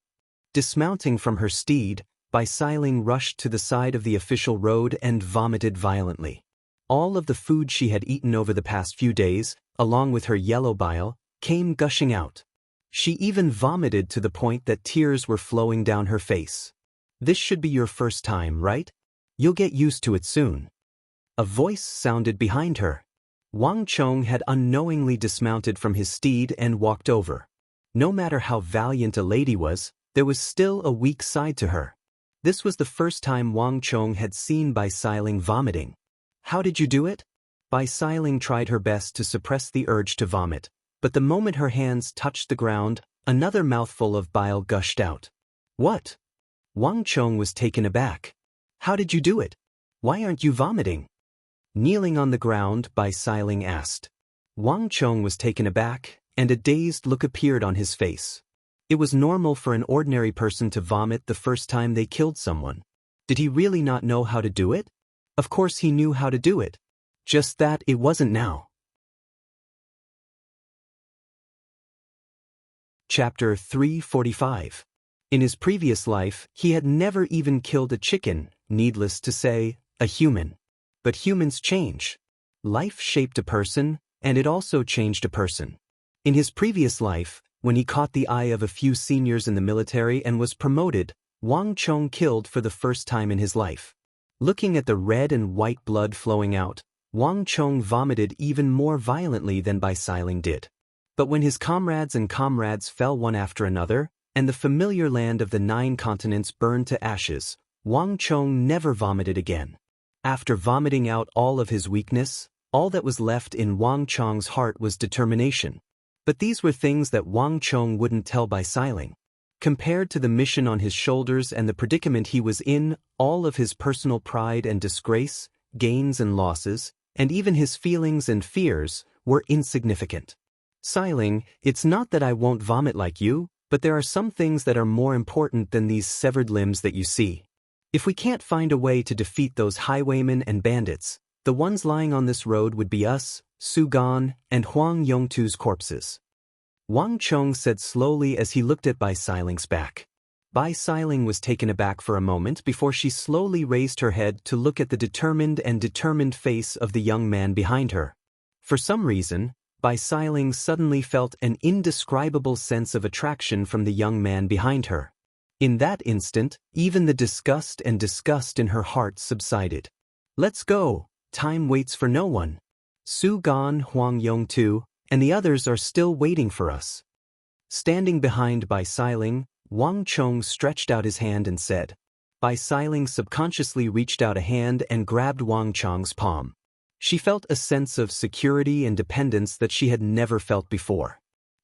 Dismounting from her steed, Bai Xiling rushed to the side of the official road and vomited violently. All of the food she had eaten over the past few days, along with her yellow bile, came gushing out. She even vomited to the point that tears were flowing down her face. This should be your first time, right? You'll get used to it soon. A voice sounded behind her. Wang Chong had unknowingly dismounted from his steed and walked over. No matter how valiant a lady was, there was still a weak side to her. This was the first time Wang Chong had seen Bai Xiling vomiting. How did you do it? Bai Xiling tried her best to suppress the urge to vomit, but the moment her hands touched the ground, another mouthful of bile gushed out. What? Wang Chong was taken aback. How did you do it? Why aren't you vomiting? Kneeling on the ground, Bai Xiling asked. Wang Chong was taken aback, and a dazed look appeared on his face. It was normal for an ordinary person to vomit the first time they killed someone. Did he really not know how to do it? Of course he knew how to do it. Just that it wasn't now. Chapter 345. In his previous life, he had never even killed a chicken, needless to say, a human. But humans change. Life shaped a person, and it also changed a person. In his previous life, when he caught the eye of a few seniors in the military and was promoted, Wang Chong killed for the first time in his life. Looking at the red and white blood flowing out, Wang Chong vomited even more violently than Bai Xiling did. But when his comrades fell one after another, and the familiar land of the 9 continents burned to ashes, Wang Chong never vomited again. After vomiting out all of his weakness, all that was left in Wang Chong's heart was determination. But these were things that Wang Chong wouldn't tell Bai Xiling. Compared to the mission on his shoulders and the predicament he was in, all of his personal pride and disgrace, gains and losses, and even his feelings and fears, were insignificant. Xiling, it's not that I won't vomit like you, but there are some things that are more important than these severed limbs that you see. If we can't find a way to defeat those highwaymen and bandits, the ones lying on this road would be us, Su Gan, and Huang Yongtu's corpses. Wang Chong said slowly as he looked at Bai Xiling's back. Bai Xiling was taken aback for a moment before she slowly raised her head to look at the determined face of the young man behind her. For some reason, Bai Xiling suddenly felt an indescribable sense of attraction from the young man behind her. In that instant, even the disgust in her heart subsided. Let's go, time waits for no one. Su Gan, Huang Yongtu, and the others are still waiting for us. Standing behind Bai Xiling, Wang Chong stretched out his hand and said. Bai Xiling subconsciously reached out a hand and grabbed Wang Chong's palm. She felt a sense of security and dependence that she had never felt before.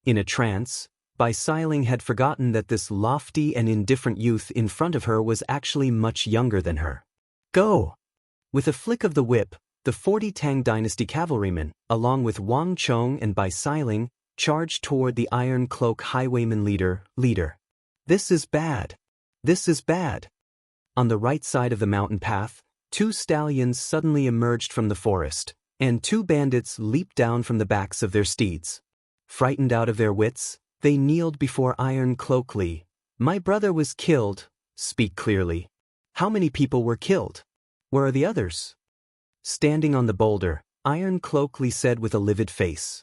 In a trance, Bai Xiling had forgotten that this lofty and indifferent youth in front of her was actually much younger than her. Go! With a flick of the whip, the 40 Tang Dynasty cavalrymen, along with Wang Chong and Bai Xiling, charged toward the Iron Cloak highwayman leader. This is bad. This is bad. On the right side of the mountain path, 2 stallions suddenly emerged from the forest, and 2 bandits leaped down from the backs of their steeds. Frightened out of their wits, they kneeled before Iron Cloak Li. My brother was killed. Speak clearly. How many people were killed? Where are the others? Standing on the boulder, Iron Cloak Li said with a livid face.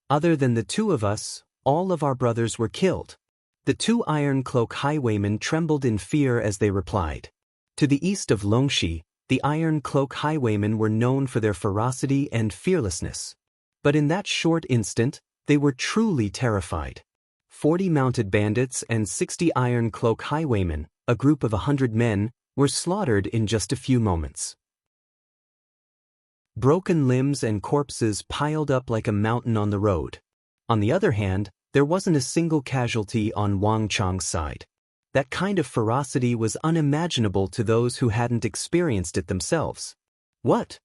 Other than the 2 of us, all of our brothers were killed. The 2 Iron Cloak highwaymen trembled in fear as they replied. To the east of Longxi, the Iron Cloak highwaymen were known for their ferocity and fearlessness. But in that short instant, they were truly terrified. 40 mounted bandits and 60 Iron Cloak highwaymen, a group of 100 men, were slaughtered in just a few moments. Broken limbs and corpses piled up like a mountain on the road. On the other hand, there wasn't a single casualty on Wang Chong's side. That kind of ferocity was unimaginable to those who hadn't experienced it themselves. What?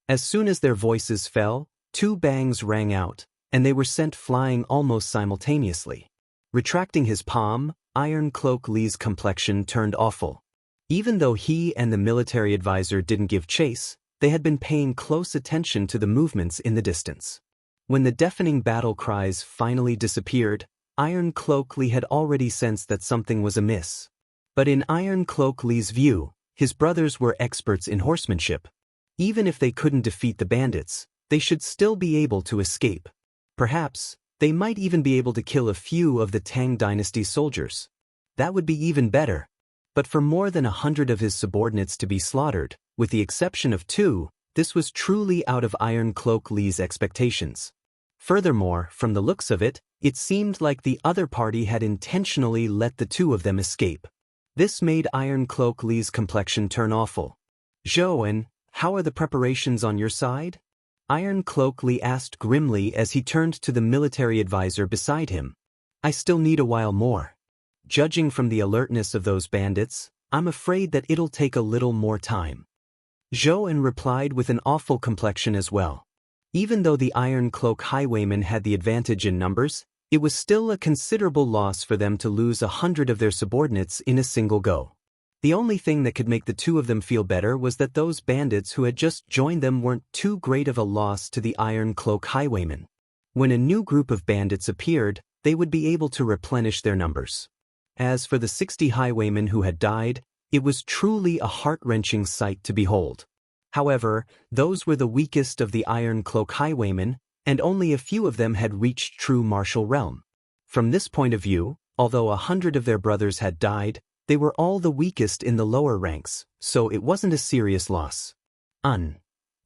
As soon as their voices fell, two bangs rang out, and they were sent flying almost simultaneously. Retracting his palm, Iron Cloak Li's complexion turned awful. Even though he and the military advisor didn't give chase, they had been paying close attention to the movements in the distance. When the deafening battle cries finally disappeared, Iron Cloak Li had already sensed that something was amiss. But in Iron Cloak Li's view, his brothers were experts in horsemanship. Even if they couldn't defeat the bandits, they should still be able to escape. Perhaps, they might even be able to kill a few of the Tang Dynasty soldiers. That would be even better. But for more than 100 of his subordinates to be slaughtered, with the exception of 2, this was truly out of Iron Cloak Li's expectations. Furthermore, from the looks of it, it seemed like the other party had intentionally let the 2 of them escape. This made Iron Cloak Li's complexion turn awful. "Zhou, how are the preparations on your side?" Iron Cloak Li asked grimly as he turned to the military advisor beside him. "I still need a while more. Judging from the alertness of those bandits, I'm afraid that it'll take a little more time." Zhou replied with an awful complexion as well. Even though the Iron Cloak highwaymen had the advantage in numbers, it was still a considerable loss for them to lose 100 of their subordinates in a single go. The only thing that could make the 2 of them feel better was that those bandits who had just joined them weren't too great of a loss to the Iron Cloak highwaymen. When a new group of bandits appeared, they would be able to replenish their numbers. As for the 60 highwaymen who had died, it was truly a heart-wrenching sight to behold. However, those were the weakest of the Iron Cloak highwaymen, and only a few of them had reached true martial realm. From this point of view, although 100 of their brothers had died, they were all the weakest in the lower ranks, so it wasn't a serious loss.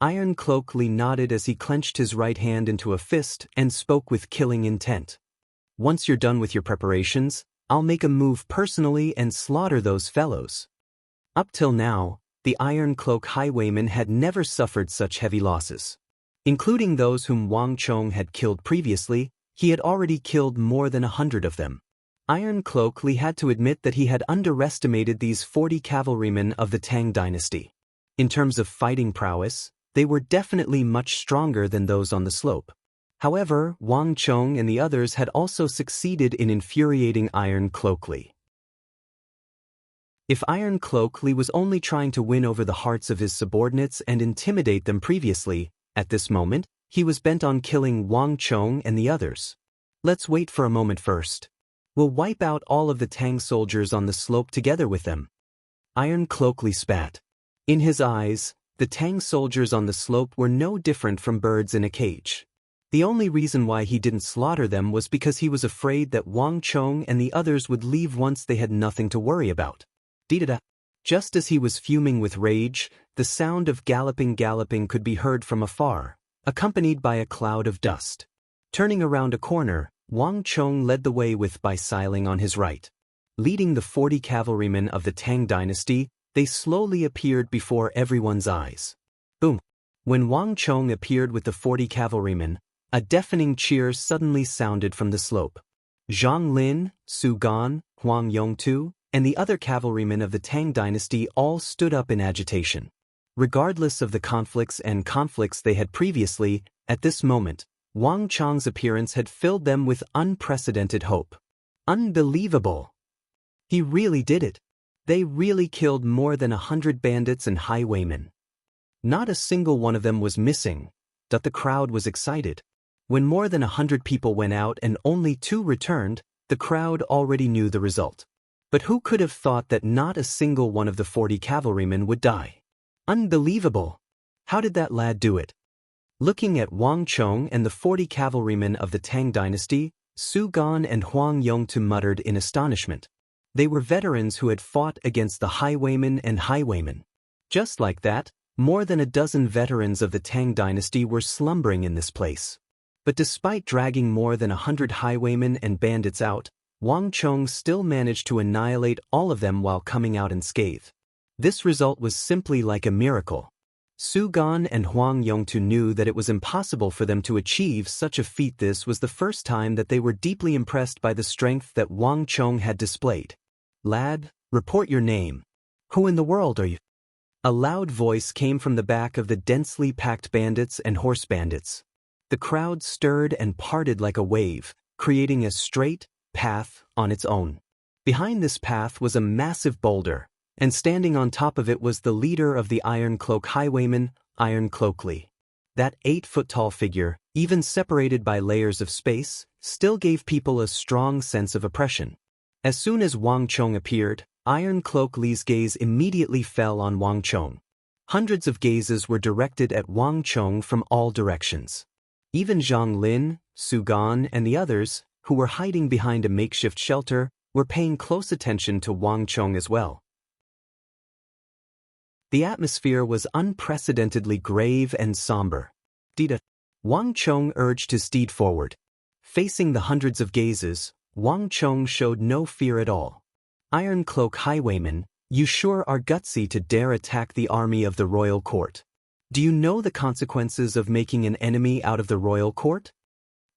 Iron Cloak Li nodded as he clenched his right hand into a fist and spoke with killing intent. "Once you're done with your preparations, I'll make a move personally and slaughter those fellows." Up till now, the Iron Cloak highwaymen had never suffered such heavy losses. Including those whom Wang Chong had killed previously, he had already killed more than 100 of them. Iron Cloak Li had to admit that he had underestimated these 40 cavalrymen of the Tang Dynasty. In terms of fighting prowess, they were definitely much stronger than those on the slope. However, Wang Chong and the others had also succeeded in infuriating Iron Cloak Li. If Iron Cloak Li was only trying to win over the hearts of his subordinates and intimidate them previously, at this moment, he was bent on killing Wang Chong and the others. "Let's wait for a moment first. We'll wipe out all of the Tang soldiers on the slope together with them." Iron Cloak Li spat. In his eyes, the Tang soldiers on the slope were no different from birds in a cage. The only reason why he didn't slaughter them was because he was afraid that Wang Chong and the others would leave once they had nothing to worry about. Dee-da-da. Just as he was fuming with rage, the sound of galloping could be heard from afar, accompanied by a cloud of dust. Turning around a corner, Wang Chong led the way with Bai Siling on his right. Leading the 40 cavalrymen of the Tang Dynasty, they slowly appeared before everyone's eyes. Boom! When Wang Chong appeared with the 40 cavalrymen, a deafening cheer suddenly sounded from the slope. Zhang Lin, Su Gan, Huang Yongtu, and the other cavalrymen of the Tang Dynasty all stood up in agitation. Regardless of the conflicts they had previously, at this moment, Wang Chong's appearance had filled them with unprecedented hope. Unbelievable! He really did it. They really killed more than 100 bandits and highwaymen. Not a single one of them was missing. The crowd was excited. When more than 100 people went out and only 2 returned, the crowd already knew the result. But who could have thought that not a single one of the 40 cavalrymen would die? Unbelievable! How did that lad do it? Looking at Wang Chong and the 40 cavalrymen of the Tang Dynasty, Su Gan and Huang Yongtu muttered in astonishment. They were veterans who had fought against the highwaymen and highwaymen. Just like that, more than a dozen veterans of the Tang Dynasty were slumbering in this place. But despite dragging more than 100 highwaymen and bandits out, Wang Chong still managed to annihilate all of them while coming out unscathed. This result was simply like a miracle. Su Gan and Huang Yongtu knew that it was impossible for them to achieve such a feat. This was the first time that they were deeply impressed by the strength that Wang Chong had displayed. "Lad, report your name. Who in the world are you?" A loud voice came from the back of the densely packed bandits and horse bandits. The crowd stirred and parted like a wave, creating a straight path on its own. Behind this path was a massive boulder, and standing on top of it was the leader of the Iron Cloak Highwaymen, Iron Cloak Li. That 8-foot-tall figure, even separated by layers of space, still gave people a strong sense of oppression. As soon as Wang Chong appeared, Iron Cloak Li's gaze immediately fell on Wang Chong. Hundreds of gazes were directed at Wang Chong from all directions. Even Zhang Lin, Su Gan, and the others, who were hiding behind a makeshift shelter, were paying close attention to Wang Chong as well. The atmosphere was unprecedentedly grave and somber. Wang Chong urged his steed forward. Facing the hundreds of gazes, Wang Chong showed no fear at all. "Iron Cloak Highwayman, you sure are gutsy to dare attack the army of the royal court. Do you know the consequences of making an enemy out of the royal court?"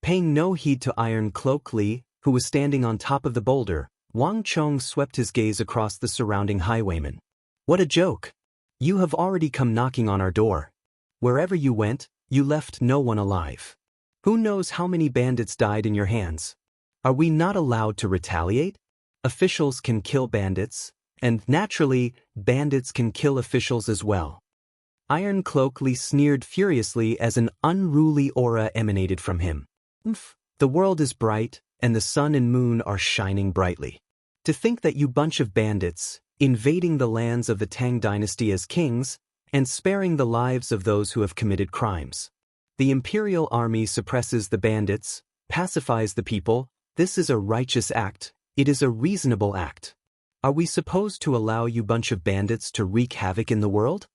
Paying no heed to Iron Cloak Li, who was standing on top of the boulder, Wang Chong swept his gaze across the surrounding highwaymen. "What a joke! You have already come knocking on our door. Wherever you went, you left no one alive. Who knows how many bandits died in your hands? Are we not allowed to retaliate? Officials can kill bandits, and naturally, bandits can kill officials as well." Iron Cloak Li sneered furiously as an unruly aura emanated from him. "The world is bright, and the sun and moon are shining brightly. To think that you bunch of bandits, invading the lands of the Tang dynasty as kings, and sparing the lives of those who have committed crimes. The imperial army suppresses the bandits, pacifies the people. This is a righteous act. It is a reasonable act. Are we supposed to allow you bunch of bandits to wreak havoc in the world?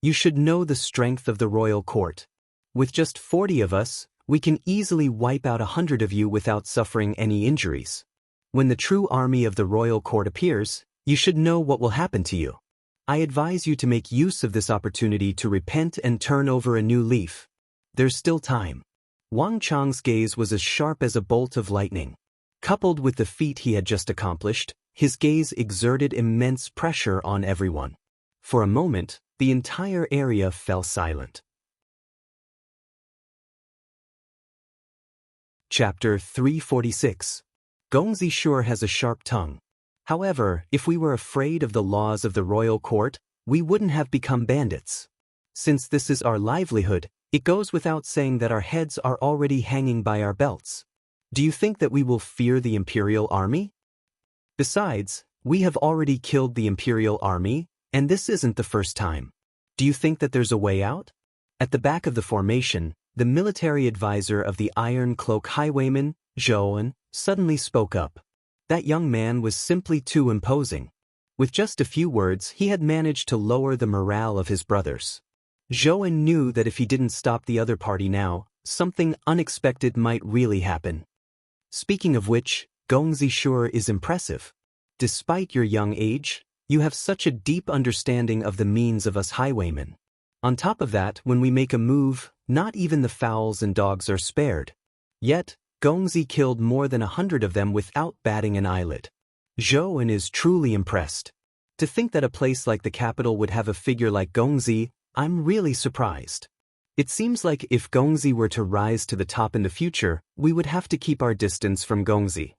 You should know the strength of the royal court. With just 40 of us, we can easily wipe out 100 of you without suffering any injuries. When the true army of the royal court appears, you should know what will happen to you. I advise you to make use of this opportunity to repent and turn over a new leaf. There's still time." Wang Chong's gaze was as sharp as a bolt of lightning. Coupled with the feat he had just accomplished, his gaze exerted immense pressure on everyone. For a moment, the entire area fell silent. Chapter 346. Gongzi sure has a sharp tongue. However, if we were afraid of the laws of the royal court, we wouldn't have become bandits. Since this is our livelihood, it goes without saying that our heads are already hanging by our belts. Do you think that we will fear the imperial army? Besides, we have already killed the imperial army, and this isn't the first time. Do you think that there's a way out? At the back of the formation, the military advisor of the Iron Cloak Highwayman, Zhou, suddenly spoke up. That young man was simply too imposing. With just a few words, he had managed to lower the morale of his brothers. Zhou knew that if he didn't stop the other party now, something unexpected might really happen. Speaking of which, Gongzi sure is impressive. Despite your young age, you have such a deep understanding of the means of us highwaymen. On top of that, when we make a move, not even the fowls and dogs are spared. Yet, Gongzi killed more than 100 of them without batting an eyelid. Zhou is truly impressed. To think that a place like the capital would have a figure like Gongzi, I'm really surprised. It seems like if Gongzi were to rise to the top in the future, we would have to keep our distance from Gongzi.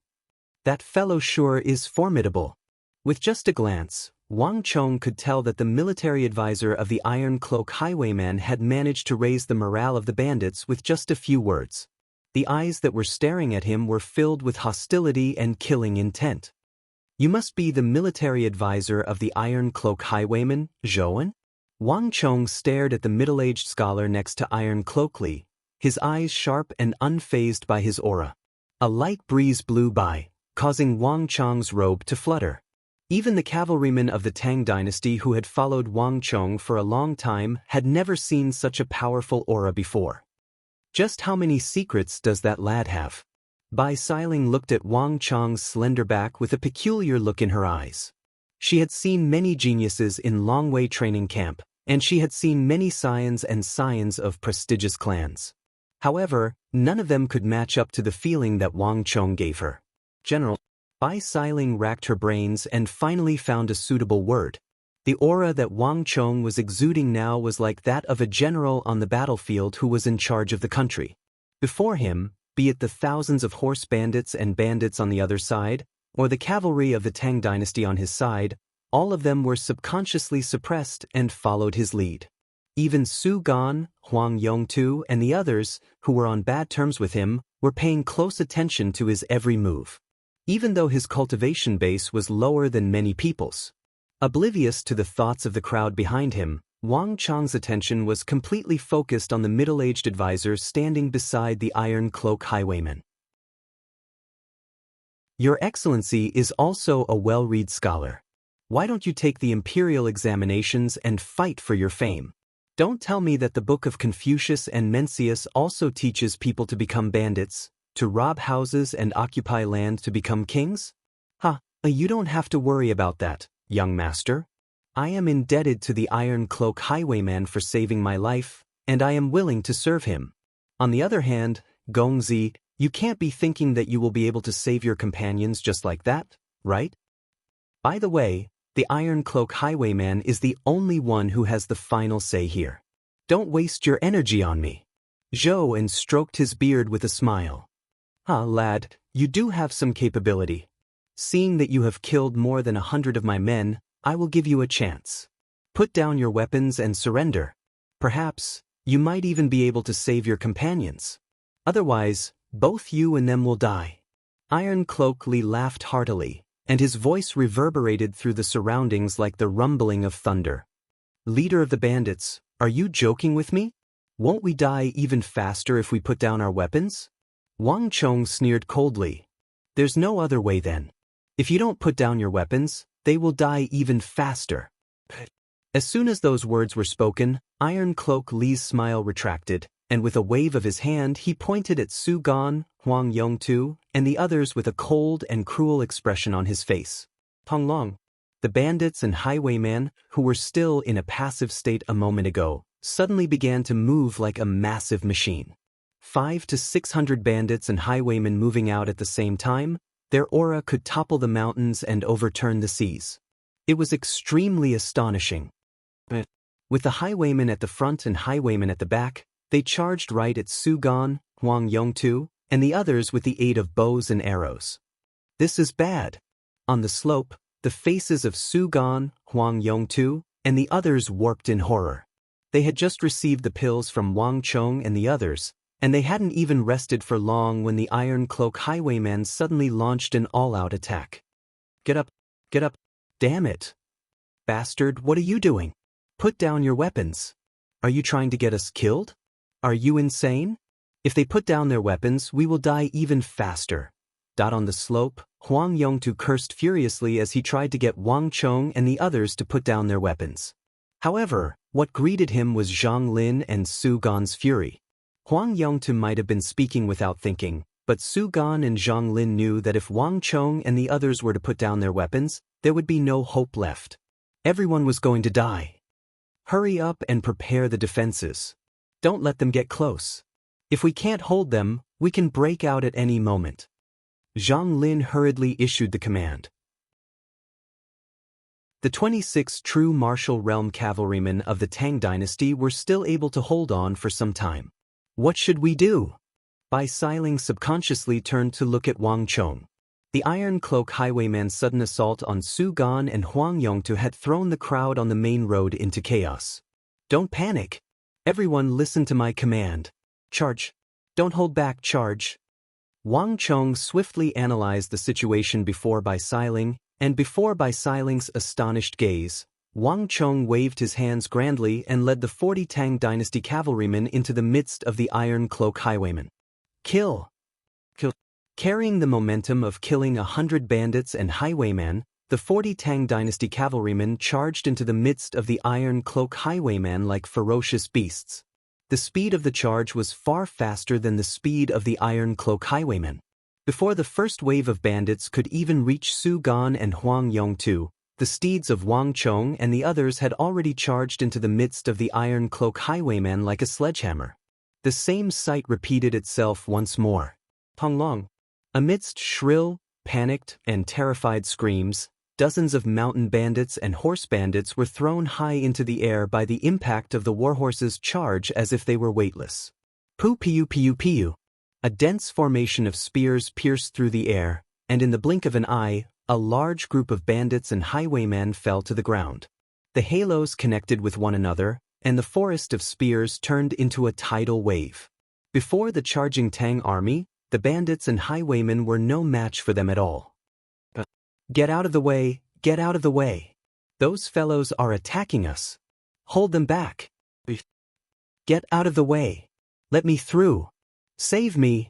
That fellow sure is formidable. With just a glance, Wang Chong could tell that the military advisor of the Iron Cloak Highwayman had managed to raise the morale of the bandits with just a few words. The eyes that were staring at him were filled with hostility and killing intent. "You must be the military advisor of the Iron Cloak Highwayman, Zhou?" Wang Chong stared at the middle-aged scholar next to Iron Cloak Li, his eyes sharp and unfazed by his aura. A light breeze blew by, causing Wang Chong's robe to flutter. Even the cavalrymen of the Tang dynasty who had followed Wang Chong for a long time had never seen such a powerful aura before. Just how many secrets does that lad have? Bai Xiling looked at Wang Chong's slender back with a peculiar look in her eyes. She had seen many geniuses in Longwei training camp, and she had seen many scions and scions of prestigious clans. However, none of them could match up to the feeling that Wang Chong gave her. General. Bai Xiling racked her brains and finally found a suitable word. The aura that Wang Chong was exuding now was like that of a general on the battlefield who was in charge of the country. Before him, be it the thousands of horse bandits and bandits on the other side, or the cavalry of the Tang dynasty on his side, all of them were subconsciously suppressed and followed his lead. Even Su Gan, Huang Yongtu, and the others, who were on bad terms with him, were paying close attention to his every move. Even though his cultivation base was lower than many people's. Oblivious to the thoughts of the crowd behind him, Wang Chong's attention was completely focused on the middle-aged advisor standing beside the Iron Cloak highwayman. Your Excellency is also a well-read scholar. Why don't you take the imperial examinations and fight for your fame? Don't tell me that the Book of Confucius and Mencius also teaches people to become bandits, to rob houses and occupy land to become kings? You don't have to worry about that, young master. I am indebted to the Iron Cloak highwayman for saving my life, and I am willing to serve him. On the other hand, Gongzi, you can't be thinking that you will be able to save your companions just like that, right? By the way, the Iron Cloak highwayman is the only one who has the final say here. Don't waste your energy on me. Zhou stroked his beard with a smile. Lad, you do have some capability. Seeing that you have killed more than 100 of my men, I will give you a chance. Put down your weapons and surrender. Perhaps, you might even be able to save your companions. Otherwise, both you and them will die. Iron Cloak Li laughed heartily, and his voice reverberated through the surroundings like the rumbling of thunder. Leader of the bandits, are you joking with me? Won't we die even faster if we put down our weapons? Wang Chong sneered coldly. There's no other way then. If you don't put down your weapons, they will die even faster. As soon as those words were spoken, Iron Cloak Li's smile retracted, and with a wave of his hand he pointed at Su Gan, Huang Yongtu, and the others with a cold and cruel expression on his face. Long. The bandits and highwayman, who were still in a passive state a moment ago, suddenly began to move like a massive machine. 500 to 600 bandits and highwaymen moving out at the same time, their aura could topple the mountains and overturn the seas. It was extremely astonishing. With the highwaymen at the front and highwaymen at the back, they charged right at Su Gan, Huang Yongtu, and the others with the aid of bows and arrows. This is bad. On the slope, the faces of Su Gan, Huang Yongtu, and the others warped in horror. They had just received the pills from Wang Chong and the others, and they hadn't even rested for long when the Iron Cloak highwayman suddenly launched an all-out attack. Get up! Get up! Damn it! Bastard, what are you doing? Put down your weapons. Are you trying to get us killed? Are you insane? If they put down their weapons, we will die even faster. On the slope, Huang Yongtu cursed furiously as he tried to get Wang Chong and the others to put down their weapons. However, what greeted him was Zhang Lin and Su Gan's fury. Huang Yongtu might have been speaking without thinking, but Su Gan and Zhang Lin knew that if Wang Chong and the others were to put down their weapons, there would be no hope left. Everyone was going to die. Hurry up and prepare the defenses. Don't let them get close. If we can't hold them, we can break out at any moment. Zhang Lin hurriedly issued the command. The 26 true martial realm cavalrymen of the Tang dynasty were still able to hold on for some time. What should we do? Bai Xiling subconsciously turned to look at Wang Chong. The Iron Cloak highwayman's sudden assault on Su Gan and Huang Yongtu had thrown the crowd on the main road into chaos. Don't panic. Everyone listen to my command. Charge. Don't hold back, charge. Wang Chong swiftly analyzed the situation before Bai Xiling, and before Bai Xiling's astonished gaze, Wang Chong waved his hands grandly and led the 40 Tang dynasty cavalrymen into the midst of the Iron Cloak highwaymen. Kill! Kill! Carrying the momentum of killing 100 bandits and highwaymen, the 40 Tang dynasty cavalrymen charged into the midst of the Iron Cloak highwaymen like ferocious beasts. The speed of the charge was far faster than the speed of the Iron Cloak highwaymen. Before the first wave of bandits could even reach Su Gan and Huang Yongtu, The steeds of Wang Chong and the others had already charged into the midst of the Iron Cloak highwayman like a sledgehammer. The same sight repeated itself once more. Panglong. Amidst shrill, panicked, and terrified screams, dozens of mountain bandits and horse bandits were thrown high into the air by the impact of the warhorse's charge as if they were weightless. Pu piu piu piu. A dense formation of spears pierced through the air, and in the blink of an eye, a large group of bandits and highwaymen fell to the ground. The halos connected with one another, and the forest of spears turned into a tidal wave. Before the charging Tang army, the bandits and highwaymen were no match for them at all. Get out of the way, get out of the way. Those fellows are attacking us. Hold them back. Get out of the way. Let me through. Save me.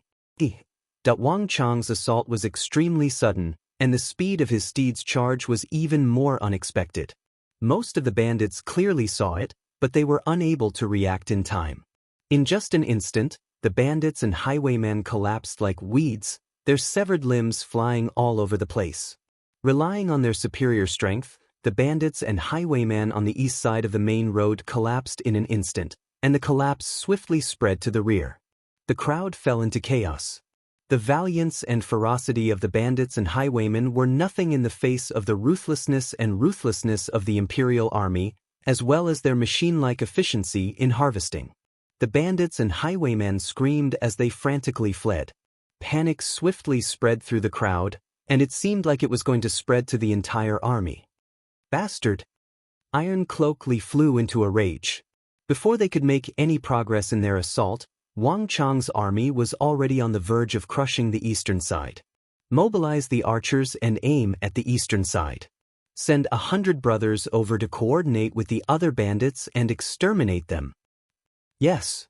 Wang Chang's assault was extremely sudden, and the speed of his steed's charge was even more unexpected. Most of the bandits clearly saw it, but they were unable to react in time. In just an instant, the bandits and highwaymen collapsed like weeds, their severed limbs flying all over the place. Relying on their superior strength, the bandits and highwaymen on the east side of the main road collapsed in an instant, and the collapse swiftly spread to the rear. The crowd fell into chaos. The valiance and ferocity of the bandits and highwaymen were nothing in the face of the ruthlessness of the Imperial Army, as well as their machine-like efficiency in harvesting. The bandits and highwaymen screamed as they frantically fled. Panic swiftly spread through the crowd, and it seemed like it was going to spread to the entire army. Bastard! Iron Cloak Li flew into a rage. Before they could make any progress in their assault, Wang Chang's army was already on the verge of crushing the eastern side. Mobilize the archers and aim at the eastern side. Send 100 brothers over to coordinate with the other bandits and exterminate them. Yes.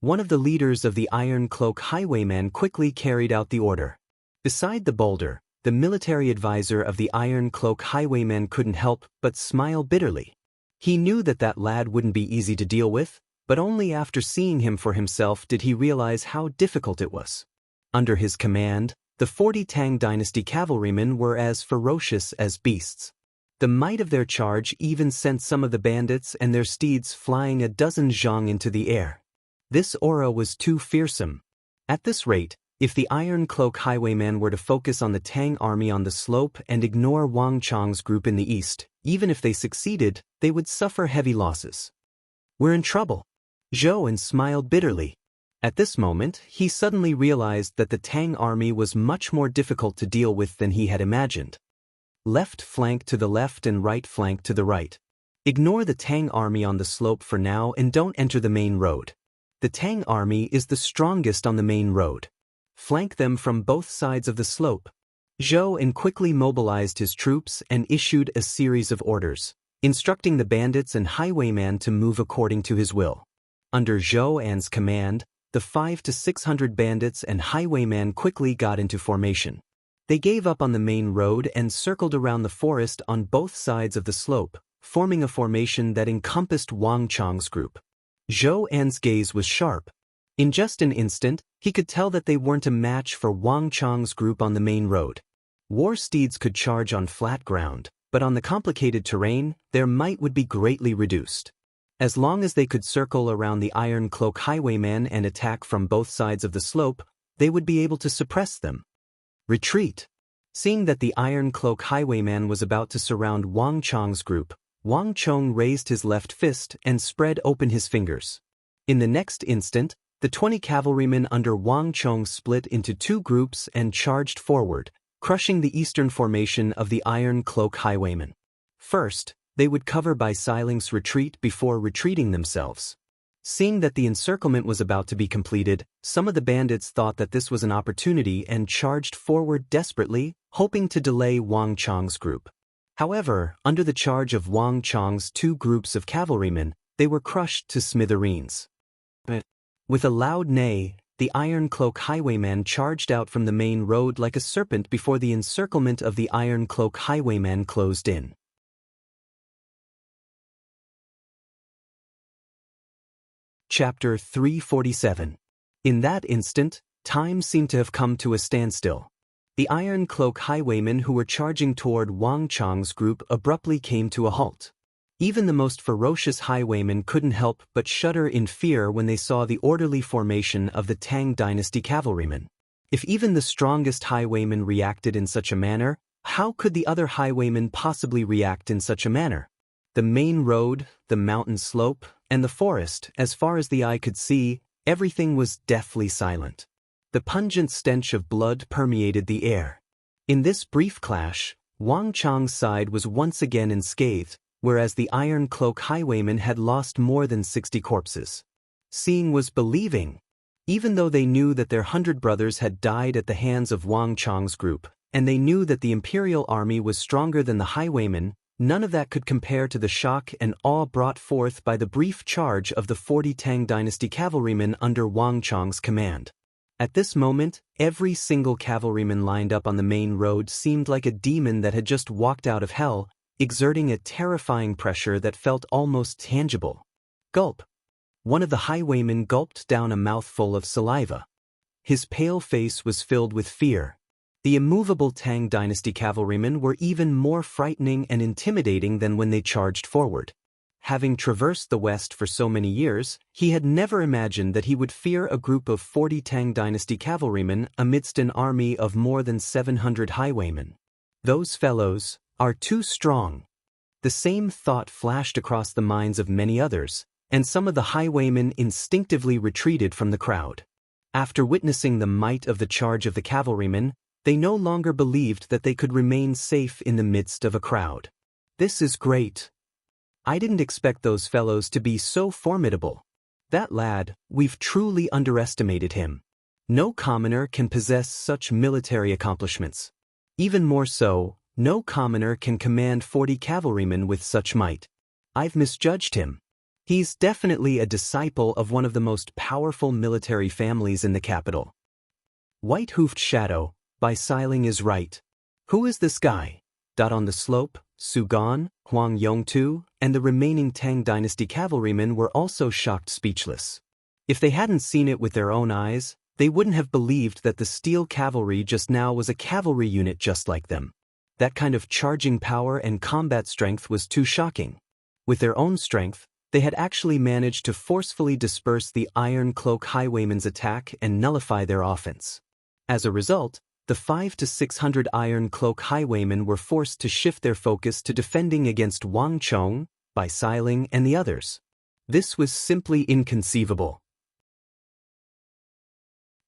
One of the leaders of the Iron Cloak highwaymen quickly carried out the order. Beside the boulder, the military advisor of the Iron Cloak highwaymen couldn't help but smile bitterly. He knew that lad wouldn't be easy to deal with, but only after seeing him for himself did he realize how difficult it was. Under his command, the 40 Tang Dynasty cavalrymen were as ferocious as beasts. The might of their charge even sent some of the bandits and their steeds flying a dozen zhang into the air. This aura was too fearsome. At this rate, if the Iron Cloak highwaymen were to focus on the Tang army on the slope and ignore Wang Chang's group in the east, even if they succeeded, they would suffer heavy losses. We're in trouble. Zhou smiled bitterly. At this moment, he suddenly realized that the Tang army was much more difficult to deal with than he had imagined. Left flank to the left and right flank to the right. Ignore the Tang army on the slope for now and don't enter the main road. The Tang army is the strongest on the main road. Flank them from both sides of the slope. Zhou quickly mobilized his troops and issued a series of orders, instructing the bandits and highwaymen to move according to his will. Under Zhou command, the 500 to 600 bandits and highwaymen quickly got into formation. They gave up on the main road and circled around the forest on both sides of the slope, forming a formation that encompassed Wang Chang's group. Zhou's gaze was sharp. In just an instant, he could tell that they weren't a match for Wang Chang's group on the main road. War steeds could charge on flat ground, but on the complicated terrain, their might would be greatly reduced. As long as they could circle around the Iron Cloak highwaymen and attack from both sides of the slope, they would be able to suppress them. Retreat. Seeing that the Iron Cloak highwayman was about to surround Wang Chang's group, Wang Chong raised his left fist and spread open his fingers. In the next instant, the 20 cavalrymen under Wang Chong split into two groups and charged forward, crushing the eastern formation of the Iron Cloak highwaymen. First, they would cover Bai Siling's retreat before retreating themselves. Seeing that the encirclement was about to be completed, some of the bandits thought that this was an opportunity and charged forward desperately, hoping to delay Wang Chang's group. However, under the charge of Wang Chang's two groups of cavalrymen, they were crushed to smithereens. With a loud neigh, the Iron Cloak highwayman charged out from the main road like a serpent before the encirclement of the Iron Cloak highwayman closed in. Chapter 347. In that instant, time seemed to have come to a standstill. The Iron Cloak highwaymen who were charging toward Wang Chang's group abruptly came to a halt. Even the most ferocious highwaymen couldn't help but shudder in fear when they saw the orderly formation of the Tang Dynasty cavalrymen. If even the strongest highwaymen reacted in such a manner, how could the other highwaymen possibly react in such a manner? The main road, the mountain slope, and the forest, as far as the eye could see, everything was deathly silent. The pungent stench of blood permeated the air. In this brief clash, Wang Chang's side was once again unscathed, whereas the Iron Cloak highwaymen had lost more than 60 corpses. Seeing was believing. Even though they knew that their 100 brothers had died at the hands of Wang Chang's group, and they knew that the imperial army was stronger than the highwaymen, none of that could compare to the shock and awe brought forth by the brief charge of the 40 Tang Dynasty cavalrymen under Wang Chang's command. At this moment, every single cavalryman lined up on the main road seemed like a demon that had just walked out of hell, exerting a terrifying pressure that felt almost tangible. Gulp. One of the highwaymen gulped down a mouthful of saliva. His pale face was filled with fear. The immovable Tang Dynasty cavalrymen were even more frightening and intimidating than when they charged forward. Having traversed the West for so many years, he had never imagined that he would fear a group of 40 Tang Dynasty cavalrymen amidst an army of more than 700 highwaymen. Those fellows are too strong. The same thought flashed across the minds of many others, and some of the highwaymen instinctively retreated from the crowd. After witnessing the might of the charge of the cavalrymen, they no longer believed that they could remain safe in the midst of a crowd. This is great. I didn't expect those fellows to be so formidable. That lad, we've truly underestimated him. No commoner can possess such military accomplishments. Even more so, no commoner can command 40 cavalrymen with such might. I've misjudged him. He's definitely a disciple of one of the most powerful military families in the capital. White-hoofed Shadow, by Siling is right. Who is this guy? On the slope, Su Gan, Huang Yongtu, and the remaining Tang Dynasty cavalrymen were also shocked speechless. If they hadn't seen it with their own eyes, they wouldn't have believed that the steel cavalry just now was a cavalry unit just like them. That kind of charging power and combat strength was too shocking. With their own strength, they had actually managed to forcefully disperse the Iron Cloak highwaymen's attack and nullify their offense. As a result, the 500 to 600 Iron Cloak highwaymen were forced to shift their focus to defending against Wang Chong, Bai Siling, and the others. This was simply inconceivable.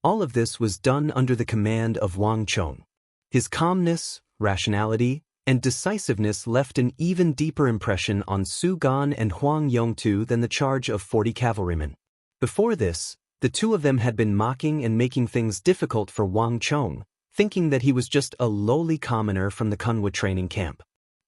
All of this was done under the command of Wang Chong. His calmness, rationality, and decisiveness left an even deeper impression on Su Gan and Huang Yongtu than the charge of 40 cavalrymen. Before this, the two of them had been mocking and making things difficult for Wang Chong, thinking that he was just a lowly commoner from the Kunwa training camp.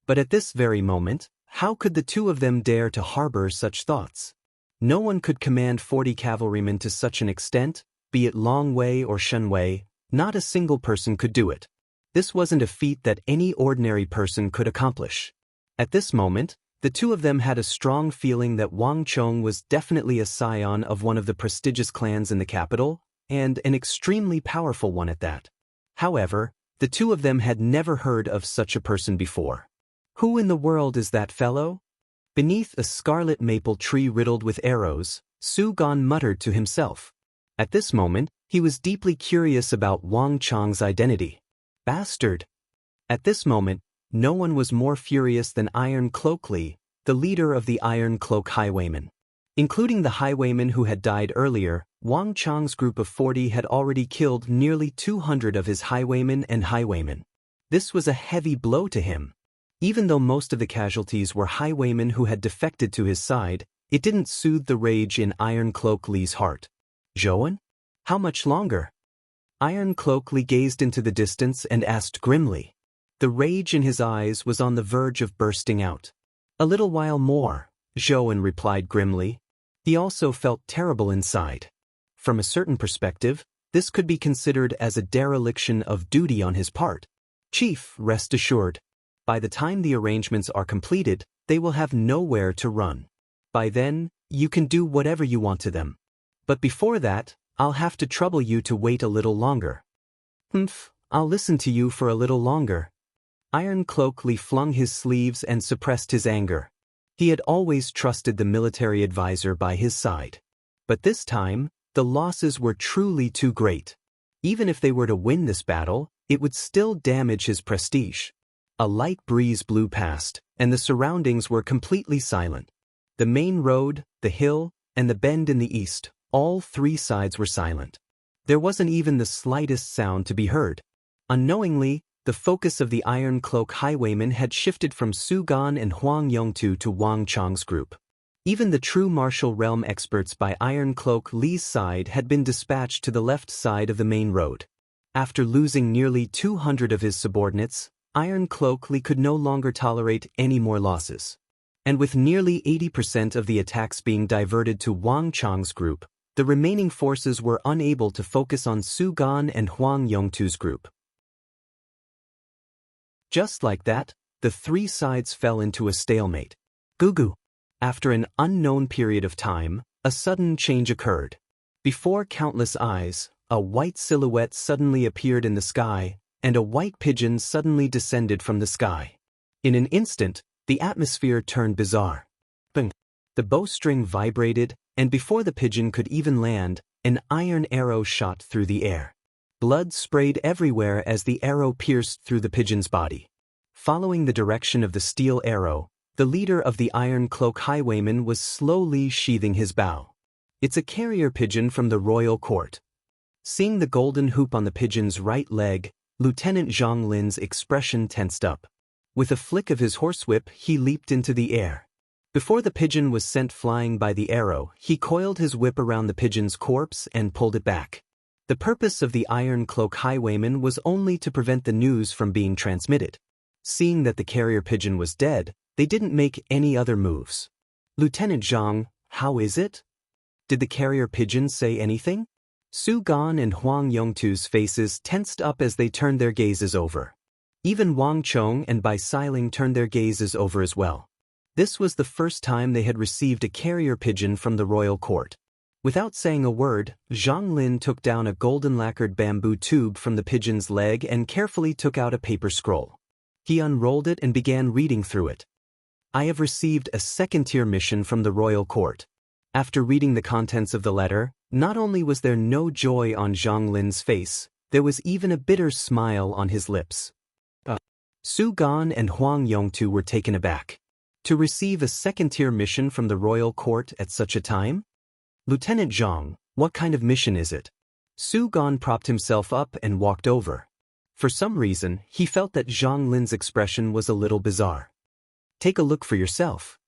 But at this very moment, how could the two of them dare to harbor such thoughts? No one could command 40 cavalrymen to such an extent, be it Long Wei or Shen Wei, not a single person could do it. This wasn't a feat that any ordinary person could accomplish. At this moment, the two of them had a strong feeling that Wang Chong was definitely a scion of one of the prestigious clans in the capital, and an extremely powerful one at that. However, the two of them had never heard of such a person before. Who in the world is that fellow? Beneath a scarlet maple tree riddled with arrows, Su Gan muttered to himself. At this moment, he was deeply curious about Wang Chong's identity. Bastard! At this moment, no one was more furious than Iron Cloak Li, the leader of the Iron Cloak highwaymen. Including the highwaymen who had died earlier, Wang Chong's group of 40 had already killed nearly 200 of his highwaymen and highwaymen. This was a heavy blow to him. Even though most of the casualties were highwaymen who had defected to his side, it didn't soothe the rage in Iron Cloak Li's heart. Zhouan? How much longer? Iron Cloak Li gazed into the distance and asked grimly. The rage in his eyes was on the verge of bursting out. A little while more, Zhouan replied grimly. He also felt terrible inside. From a certain perspective, this could be considered as a dereliction of duty on his part. Chief, rest assured. By the time the arrangements are completed, they will have nowhere to run. By then, you can do whatever you want to them. But before that, I'll have to trouble you to wait a little longer. I'll listen to you for a little longer. Iron Cloak Li flung his sleeves and suppressed his anger. He had always trusted the military advisor by his side. But this time, the losses were truly too great. Even if they were to win this battle, it would still damage his prestige. A light breeze blew past, and the surroundings were completely silent. The main road, the hill, and the bend in the east, all three sides were silent. There wasn't even the slightest sound to be heard. Unknowingly, the focus of the Iron Cloak highwaymen had shifted from Su Gan and Huang Yongtu to Wang Chang's group. Even the true martial realm experts by Iron Cloak Li's side had been dispatched to the left side of the main road. After losing nearly 200 of his subordinates, Iron Cloak Li could no longer tolerate any more losses. And with nearly 80% of the attacks being diverted to Wang Chang's group, the remaining forces were unable to focus on Su Gan and Huang Yongtu's group. Just like that, the three sides fell into a stalemate. Gugu. After an unknown period of time, a sudden change occurred. Before countless eyes, a white silhouette suddenly appeared in the sky, and a white pigeon suddenly descended from the sky. In an instant, the atmosphere turned bizarre. Bang! The bowstring vibrated, and before the pigeon could even land, an iron arrow shot through the air. Blood sprayed everywhere as the arrow pierced through the pigeon's body. Following the direction of the steel arrow, the leader of the Iron Cloak highwaymen was slowly sheathing his bow. It's a carrier pigeon from the royal court. Seeing the golden hoop on the pigeon's right leg, Lieutenant Zhang Lin's expression tensed up. With a flick of his horsewhip, he leaped into the air. Before the pigeon was sent flying by the arrow, he coiled his whip around the pigeon's corpse and pulled it back. The purpose of the Iron Cloak highwaymen was only to prevent the news from being transmitted. Seeing that the carrier pigeon was dead, they didn't make any other moves. Lieutenant Zhang, how is it? Did the carrier pigeon say anything? Su Gan and Huang Yongtu's faces tensed up as they turned their gazes over. Even Wang Chong and Bai Siling turned their gazes over as well. This was the first time they had received a carrier pigeon from the royal court. Without saying a word, Zhang Lin took down a golden lacquered bamboo tube from the pigeon's leg and carefully took out a paper scroll. He unrolled it and began reading through it. I have received a second-tier mission from the royal court. After reading the contents of the letter, not only was there no joy on Zhang Lin's face, there was even a bitter smile on his lips. Su Gan and Huang Yongtu were taken aback. To receive a second-tier mission from the royal court at such a time? Lieutenant Zhang, what kind of mission is it? Su Gan propped himself up and walked over. For some reason, he felt that Zhang Lin's expression was a little bizarre. Take a look for yourself.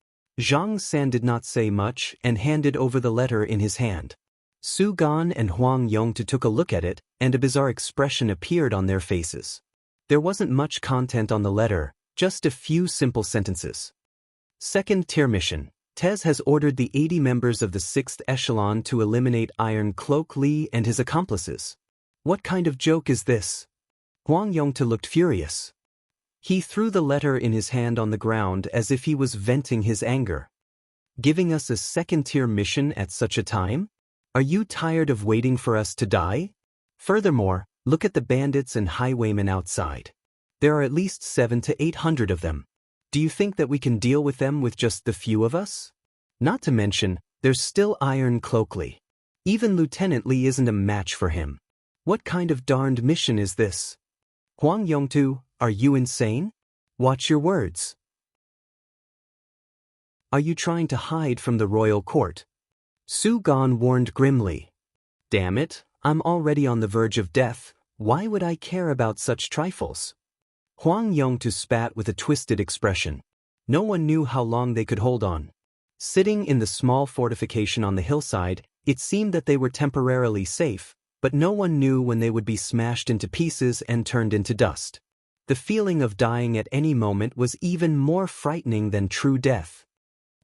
Zhang San did not say much and handed over the letter in his hand. Su Gan and Huang Yongtu took a look at it, and a bizarre expression appeared on their faces. There wasn't much content on the letter, just a few simple sentences. Second-tier mission. Tez has ordered the 80 members of the 6th echelon to eliminate Iron Cloak Li and his accomplices. What kind of joke is this? Huang Yongtu looked furious. He threw the letter in his hand on the ground as if he was venting his anger. Giving us a second-tier mission at such a time? Are you tired of waiting for us to die? Furthermore, look at the bandits and highwaymen outside. There are at least 700 to 800 of them. Do you think that we can deal with them with just the few of us? Not to mention, there's still Iron Cloak Li. Even Lieutenant Li isn't a match for him. What kind of darned mission is this? Huang Yongtu, are you insane? Watch your words. Are you trying to hide from the royal court? Su Gan warned grimly. Damn it, I'm already on the verge of death. Why would I care about such trifles? Huang Yongtu spat with a twisted expression. No one knew how long they could hold on. Sitting in the small fortification on the hillside, it seemed that they were temporarily safe, but no one knew when they would be smashed into pieces and turned into dust. The feeling of dying at any moment was even more frightening than true death.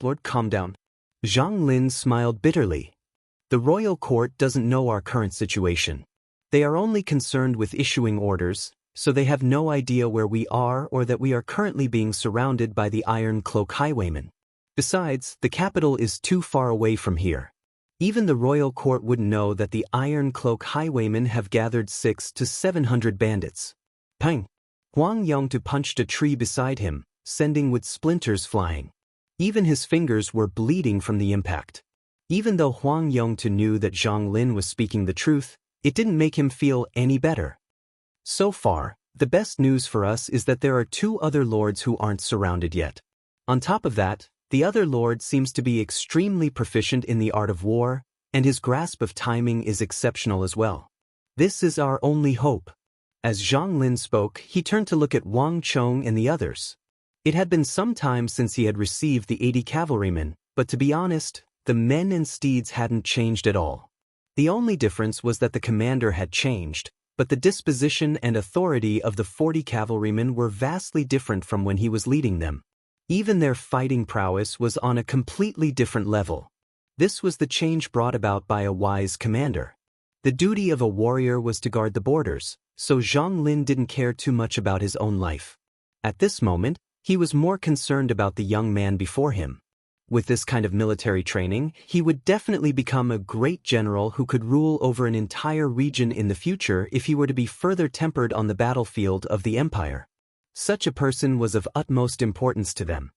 Lord, calm down. Zhang Lin smiled bitterly. The royal court doesn't know our current situation. They are only concerned with issuing orders, so they have no idea where we are or that we are currently being surrounded by the Iron Cloak highwaymen. Besides, the capital is too far away from here. Even the royal court wouldn't know that the Iron Cloak highwaymen have gathered 600 to 700 bandits. Pang! Huang Yongtu punched a tree beside him, sending with splinters flying. Even his fingers were bleeding from the impact. Even though Huang Yongtu knew that Zhang Lin was speaking the truth, it didn't make him feel any better. So far, the best news for us is that there are 2 other lords who aren't surrounded yet. On top of that, the other lord seems to be extremely proficient in the art of war, and his grasp of timing is exceptional as well. This is our only hope. As Zhang Lin spoke, he turned to look at Wang Chong and the others. It had been some time since he had received the 80 cavalrymen, but to be honest, the men and steeds hadn't changed at all. The only difference was that the commander had changed, but the disposition and authority of the 40 cavalrymen were vastly different from when he was leading them. Even their fighting prowess was on a completely different level. This was the change brought about by a wise commander. The duty of a warrior was to guard the borders, so Zhang Lin didn't care too much about his own life. At this moment, he was more concerned about the young man before him. With this kind of military training, he would definitely become a great general who could rule over an entire region in the future if he were to be further tempered on the battlefield of the empire. Such a person was of utmost importance to them.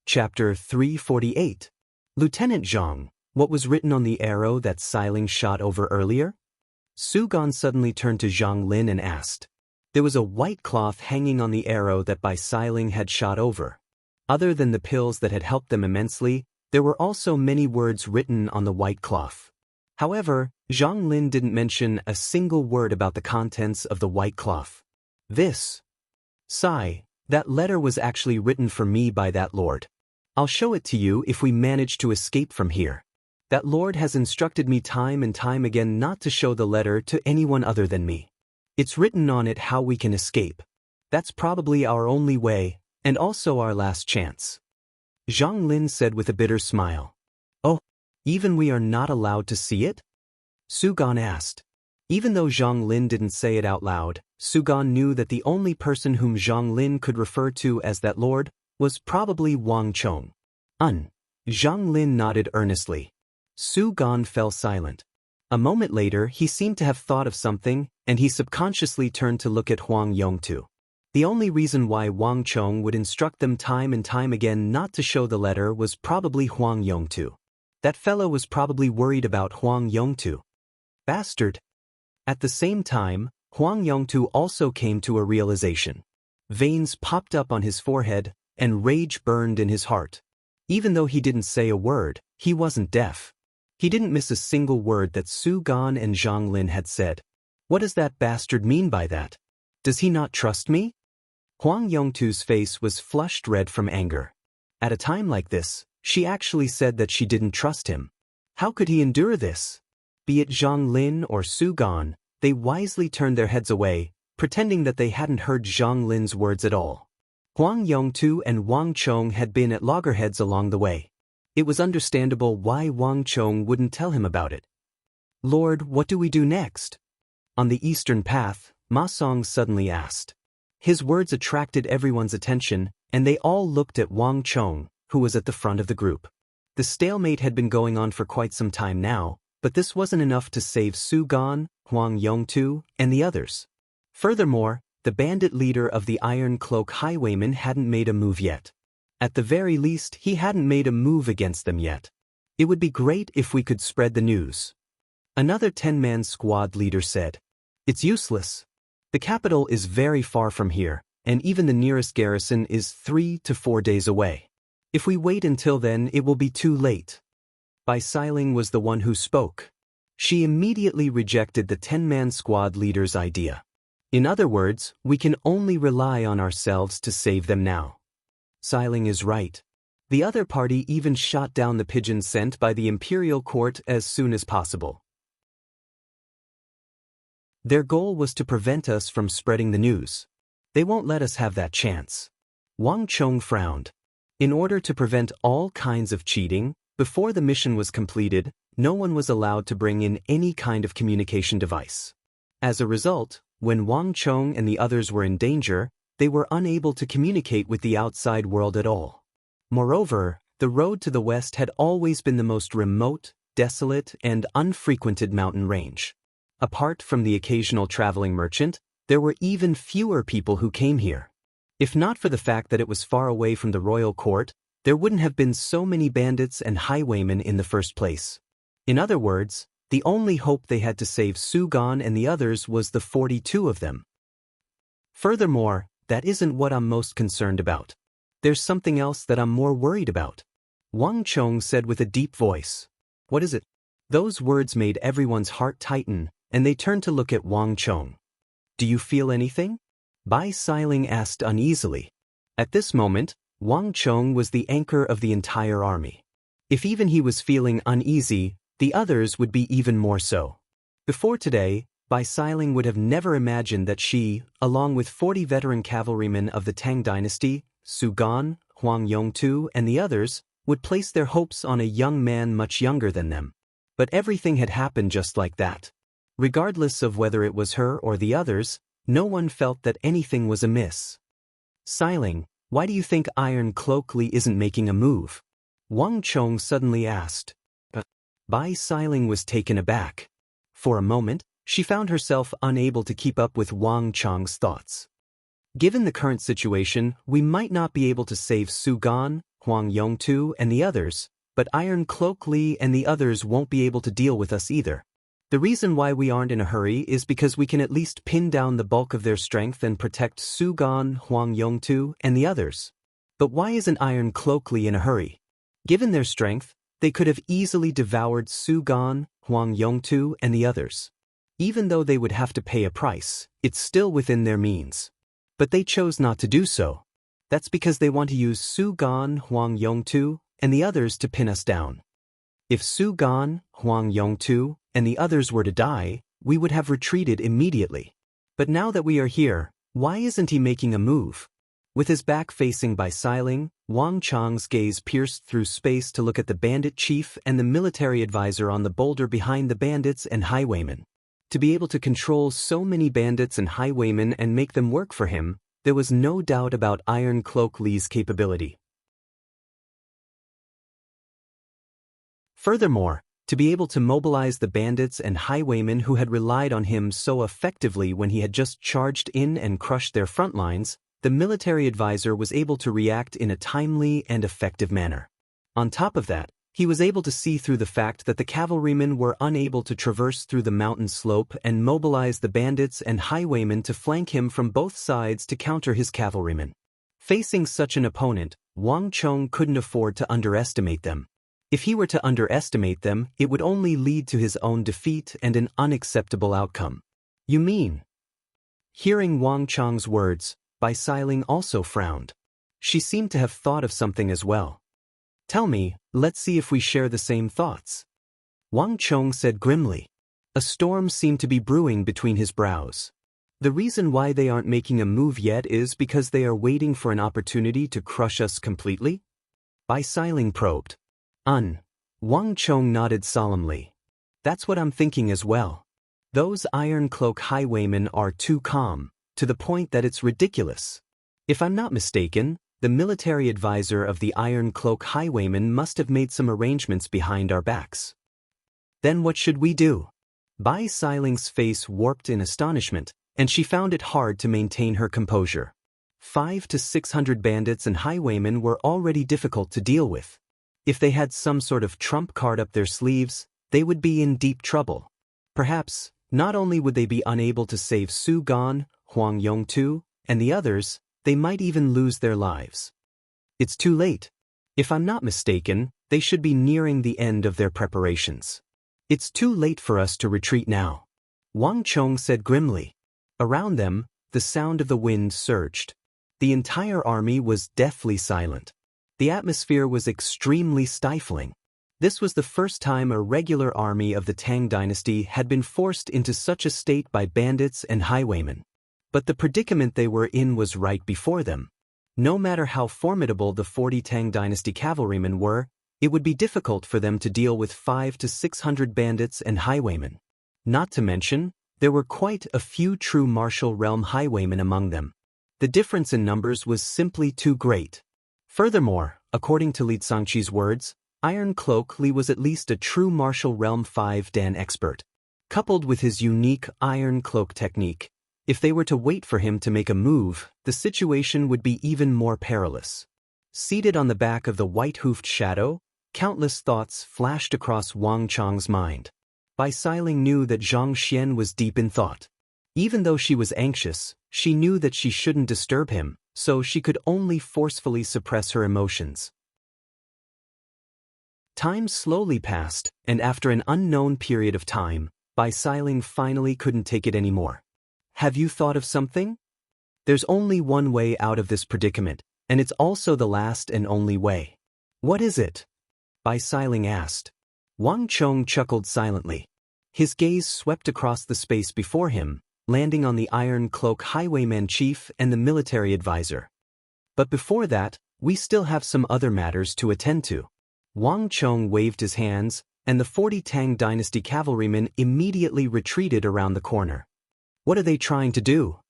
Chapter 348. Lieutenant Zhang, what was written on the arrow that Xiling shot over earlier? Su Gan suddenly turned to Zhang Lin and asked. There was a white cloth hanging on the arrow that Bai Xiling had shot over. Other than the pills that had helped them immensely, there were also many words written on the white cloth. However, Zhang Lin didn't mention a single word about the contents of the white cloth. This. Sai, that letter was actually written for me by that lord. I'll show it to you if we manage to escape from here. That lord has instructed me time and time again not to show the letter to anyone other than me. It's written on it how we can escape. That's probably our only way, and also our last chance. Zhang Lin said with a bitter smile. Oh, even we are not allowed to see it? Su Gan asked. Even though Zhang Lin didn't say it out loud, Su Gan knew that the only person whom Zhang Lin could refer to as that lord was probably Wang Chong. Zhang Lin nodded earnestly. Su Gan fell silent. A moment later, he seemed to have thought of something, and he subconsciously turned to look at Huang Yongtu. The only reason why Wang Chong would instruct them time and time again not to show the letter was probably Huang Yongtu. That fellow was probably worried about Huang Yongtu. Bastard. At the same time, Huang Yongtu also came to a realization. Veins popped up on his forehead, and rage burned in his heart. Even though he didn't say a word, he wasn't deaf. He didn't miss a single word that Su Gan and Zhang Lin had said. What does that bastard mean by that? Does he not trust me? Huang Yongtu's face was flushed red from anger. At a time like this, she actually said that she didn't trust him. How could he endure this? Be it Zhang Lin or Su Gan, they wisely turned their heads away, pretending that they hadn't heard Zhang Lin's words at all. Huang Yongtu and Wang Chong had been at loggerheads along the way. It was understandable why Wang Chong wouldn't tell him about it. Lord, what do we do next? On the eastern path, Ma Song suddenly asked. His words attracted everyone's attention, and they all looked at Wang Chong, who was at the front of the group. The stalemate had been going on for quite some time now, but this wasn't enough to save Su Gan, Huang Yongtu, and the others. Furthermore, the bandit leader of the Iron Cloak highwaymen hadn't made a move yet. At the very least, he hadn't made a move against them yet. It would be great if we could spread the news. Another 10-man squad leader said. It's useless. The capital is very far from here, and even the nearest garrison is 3 to 4 days away. If we wait until then, it will be too late. Bai Xiling was the one who spoke. She immediately rejected the 10-man squad leader's idea. In other words, we can only rely on ourselves to save them now. Xiling is right. The other party even shot down the pigeon sent by the imperial court as soon as possible. Their goal was to prevent us from spreading the news. They won't let us have that chance. Wang Chong frowned. In order to prevent all kinds of cheating, before the mission was completed, no one was allowed to bring in any kind of communication device. As a result, when Wang Chong and the others were in danger, they were unable to communicate with the outside world at all. Moreover, the road to the west had always been the most remote, desolate, and unfrequented mountain range. Apart from the occasional traveling merchant, there were even fewer people who came here. If not for the fact that it was far away from the royal court, there wouldn't have been so many bandits and highwaymen in the first place. In other words, the only hope they had to save Sugan and the others was the 42 of them. Furthermore, that isn't what I'm most concerned about. There's something else that I'm more worried about. Wang Chong said with a deep voice. What is it? Those words made everyone's heart tighten, and they turned to look at Wang Chong. Do you feel anything? Bai Xiling asked uneasily. At this moment, Wang Chong was the anchor of the entire army. If even he was feeling uneasy, the others would be even more so. Before today, Bai Xiling would have never imagined that she, along with 40 veteran cavalrymen of the Tang dynasty, Su Gan, Huang Yongtu, and the others, would place their hopes on a young man much younger than them. But everything had happened just like that. Regardless of whether it was her or the others, no one felt that anything was amiss. Xiling, why do you think Iron Cloak Li isn't making a move? Wang Chong suddenly asked. Bai Xiling was taken aback. For a moment, she found herself unable to keep up with Wang Chong's thoughts. Given the current situation, we might not be able to save Su Gan, Huang Yongtu, and the others, but Iron Cloak Li and the others won't be able to deal with us either. The reason why we aren't in a hurry is because we can at least pin down the bulk of their strength and protect Su Gan, Huang Yongtu, and the others. But why isn't Iron Cloak Li in a hurry? Given their strength, they could have easily devoured Su Gan, Huang Yongtu, and the others. Even though they would have to pay a price, it's still within their means. But they chose not to do so. That's because they want to use Su Gan, Huang Yongtu, and the others to pin us down. If Su Gan, Huang Yongtu, and the others were to die, we would have retreated immediately. But now that we are here, why isn't he making a move? With his back facing Bai Xiling, Wang Chong's gaze pierced through space to look at the bandit chief and the military advisor on the boulder behind the bandits and highwaymen. To be able to control so many bandits and highwaymen and make them work for him, there was no doubt about Iron Cloak Li's capability. Furthermore, to be able to mobilize the bandits and highwaymen who had relied on him so effectively when he had just charged in and crushed their front lines, the military advisor was able to react in a timely and effective manner. On top of that, he was able to see through the fact that the cavalrymen were unable to traverse through the mountain slope and mobilize the bandits and highwaymen to flank him from both sides to counter his cavalrymen. Facing such an opponent, Wang Chong couldn't afford to underestimate them. If he were to underestimate them, it would only lead to his own defeat and an unacceptable outcome. You mean? Hearing Wang Chong's words, Bai Xiling also frowned. She seemed to have thought of something as well. Tell me, let's see if we share the same thoughts. Wang Chong said grimly. A storm seemed to be brewing between his brows. The reason why they aren't making a move yet is because they are waiting for an opportunity to crush us completely? Bai Xiling probed. Wang Chong nodded solemnly. That's what I'm thinking as well. Those Iron Cloak highwaymen are too calm, to the point that it's ridiculous. If I'm not mistaken, the military advisor of the Iron Cloak highwaymen must have made some arrangements behind our backs. Then what should we do? Bai Xiling's face warped in astonishment, and she found it hard to maintain her composure. 500 to 600 bandits and highwaymen were already difficult to deal with. If they had some sort of trump card up their sleeves, they would be in deep trouble. Perhaps, not only would they be unable to save Su Gan, Huang Yongtu, and the others, they might even lose their lives. It's too late. If I'm not mistaken, they should be nearing the end of their preparations. It's too late for us to retreat now. Wang Chong said grimly. Around them, the sound of the wind surged. The entire army was deathly silent. The atmosphere was extremely stifling. This was the first time a regular army of the Tang dynasty had been forced into such a state by bandits and highwaymen. But the predicament they were in was right before them. No matter how formidable the 40 Tang dynasty cavalrymen were, it would be difficult for them to deal with 500 to 600 bandits and highwaymen. Not to mention, there were quite a few true martial realm highwaymen among them. The difference in numbers was simply too great. Furthermore, according to Li Zhangqi's words, Iron Cloak Li was at least a true martial realm 5 Dan expert. Coupled with his unique Iron Cloak technique, if they were to wait for him to make a move, the situation would be even more perilous. Seated on the back of the white-hoofed shadow, countless thoughts flashed across Wang Chong's mind. Bai Xiling knew that Zhang Xian was deep in thought. Even though she was anxious, she knew that she shouldn't disturb him, so she could only forcefully suppress her emotions. Time slowly passed, and after an unknown period of time, Bai Xiling finally couldn't take it anymore. Have you thought of something? There's only one way out of this predicament, and it's also the last and only way. What is it? Bai Xiling asked. Wang Chong chuckled silently. His gaze swept across the space before him, landing on the Iron Cloak Highwayman Chief and the military advisor. But before that, we still have some other matters to attend to. Wang Chong waved his hands, and the 40 Tang Dynasty cavalrymen immediately retreated around the corner. What are they trying to do?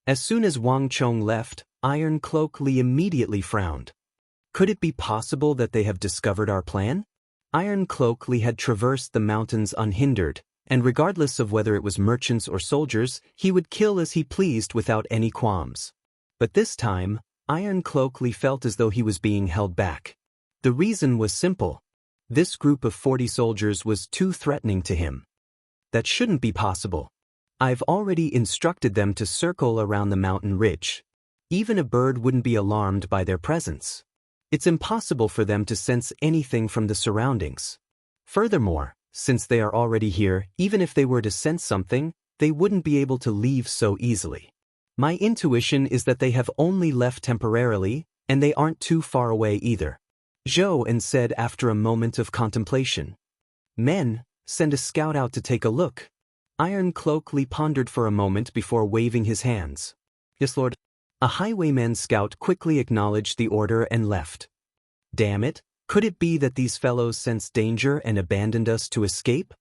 As soon as Wang Chong left, Iron Cloak Li immediately frowned. Could it be possible that they have discovered our plan? Iron Cloak Li had traversed the mountains unhindered, and regardless of whether it was merchants or soldiers, he would kill as he pleased without any qualms. But this time, Iron Cloak Li felt as though he was being held back. The reason was simple. This group of 40 soldiers was too threatening to him. That shouldn't be possible. I've already instructed them to circle around the mountain ridge. Even a bird wouldn't be alarmed by their presence. It's impossible for them to sense anything from the surroundings. Furthermore, since they are already here, even if they were to sense something, they wouldn't be able to leave so easily. My intuition is that they have only left temporarily, and they aren't too far away either. Zhou En said after a moment of contemplation. Men, send a scout out to take a look. Iron Cloak Li pondered for a moment before waving his hands. Yes, Lord. A highwayman scout quickly acknowledged the order and left. Damn it, could it be that these fellows sensed danger and abandoned us to escape?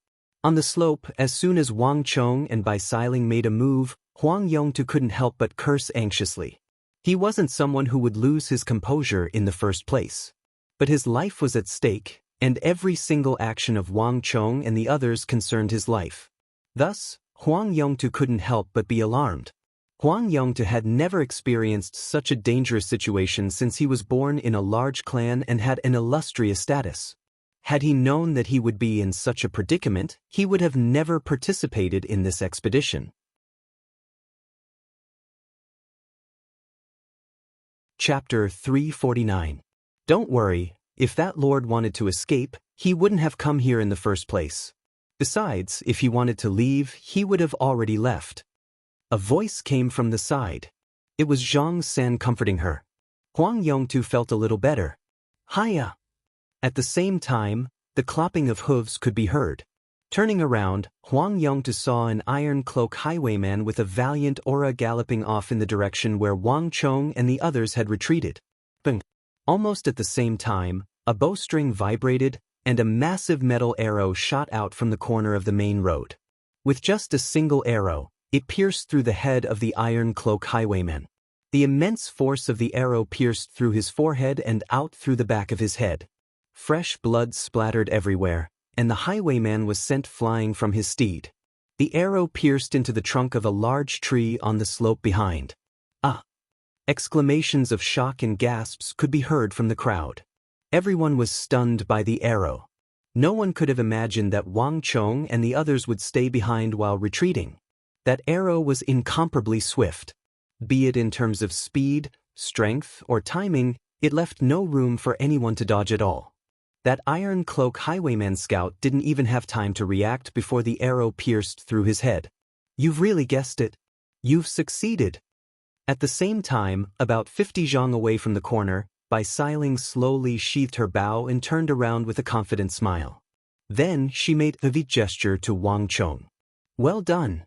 On the slope, as soon as Wang Chong and Bai Xiling made a move, Huang Yongtu couldn't help but curse anxiously. He wasn't someone who would lose his composure in the first place. But his life was at stake, and every single action of Wang Chong and the others concerned his life. Thus, Huang Yongtu couldn't help but be alarmed. Huang Yongtu had never experienced such a dangerous situation since he was born in a large clan and had an illustrious status. Had he known that he would be in such a predicament, he would have never participated in this expedition. Chapter 349. Don't worry, if that lord wanted to escape, he wouldn't have come here in the first place. Besides, if he wanted to leave, he would have already left. A voice came from the side. It was Zhang San comforting her. Huang Yongtu felt a little better. Hiya! At the same time, the clopping of hooves could be heard. Turning around, Huang Yongtu saw an Iron Cloak highwayman with a valiant aura galloping off in the direction where Wang Chong and the others had retreated. Bang! Almost at the same time, a bowstring vibrated, and a massive metal arrow shot out from the corner of the main road. With just a single arrow, it pierced through the head of the Iron Cloak highwayman. The immense force of the arrow pierced through his forehead and out through the back of his head. Fresh blood splattered everywhere, and the highwayman was sent flying from his steed. The arrow pierced into the trunk of a large tree on the slope behind. Ah! Exclamations of shock and gasps could be heard from the crowd. Everyone was stunned by the arrow. No one could have imagined that Wang Chong and the others would stay behind while retreating. That arrow was incomparably swift. Be it in terms of speed, strength, or timing, it left no room for anyone to dodge at all. That Iron Cloak highwayman scout didn't even have time to react before the arrow pierced through his head. You've really guessed it. You've succeeded. At the same time, about 50 zhang away from the corner, Bai Xiling slowly sheathed her bow and turned around with a confident smile. Then she made a vivid gesture to Wang Chong. Well done.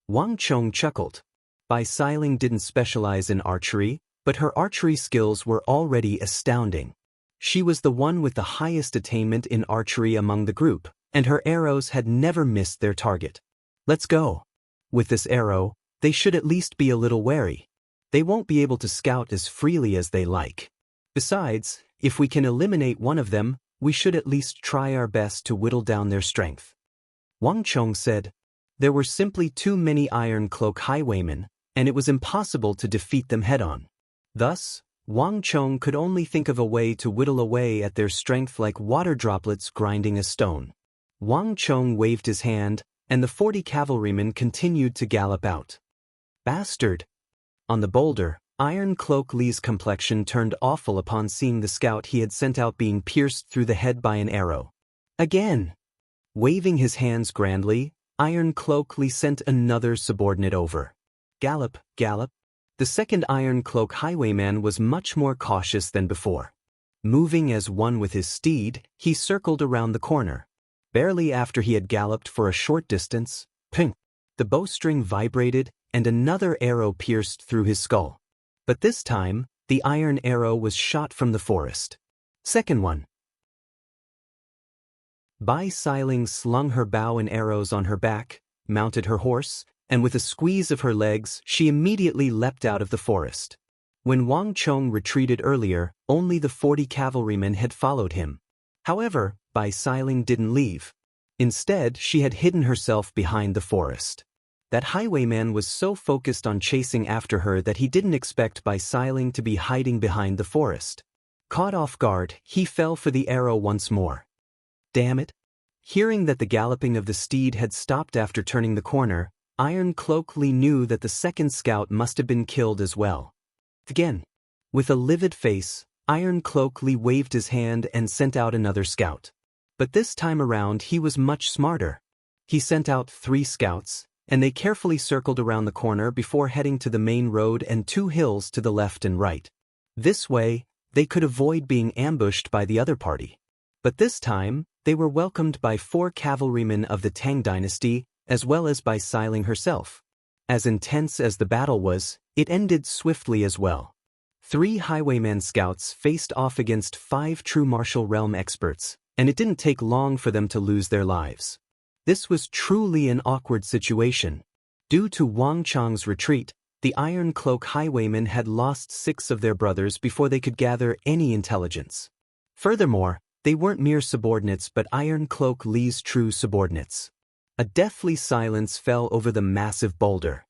Wang Chong chuckled. Bai Xiling didn't specialize in archery, but her archery skills were already astounding. She was the one with the highest attainment in archery among the group, and her arrows had never missed their target. Let's go. With this arrow, they should at least be a little wary. They won't be able to scout as freely as they like. Besides, If we can eliminate one of them, we should at least try our best to whittle down their strength. Wang Chong said. There were simply too many Iron Cloak highwaymen, and it was impossible to defeat them head-on. Thus, Wang Chong could only think of a way to whittle away at their strength like water droplets grinding a stone. Wang Chong waved his hand, and the 40 cavalrymen continued to gallop out. Bastard! On the boulder, Iron Cloak Li's complexion turned awful upon seeing the scout he had sent out being pierced through the head by an arrow. Again! Waving his hands grandly, Iron Cloak Li sent another subordinate over. Gallop, gallop. The second Iron Cloak highwayman was much more cautious than before. Moving as one with his steed, he circled around the corner. Barely after he had galloped for a short distance, ping! The bowstring vibrated, and another arrow pierced through his skull. But this time, the iron arrow was shot from the forest. Second one. Bai Siling slung her bow and arrows on her back, mounted her horse, and with a squeeze of her legs, she immediately leapt out of the forest. When Wang Chong retreated earlier, only the 40 cavalrymen had followed him. However, Bai Siling didn't leave. Instead, she had hidden herself behind the forest. That highwayman was so focused on chasing after her that he didn't expect Bai Siling to be hiding behind the forest. Caught off guard, he fell for the arrow once more. Damn it! Hearing that the galloping of the steed had stopped after turning the corner, Iron Cloak Li knew that the second scout must have been killed as well. Again. With a livid face, Iron Cloak Li waved his hand and sent out another scout. But this time around he was much smarter. He sent out 3 scouts, and they carefully circled around the corner before heading to the main road and 2 hills to the left and right. This way, they could avoid being ambushed by the other party. But this time, they were welcomed by 4 cavalrymen of the Tang dynasty, as well as by Siling herself. As intense as the battle was, it ended swiftly as well. 3 highwayman scouts faced off against 5 true martial realm experts, and it didn't take long for them to lose their lives. This was truly an awkward situation. Due to Wang Chong's retreat, the Iron Cloak highwaymen had lost 6 of their brothers before they could gather any intelligence. Furthermore, they weren't mere subordinates but Iron Cloak Li's true subordinates. A deathly silence fell over the massive boulder.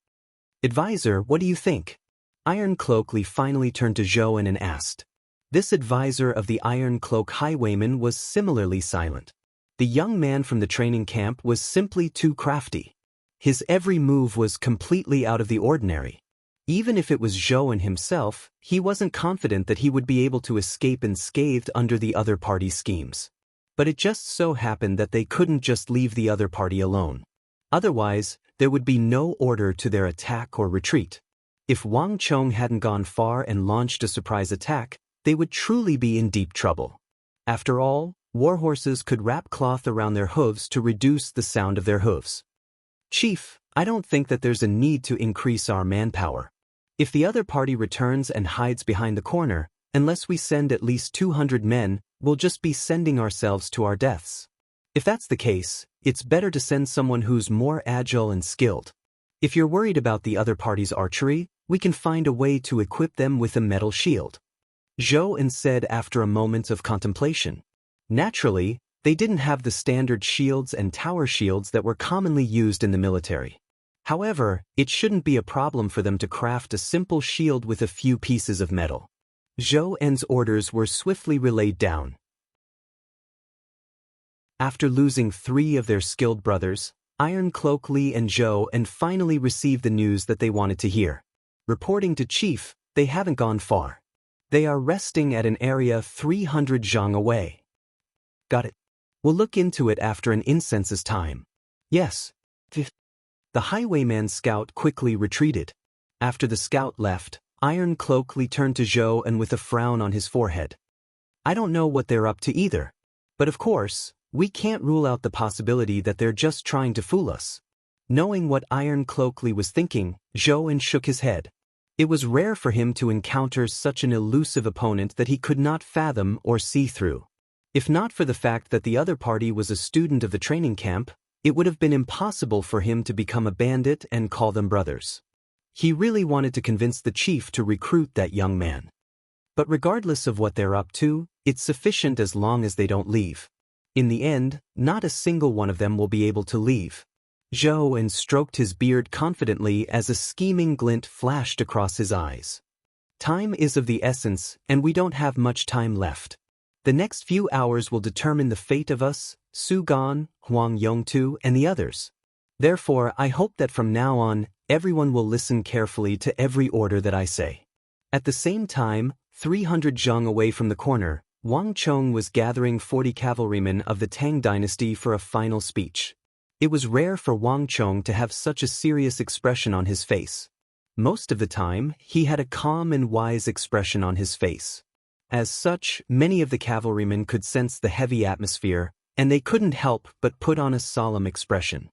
Advisor, what do you think? Iron Cloak Li finally turned to Zhou and asked. This advisor of the Iron Cloak highwayman was similarly silent. The young man from the training camp was simply too crafty. His every move was completely out of the ordinary. Even if it was Zhou himself, he wasn't confident that he would be able to escape unscathed under the other party's schemes. But it just so happened that they couldn't just leave the other party alone. Otherwise, there would be no order to their attack or retreat. If Wang Chong hadn't gone far and launched a surprise attack, they would truly be in deep trouble. After all, warhorses could wrap cloth around their hooves to reduce the sound of their hooves. Chief, I don't think that there's a need to increase our manpower. If the other party returns and hides behind the corner, unless we send at least 200 men, we'll just be sending ourselves to our deaths. If that's the case, it's better to send someone who's more agile and skilled. If you're worried about the other party's archery, we can find a way to equip them with a metal shield. Zhou said after a moment of contemplation. Naturally, they didn't have the standard shields and tower shields that were commonly used in the military. However, it shouldn't be a problem for them to craft a simple shield with a few pieces of metal. Zhou's orders were swiftly relayed down. After losing 3 of their skilled brothers, Iron Cloak Li and Zhou finally received the news that they wanted to hear. Reporting to Chief, they haven't gone far. They are resting at an area 300 zhang away. Got it. We'll look into it after an incense's time. Yes. The highwayman scout quickly retreated. After the scout left, Iron Cloak Li turned to Zhou with a frown on his forehead. I don't know what they're up to either. But of course, we can't rule out the possibility that they're just trying to fool us. Knowing what Iron Cloak Li was thinking, Zhou shook his head. It was rare for him to encounter such an elusive opponent that he could not fathom or see through. If not for the fact that the other party was a student of the training camp, it would have been impossible for him to become a bandit and call them brothers. He really wanted to convince the chief to recruit that young man. But regardless of what they're up to, It's sufficient as long as they don't leave. In the end, not a single one of them will be able to leave. Zhou stroked his beard confidently as a scheming glint flashed across his eyes. Time is of the essence, and we don't have much time left. The next few hours will determine the fate of us, Su Gan, Huang Yongtu, and the others. Therefore, I hope that from now on, everyone will listen carefully to every order that I say. At the same time, 300 zhang away from the corner, Wang Chong was gathering 40 cavalrymen of the Tang dynasty for a final speech. It was rare for Wang Chong to have such a serious expression on his face. Most of the time, he had a calm and wise expression on his face. As such, many of the cavalrymen could sense the heavy atmosphere, and they couldn't help but put on a solemn expression.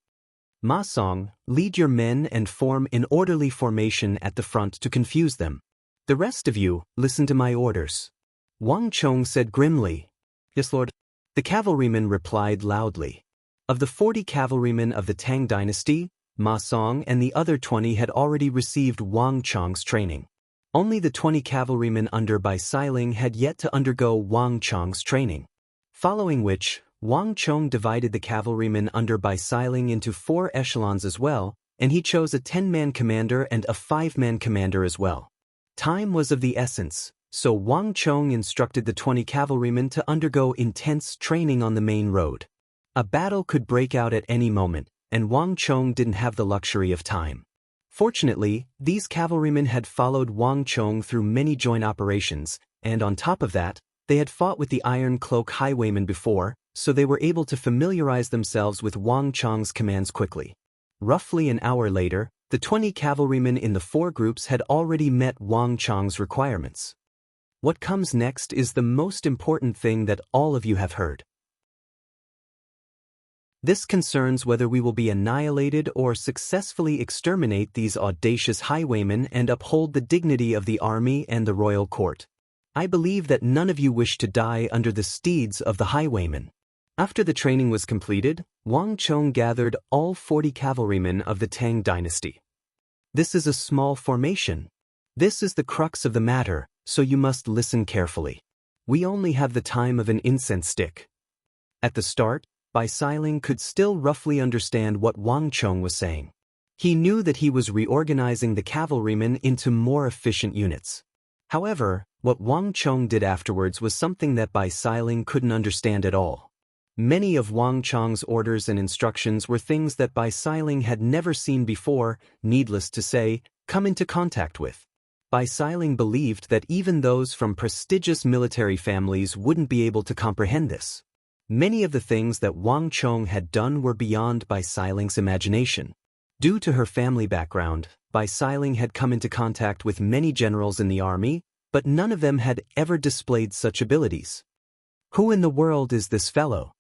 Ma Song, lead your men and form in orderly formation at the front to confuse them. The rest of you, listen to my orders. Wang Chong said grimly. Yes, Lord. The cavalrymen replied loudly. Of the 40 cavalrymen of the Tang dynasty, Ma Song and the other 20 had already received Wang Chong's training. Only the 20 cavalrymen under Bai Siling had yet to undergo Wang Chong's training. Following which, Wang Chong divided the cavalrymen under Bai Siling into 4 echelons as well, and he chose a 10-man commander and a 5-man commander as well. Time was of the essence, so Wang Chong instructed the 20 cavalrymen to undergo intense training on the main road. A battle could break out at any moment, and Wang Chong didn't have the luxury of time. Fortunately, these cavalrymen had followed Wang Chong through many joint operations, and on top of that, they had fought with the Iron Cloak highwaymen before, so they were able to familiarize themselves with Wang Chong's commands quickly. Roughly an hour later, the 20 cavalrymen in the 4 groups had already met Wang Chong's requirements. What comes next is the most important thing that all of you have heard. This concerns whether we will be annihilated or successfully exterminate these audacious highwaymen and uphold the dignity of the army and the royal court. I believe that none of you wish to die under the steeds of the highwaymen. After the training was completed, Wang Chong gathered all 40 cavalrymen of the Tang dynasty. This is a small formation. This is the crux of the matter, so you must listen carefully. We only have the time of an incense stick. At the start, Bai Siling could still roughly understand what Wang Chong was saying. He knew that he was reorganizing the cavalrymen into more efficient units. However, what Wang Chong did afterwards was something that Bai Siling couldn't understand at all. Many of Wang Chong's orders and instructions were things that Bai Siling had never seen before, needless to say, come into contact with. Bai Siling believed that even those from prestigious military families wouldn't be able to comprehend this. Many of the things that Wang Chong had done were beyond Bai Siling's imagination. Due to her family background, Bai Siling had come into contact with many generals in the army, but none of them had ever displayed such abilities. Who in the world is this fellow?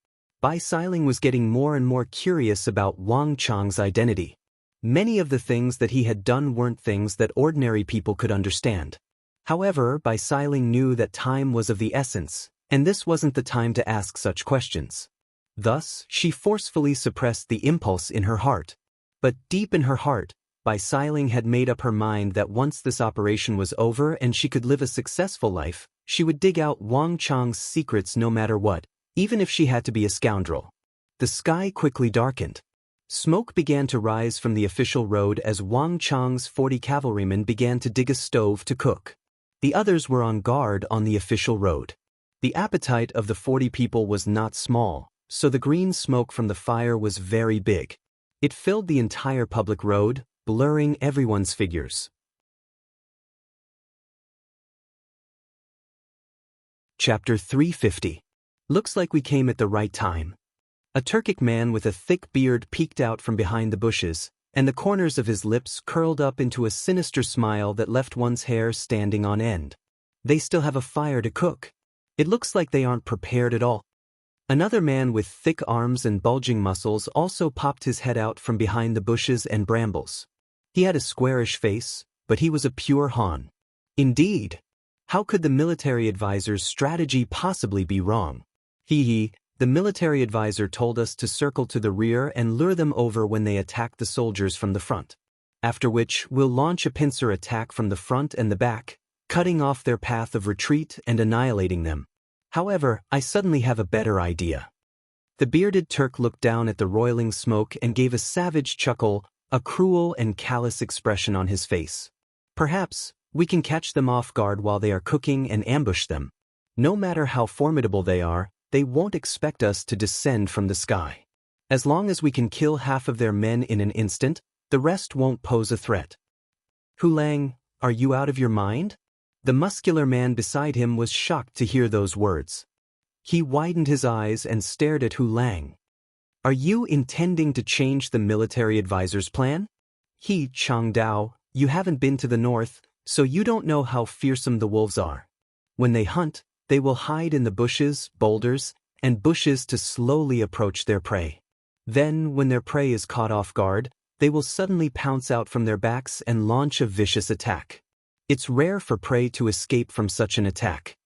Bai Siling was getting more and more curious about Wang Chong's identity. Many of the things that he had done weren't things that ordinary people could understand. However, Bai Siling knew that time was of the essence, and this wasn't the time to ask such questions. Thus, she forcefully suppressed the impulse in her heart. But deep in her heart, Bai Siling had made up her mind that once this operation was over and she could live a successful life, she would dig out Wang Chong's secrets no matter what, even if she had to be a scoundrel. The sky quickly darkened. Smoke began to rise from the official road as Wang Chong's 40 cavalrymen began to dig a stove to cook. The others were on guard on the official road. The appetite of the 40 people was not small, so the green smoke from the fire was very big. It filled the entire public road, blurring everyone's figures. Chapter 350. Looks like we came at the right time. A Turkic man with a thick beard peeked out from behind the bushes, and the corners of his lips curled up into a sinister smile that left one's hair standing on end. They still have a fire to cook. It looks like they aren't prepared at all. Another man with thick arms and bulging muscles also popped his head out from behind the bushes and brambles. He had a squarish face, but he was a pure Han. Indeed. How could the military advisor's strategy possibly be wrong? The military advisor told us to circle to the rear and lure them over when they attack the soldiers from the front. After which, we'll launch a pincer attack from the front and the back, cutting off their path of retreat and annihilating them. However, I suddenly have a better idea. The bearded Turk looked down at the roiling smoke and gave a savage chuckle, a cruel and callous expression on his face. Perhaps we can catch them off guard while they are cooking and ambush them. No matter how formidable they are, they won't expect us to descend from the sky. As long as we can kill half of their men in an instant, the rest won't pose a threat. Hulang, are you out of your mind? The muscular man beside him was shocked to hear those words. He widened his eyes and stared at Hulang. Are you intending to change the military advisor's plan? Changdao, you haven't been to the north, so you don't know how fearsome the wolves are. When they hunt, they will hide in the bushes, boulders, and bushes to slowly approach their prey. Then, when their prey is caught off guard, they will suddenly pounce out from their backs and launch a vicious attack. It's rare for prey to escape from such an attack.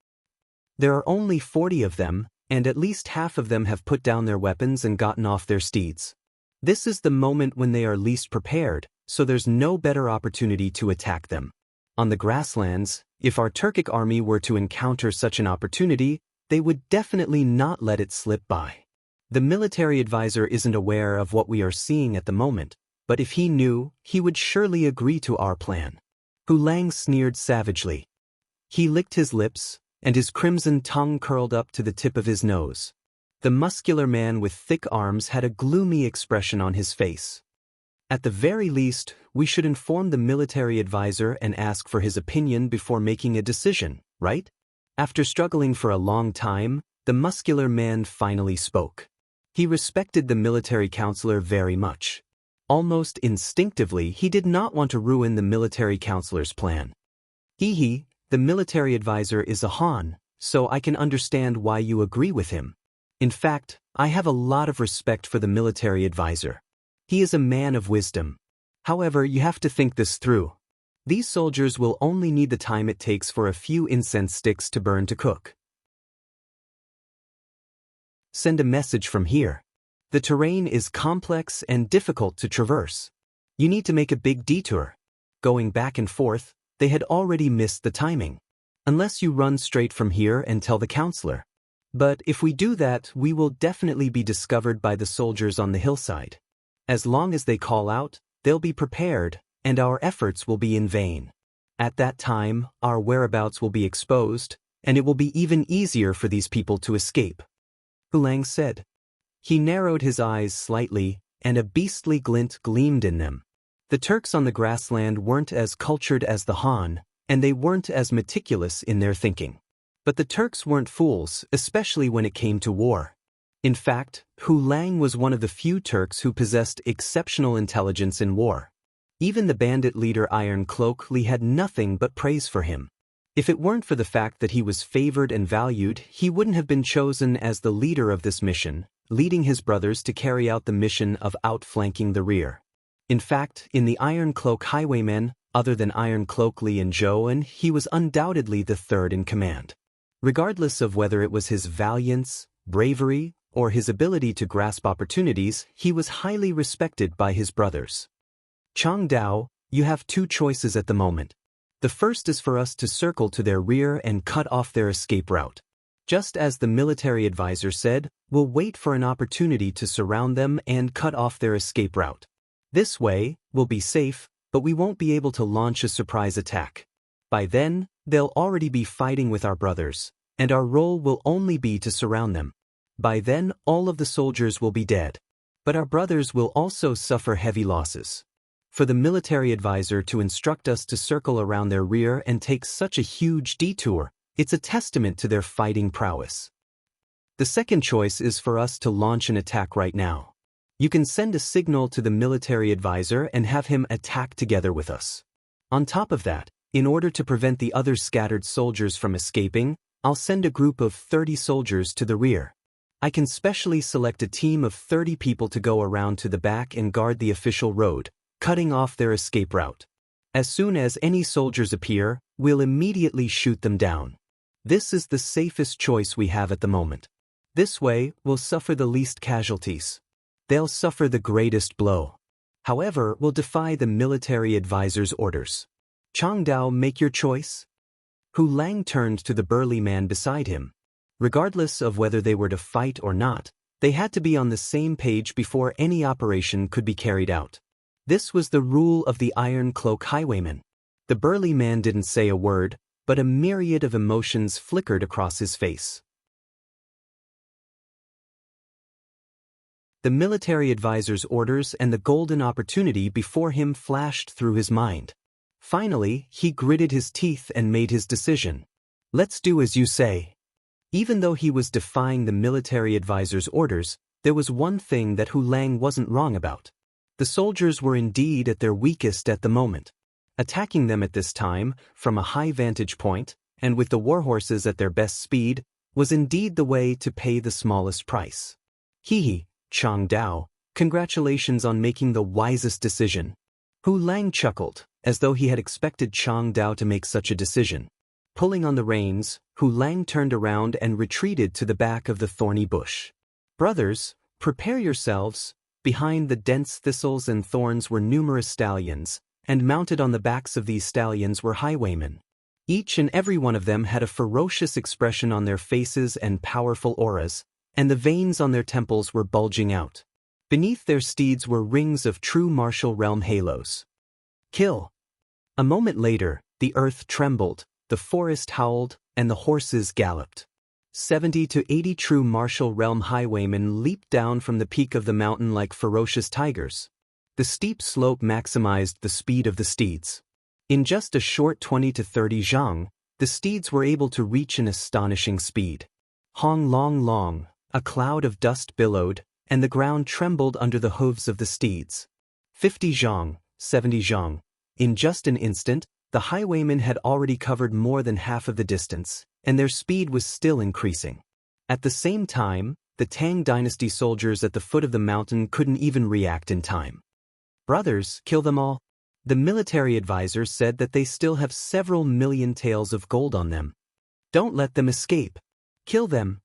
There are only 40 of them, and at least half of them have put down their weapons and gotten off their steeds. This is the moment when they are least prepared, so there's no better opportunity to attack them. On the grasslands, if our Turkic army were to encounter such an opportunity, they would definitely not let it slip by. The military advisor isn't aware of what we are seeing at the moment, but if he knew, he would surely agree to our plan. Hulang sneered savagely. He licked his lips, and his crimson tongue curled up to the tip of his nose. The muscular man with thick arms had a gloomy expression on his face. At the very least, we should inform the military advisor and ask for his opinion before making a decision, right? After struggling for a long time, the muscular man finally spoke. He respected the military counselor very much. Almost instinctively, he did not want to ruin the military counselor's plan. The military advisor is a Han, so I can understand why you agree with him. In fact, I have a lot of respect for the military advisor. He is a man of wisdom. However, you have to think this through. These soldiers will only need the time it takes for a few incense sticks to burn to cook. Send a message from here. The terrain is complex and difficult to traverse. You need to make a big detour. Going back and forth, they had already missed the timing. Unless you run straight from here and tell the counselor. But if we do that, we will definitely be discovered by the soldiers on the hillside. As long as they call out, they'll be prepared, and our efforts will be in vain. At that time, our whereabouts will be exposed, and it will be even easier for these people to escape. Hulang said. He narrowed his eyes slightly, and a beastly glint gleamed in them. The Turks on the grassland weren't as cultured as the Han, and they weren't as meticulous in their thinking. But the Turks weren't fools, especially when it came to war. In fact, Hulang was one of the few Turks who possessed exceptional intelligence in war. Even the bandit leader Iron Cloak Li had nothing but praise for him. If it weren't for the fact that he was favored and valued, he wouldn't have been chosen as the leader of this mission, leading his brothers to carry out the mission of outflanking the rear. In fact, in the Iron Cloak Highwaymen, other than Iron Cloak Li and Zhou, he was undoubtedly the third in command. Regardless of whether it was his valiance, bravery, or his ability to grasp opportunities, he was highly respected by his brothers. Changdao, you have two choices at the moment. The first is for us to circle to their rear and cut off their escape route. Just as the military advisor said, we'll wait for an opportunity to surround them and cut off their escape route. This way, we'll be safe, but we won't be able to launch a surprise attack. By then, they'll already be fighting with our brothers, and our role will only be to surround them. By then, all of the soldiers will be dead. But our brothers will also suffer heavy losses. For the military advisor to instruct us to circle around their rear and take such a huge detour, it's a testament to their fighting prowess. The second choice is for us to launch an attack right now. You can send a signal to the military advisor and have him attack together with us. On top of that, in order to prevent the other scattered soldiers from escaping, I'll send a group of 30 soldiers to the rear. I can specially select a team of 30 people to go around to the back and guard the official road, cutting off their escape route. As soon as any soldiers appear, we'll immediately shoot them down. This is the safest choice we have at the moment. This way, we'll suffer the least casualties. They'll suffer the greatest blow. However, we'll defy the military advisor's orders. Changdao, make your choice? Hulang turned to the burly man beside him. Regardless of whether they were to fight or not, they had to be on the same page before any operation could be carried out. This was the rule of the Iron Cloak highwayman. The burly man didn't say a word, but a myriad of emotions flickered across his face. The military advisor's orders and the golden opportunity before him flashed through his mind. Finally, he gritted his teeth and made his decision. Let's do as you say. Even though he was defying the military advisor's orders, there was one thing that Hu Lang wasn't wrong about. The soldiers were indeed at their weakest at the moment. Attacking them at this time, from a high vantage point, and with the warhorses at their best speed, was indeed the way to pay the smallest price. Hee, Chang Dao, congratulations on making the wisest decision. Hu Lang chuckled, as though he had expected Chang Dao to make such a decision. Pulling on the reins, Hu Lang turned around and retreated to the back of the thorny bush. Brothers, prepare yourselves. Behind the dense thistles and thorns were numerous stallions, and mounted on the backs of these stallions were highwaymen. Each and every one of them had a ferocious expression on their faces and powerful auras, and the veins on their temples were bulging out. Beneath their steeds were rings of true martial realm halos. Kill! A moment later, the earth trembled, the forest howled, and the horses galloped. 70 to 80 true martial realm highwaymen leaped down from the peak of the mountain like ferocious tigers. The steep slope maximized the speed of the steeds. In just a short 20 to 30 zhang, the steeds were able to reach an astonishing speed. Hong long long, a cloud of dust billowed, and the ground trembled under the hooves of the steeds. 50 zhang, 70 zhang. In just an instant, the highwaymen had already covered more than half of the distance, and their speed was still increasing. At the same time, the Tang dynasty soldiers at the foot of the mountain couldn't even react in time. Brothers, kill them all. The military advisor said that they still have several million taels of gold on them. Don't let them escape. Kill them.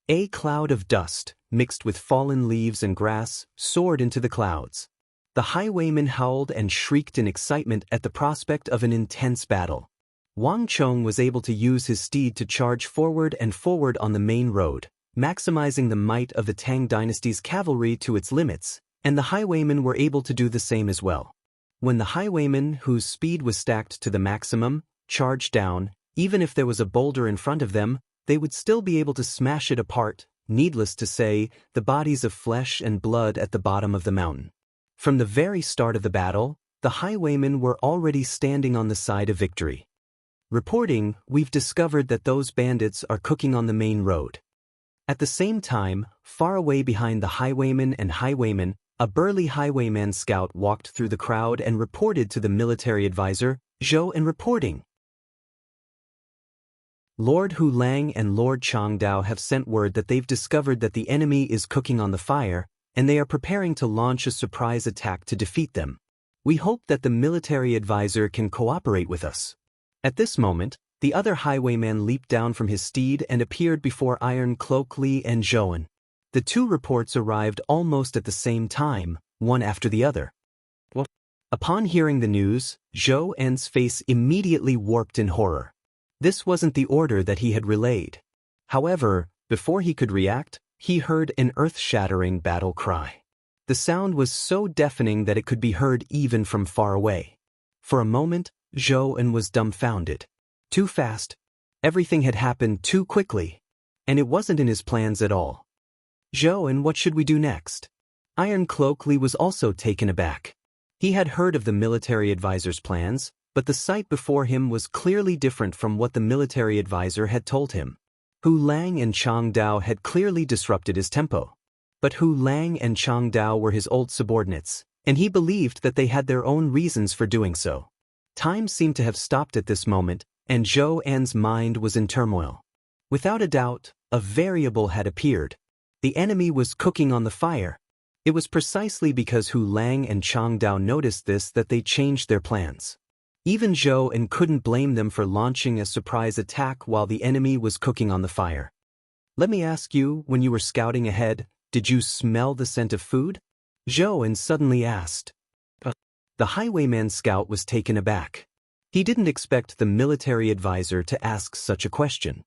A cloud of dust, mixed with fallen leaves and grass, soared into the clouds. The highwaymen howled and shrieked in excitement at the prospect of an intense battle. Wang Chong was able to use his steed to charge forward and forward on the main road, maximizing the might of the Tang dynasty's cavalry to its limits, and the highwaymen were able to do the same as well. When the highwaymen, whose speed was stacked to the maximum, charged down, even if there was a boulder in front of them, they would still be able to smash it apart, needless to say, the bodies of flesh and blood at the bottom of the mountain. From the very start of the battle, the highwaymen were already standing on the side of victory. Reporting, we've discovered that those bandits are cooking on the main road. At the same time, far away behind the highwaymen and highwaymen, a burly highwayman scout walked through the crowd and reported to the military advisor, Zhou, and reporting. Lord Hu Lang and Lord Chang Dao have sent word that they've discovered that the enemy is cooking on the fire, and they are preparing to launch a surprise attack to defeat them. We hope that the military advisor can cooperate with us. At this moment, the other highwayman leaped down from his steed and appeared before Iron Cloak Li and Zhou. The two reports arrived almost at the same time, one after the other. Upon hearing the news, Zhou's face immediately warped in horror. This wasn't the order that he had relayed. However, before he could react, he heard an earth-shattering battle cry. The sound was so deafening that it could be heard even from far away. For a moment, Zhou was dumbfounded. Too fast. Everything had happened too quickly. And it wasn't in his plans at all. Zhou, what should we do next? Iron Cloak Li was also taken aback. He had heard of the military advisor's plans, but the sight before him was clearly different from what the military advisor had told him. Hu Lang and Chang Dao had clearly disrupted his tempo. But Hu Lang and Chang Dao were his old subordinates, and he believed that they had their own reasons for doing so. Time seemed to have stopped at this moment, and Zhou's mind was in turmoil. Without a doubt, a variable had appeared. The enemy was cooking on the fire. It was precisely because Hu Lang and Chang Dao noticed this that they changed their plans. Even Zhou couldn't blame them for launching a surprise attack while the enemy was cooking on the fire. Let me ask you, when you were scouting ahead, did you smell the scent of food? Zhou suddenly asked. The highwayman scout was taken aback. He didn't expect the military advisor to ask such a question.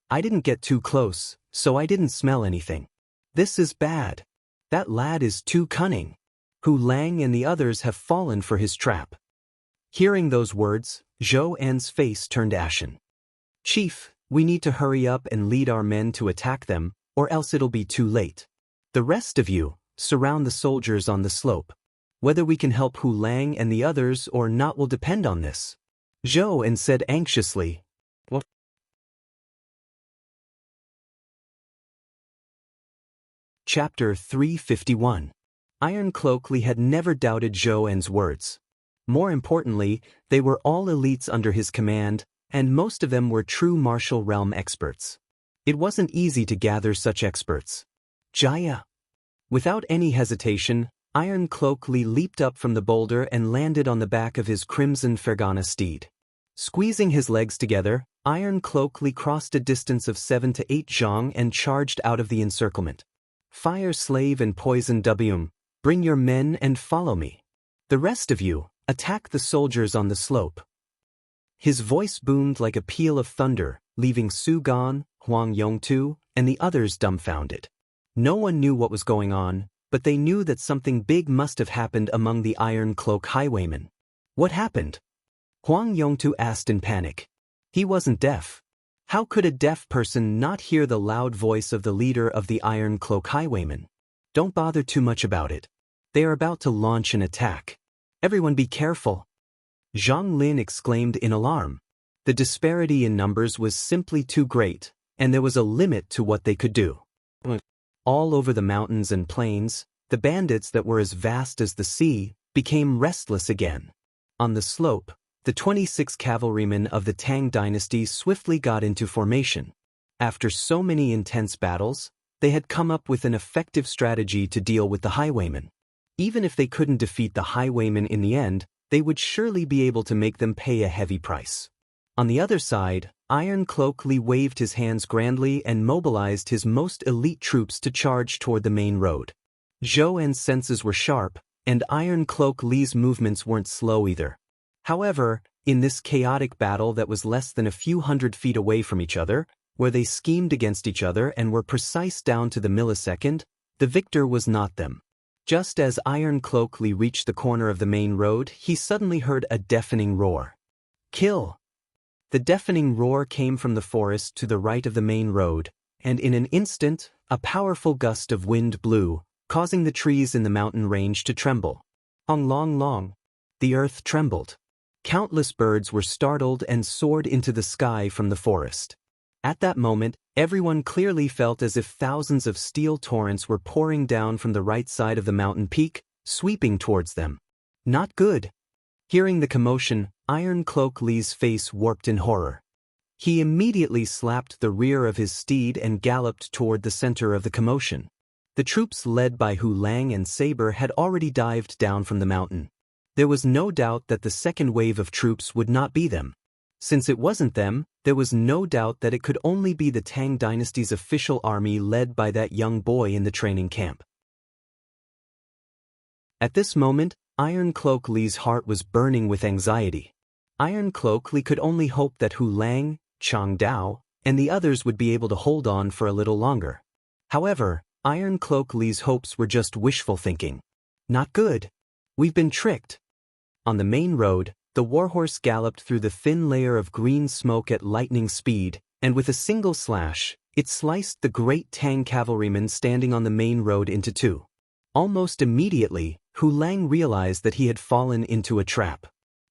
I didn't get too close, so I didn't smell anything. This is bad. That lad is too cunning. Hu Lang and the others have fallen for his trap. Hearing those words, Zhou En's face turned ashen. Chief, we need to hurry up and lead our men to attack them, or else it'll be too late. The rest of you, surround the soldiers on the slope. Whether we can help Hu Lang and the others or not will depend on this. Zhou En said anxiously. What? Chapter 351. Iron Cloak Li had never doubted Zhou En's words. More importantly, they were all elites under his command, and most of them were true martial realm experts. It wasn't easy to gather such experts. Jaya. Without any hesitation, Iron Cloak Li leaped up from the boulder and landed on the back of his crimson Fergana steed. Squeezing his legs together, Iron Cloak Li crossed a distance of 7 to 8 zhang and charged out of the encirclement. Fire Slave and Poison Wum, bring your men and follow me. The rest of you, attack the soldiers on the slope. His voice boomed like a peal of thunder, leaving Su Gan, Huang Yongtu, and the others dumbfounded. No one knew what was going on, but they knew that something big must have happened among the Iron Cloak highwaymen. What happened? Huang Yongtu asked in panic. He wasn't deaf. How could a deaf person not hear the loud voice of the leader of the Iron Cloak highwaymen? Don't bother too much about it. They are about to launch an attack. Everyone be careful. Zhang Lin exclaimed in alarm. The disparity in numbers was simply too great, and there was a limit to what they could do. All over the mountains and plains, the bandits that were as vast as the sea became restless again. On the slope, the 26 cavalrymen of the Tang dynasty swiftly got into formation. After so many intense battles, they had come up with an effective strategy to deal with the highwaymen. Even if they couldn't defeat the highwaymen in the end, they would surely be able to make them pay a heavy price. On the other side, Iron Cloak Li waved his hands grandly and mobilized his most elite troops to charge toward the main road. Zhou En's senses were sharp, and Iron Cloak Li's movements weren't slow either. However, in this chaotic battle that was less than a few hundred feet away from each other, where they schemed against each other and were precise down to the millisecond, the victor was not them. Just as Iron Cloak Li reached the corner of the main road, he suddenly heard a deafening roar. Kill! The deafening roar came from the forest to the right of the main road, and in an instant, a powerful gust of wind blew, causing the trees in the mountain range to tremble. Long, the earth trembled. Countless birds were startled and soared into the sky from the forest. At that moment, everyone clearly felt as if thousands of steel torrents were pouring down from the right side of the mountain peak, sweeping towards them. Not good. Hearing the commotion, Iron Cloak Li's face warped in horror. He immediately slapped the rear of his steed and galloped toward the center of the commotion. The troops led by Hu Lang and Saber had already dived down from the mountain. There was no doubt that the second wave of troops would not be them. Since it wasn't them, there was no doubt that it could only be the Tang dynasty's official army led by that young boy in the training camp. At this moment, Iron Cloak Li's heart was burning with anxiety. Iron Cloak Li could only hope that Hu Lang, Chang Dao, and the others would be able to hold on for a little longer. However, Iron Cloak Li's hopes were just wishful thinking. Not good. We've been tricked. On the main road, the warhorse galloped through the thin layer of green smoke at lightning speed, and with a single slash, it sliced the great Tang cavalryman standing on the main road into two. Almost immediately, Hu Lang realized that he had fallen into a trap.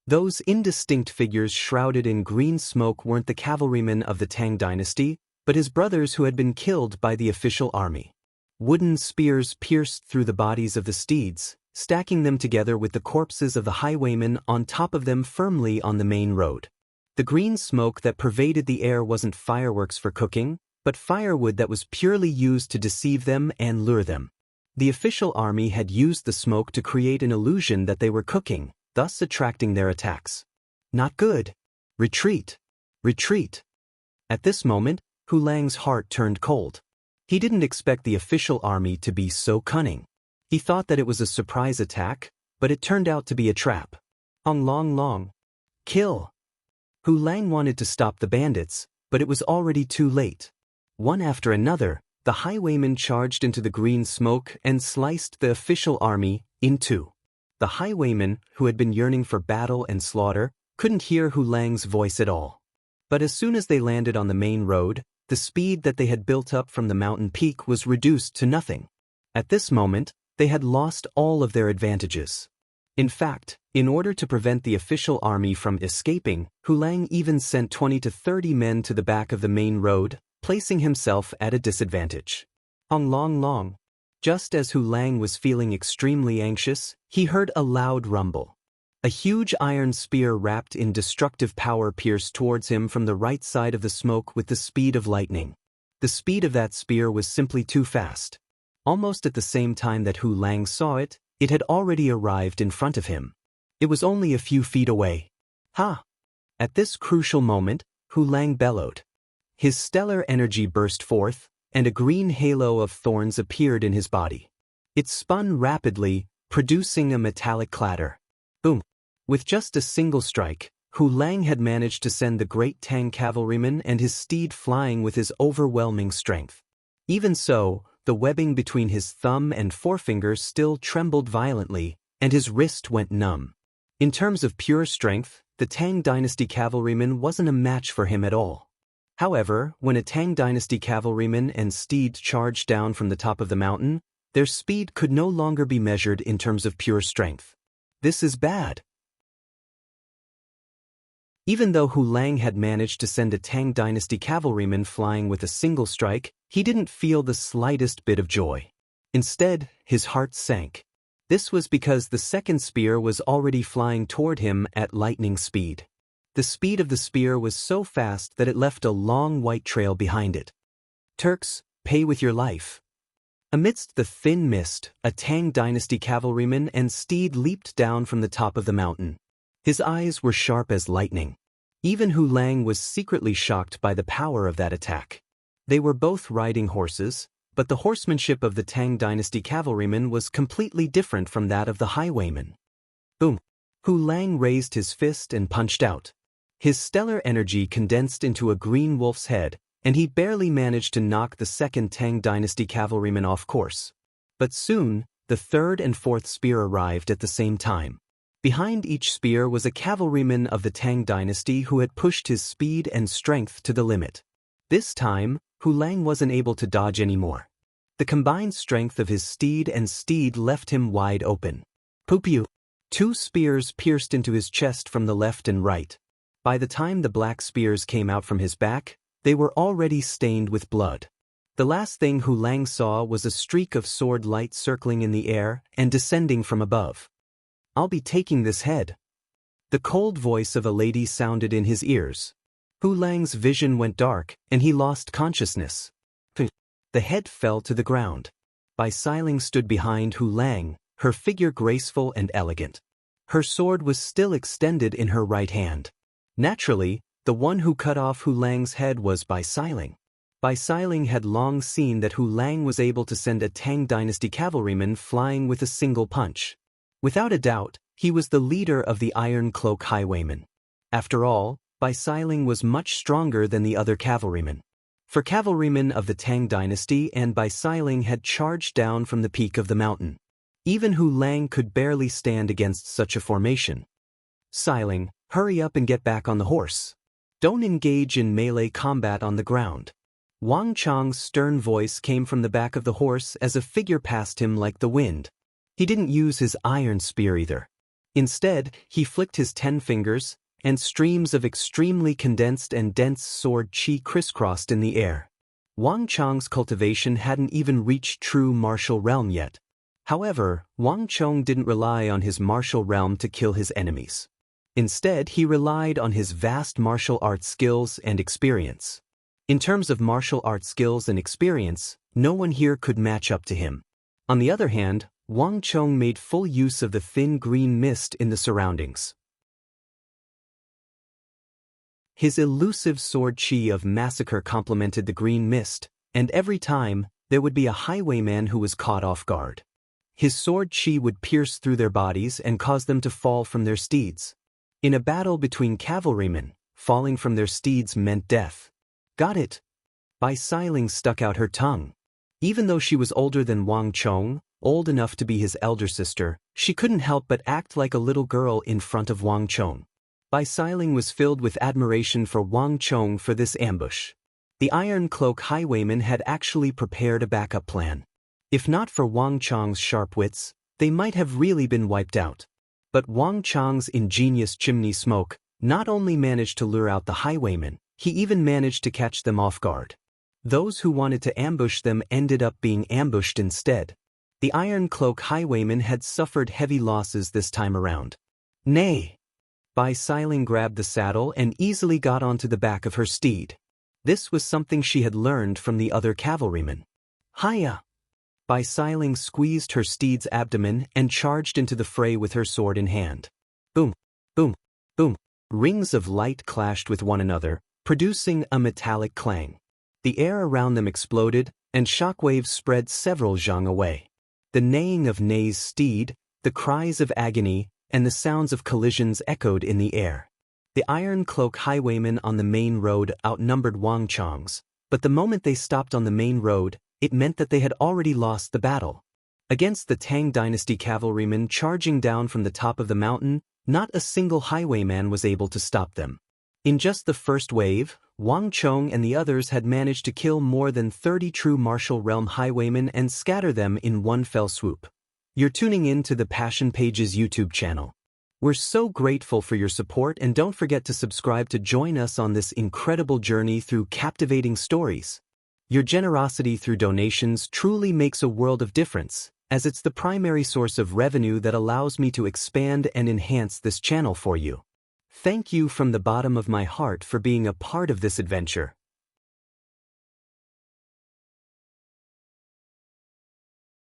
Those indistinct figures shrouded in green smoke weren't the cavalrymen of the Tang dynasty, but his brothers who had been killed by the official army. Wooden spears pierced through the bodies of the steeds, stacking them together with the corpses of the highwaymen on top of them firmly on the main road. The green smoke that pervaded the air wasn't fireworks for cooking, but firewood that was purely used to deceive them and lure them. The official army had used the smoke to create an illusion that they were cooking, thus attracting their attacks. Not good. Retreat. Retreat. At this moment, Hu Lang's heart turned cold. He didn't expect the official army to be so cunning. He thought that it was a surprise attack, but it turned out to be a trap. Long. Kill. Hu Lang wanted to stop the bandits, but it was already too late. One after another, the highwaymen charged into the green smoke and sliced the official army in two. The highwaymen, who had been yearning for battle and slaughter, couldn't hear Hu Lang's voice at all. But as soon as they landed on the main road, the speed that they had built up from the mountain peak was reduced to nothing. At this moment, they had lost all of their advantages. In fact, in order to prevent the official army from escaping, Hu Lang even sent 20 to 30 men to the back of the main road, placing himself at a disadvantage. Long. Just as Hu Lang was feeling extremely anxious, he heard a loud rumble. A huge iron spear wrapped in destructive power pierced towards him from the right side of the smoke with the speed of lightning. The speed of that spear was simply too fast. Almost at the same time that Hu Lang saw it, it had already arrived in front of him. It was only a few feet away. Ha! At this crucial moment, Hu Lang bellowed. His stellar energy burst forth, and a green halo of thorns appeared in his body. It spun rapidly, producing a metallic clatter. Boom! With just a single strike, Hu Lang had managed to send the great Tang cavalryman and his steed flying with his overwhelming strength. Even so, the webbing between his thumb and forefinger still trembled violently, and his wrist went numb. In terms of pure strength, the Tang dynasty cavalryman wasn't a match for him at all. However, when a Tang dynasty cavalryman and steed charged down from the top of the mountain, their speed could no longer be measured in terms of pure strength. This is bad. Even though Hu Lang had managed to send a Tang dynasty cavalryman flying with a single strike, he didn't feel the slightest bit of joy. Instead, his heart sank. This was because the second spear was already flying toward him at lightning speed. The speed of the spear was so fast that it left a long white trail behind it. Turks, pay with your life. Amidst the thin mist, a Tang dynasty cavalryman and steed leaped down from the top of the mountain. His eyes were sharp as lightning. Even Hu Lang was secretly shocked by the power of that attack. They were both riding horses, but the horsemanship of the Tang dynasty cavalryman was completely different from that of the highwayman. Boom! Hu Lang raised his fist and punched out. His stellar energy condensed into a green wolf's head, and he barely managed to knock the second Tang dynasty cavalryman off course. But soon, the third and fourth spear arrived at the same time. Behind each spear was a cavalryman of the Tang dynasty who had pushed his speed and strength to the limit. This time, Hu Lang wasn't able to dodge anymore. The combined strength of his steed left him wide open. Pew! 2 spears pierced into his chest from the left and right. By the time the black spears came out from his back, they were already stained with blood. The last thing Hu Lang saw was a streak of sword light circling in the air and descending from above. I'll be taking this head. The cold voice of a lady sounded in his ears. Hu Lang's vision went dark, and he lost consciousness. The head fell to the ground. Bai Xiling stood behind Hu Lang, her figure graceful and elegant. Her sword was still extended in her right hand. Naturally, the one who cut off Hu Lang's head was Bai Xiling. Bai Xiling had long seen that Hu Lang was able to send a Tang dynasty cavalryman flying with a single punch. Without a doubt, he was the leader of the Iron Cloak highwaymen. After all, Bai Xiling was much stronger than the other cavalrymen. For cavalrymen of the Tang dynasty and Bai Xiling had charged down from the peak of the mountain. Even Hu Lang could barely stand against such a formation. Xiling, hurry up and get back on the horse. Don't engage in melee combat on the ground. Wang Chang's stern voice came from the back of the horse as a figure passed him like the wind. He didn't use his iron spear either. Instead, he flicked his 10 fingers, and streams of extremely condensed and dense sword qi crisscrossed in the air. Wang Chang's cultivation hadn't even reached true martial realm yet. However, Wang Chong didn't rely on his martial realm to kill his enemies. Instead, he relied on his vast martial arts skills and experience. In terms of martial arts skills and experience, no one here could match up to him. On the other hand, Wang Chong made full use of the thin green mist in the surroundings. His elusive sword qi of massacre complemented the green mist, and every time, there would be a highwayman who was caught off guard. His sword qi would pierce through their bodies and cause them to fall from their steeds. In a battle between cavalrymen, falling from their steeds meant death. Got it. Bai Xiling stuck out her tongue. Even though she was older than Wang Chong, old enough to be his elder sister, she couldn't help but act like a little girl in front of Wang Chong. Bai Xiling was filled with admiration for Wang Chong for this ambush. The Iron Cloak highwaymen had actually prepared a backup plan. If not for Wang Chong's sharp wits, they might have really been wiped out. But Wang Chong's ingenious chimney smoke not only managed to lure out the highwaymen, he even managed to catch them off guard. Those who wanted to ambush them ended up being ambushed instead. The Iron Cloak highwaymen had suffered heavy losses this time around. Nay! Bai Xiling grabbed the saddle and easily got onto the back of her steed. This was something she had learned from the other cavalrymen. Hiya! Bai Xiling squeezed her steed's abdomen and charged into the fray with her sword in hand. Boom! Boom! Boom! Rings of light clashed with one another, producing a metallic clang. The air around them exploded, and shockwaves spread several zhang away. The neighing of Nei's steed, the cries of agony, and the sounds of collisions echoed in the air. The Iron Cloak highwaymen on the main road outnumbered Wang Chong's, but the moment they stopped on the main road, it meant that they had already lost the battle. Against the Tang Dynasty cavalrymen charging down from the top of the mountain, not a single highwayman was able to stop them. In just the first wave, Wang Chong and the others had managed to kill more than 30 true martial realm highwaymen and scatter them in one fell swoop. You're tuning in to the Passion Pages YouTube channel. We're so grateful for your support, and don't forget to subscribe to join us on this incredible journey through captivating stories. Your generosity through donations truly makes a world of difference, as it's the primary source of revenue that allows me to expand and enhance this channel for you. Thank you from the bottom of my heart for being a part of this adventure.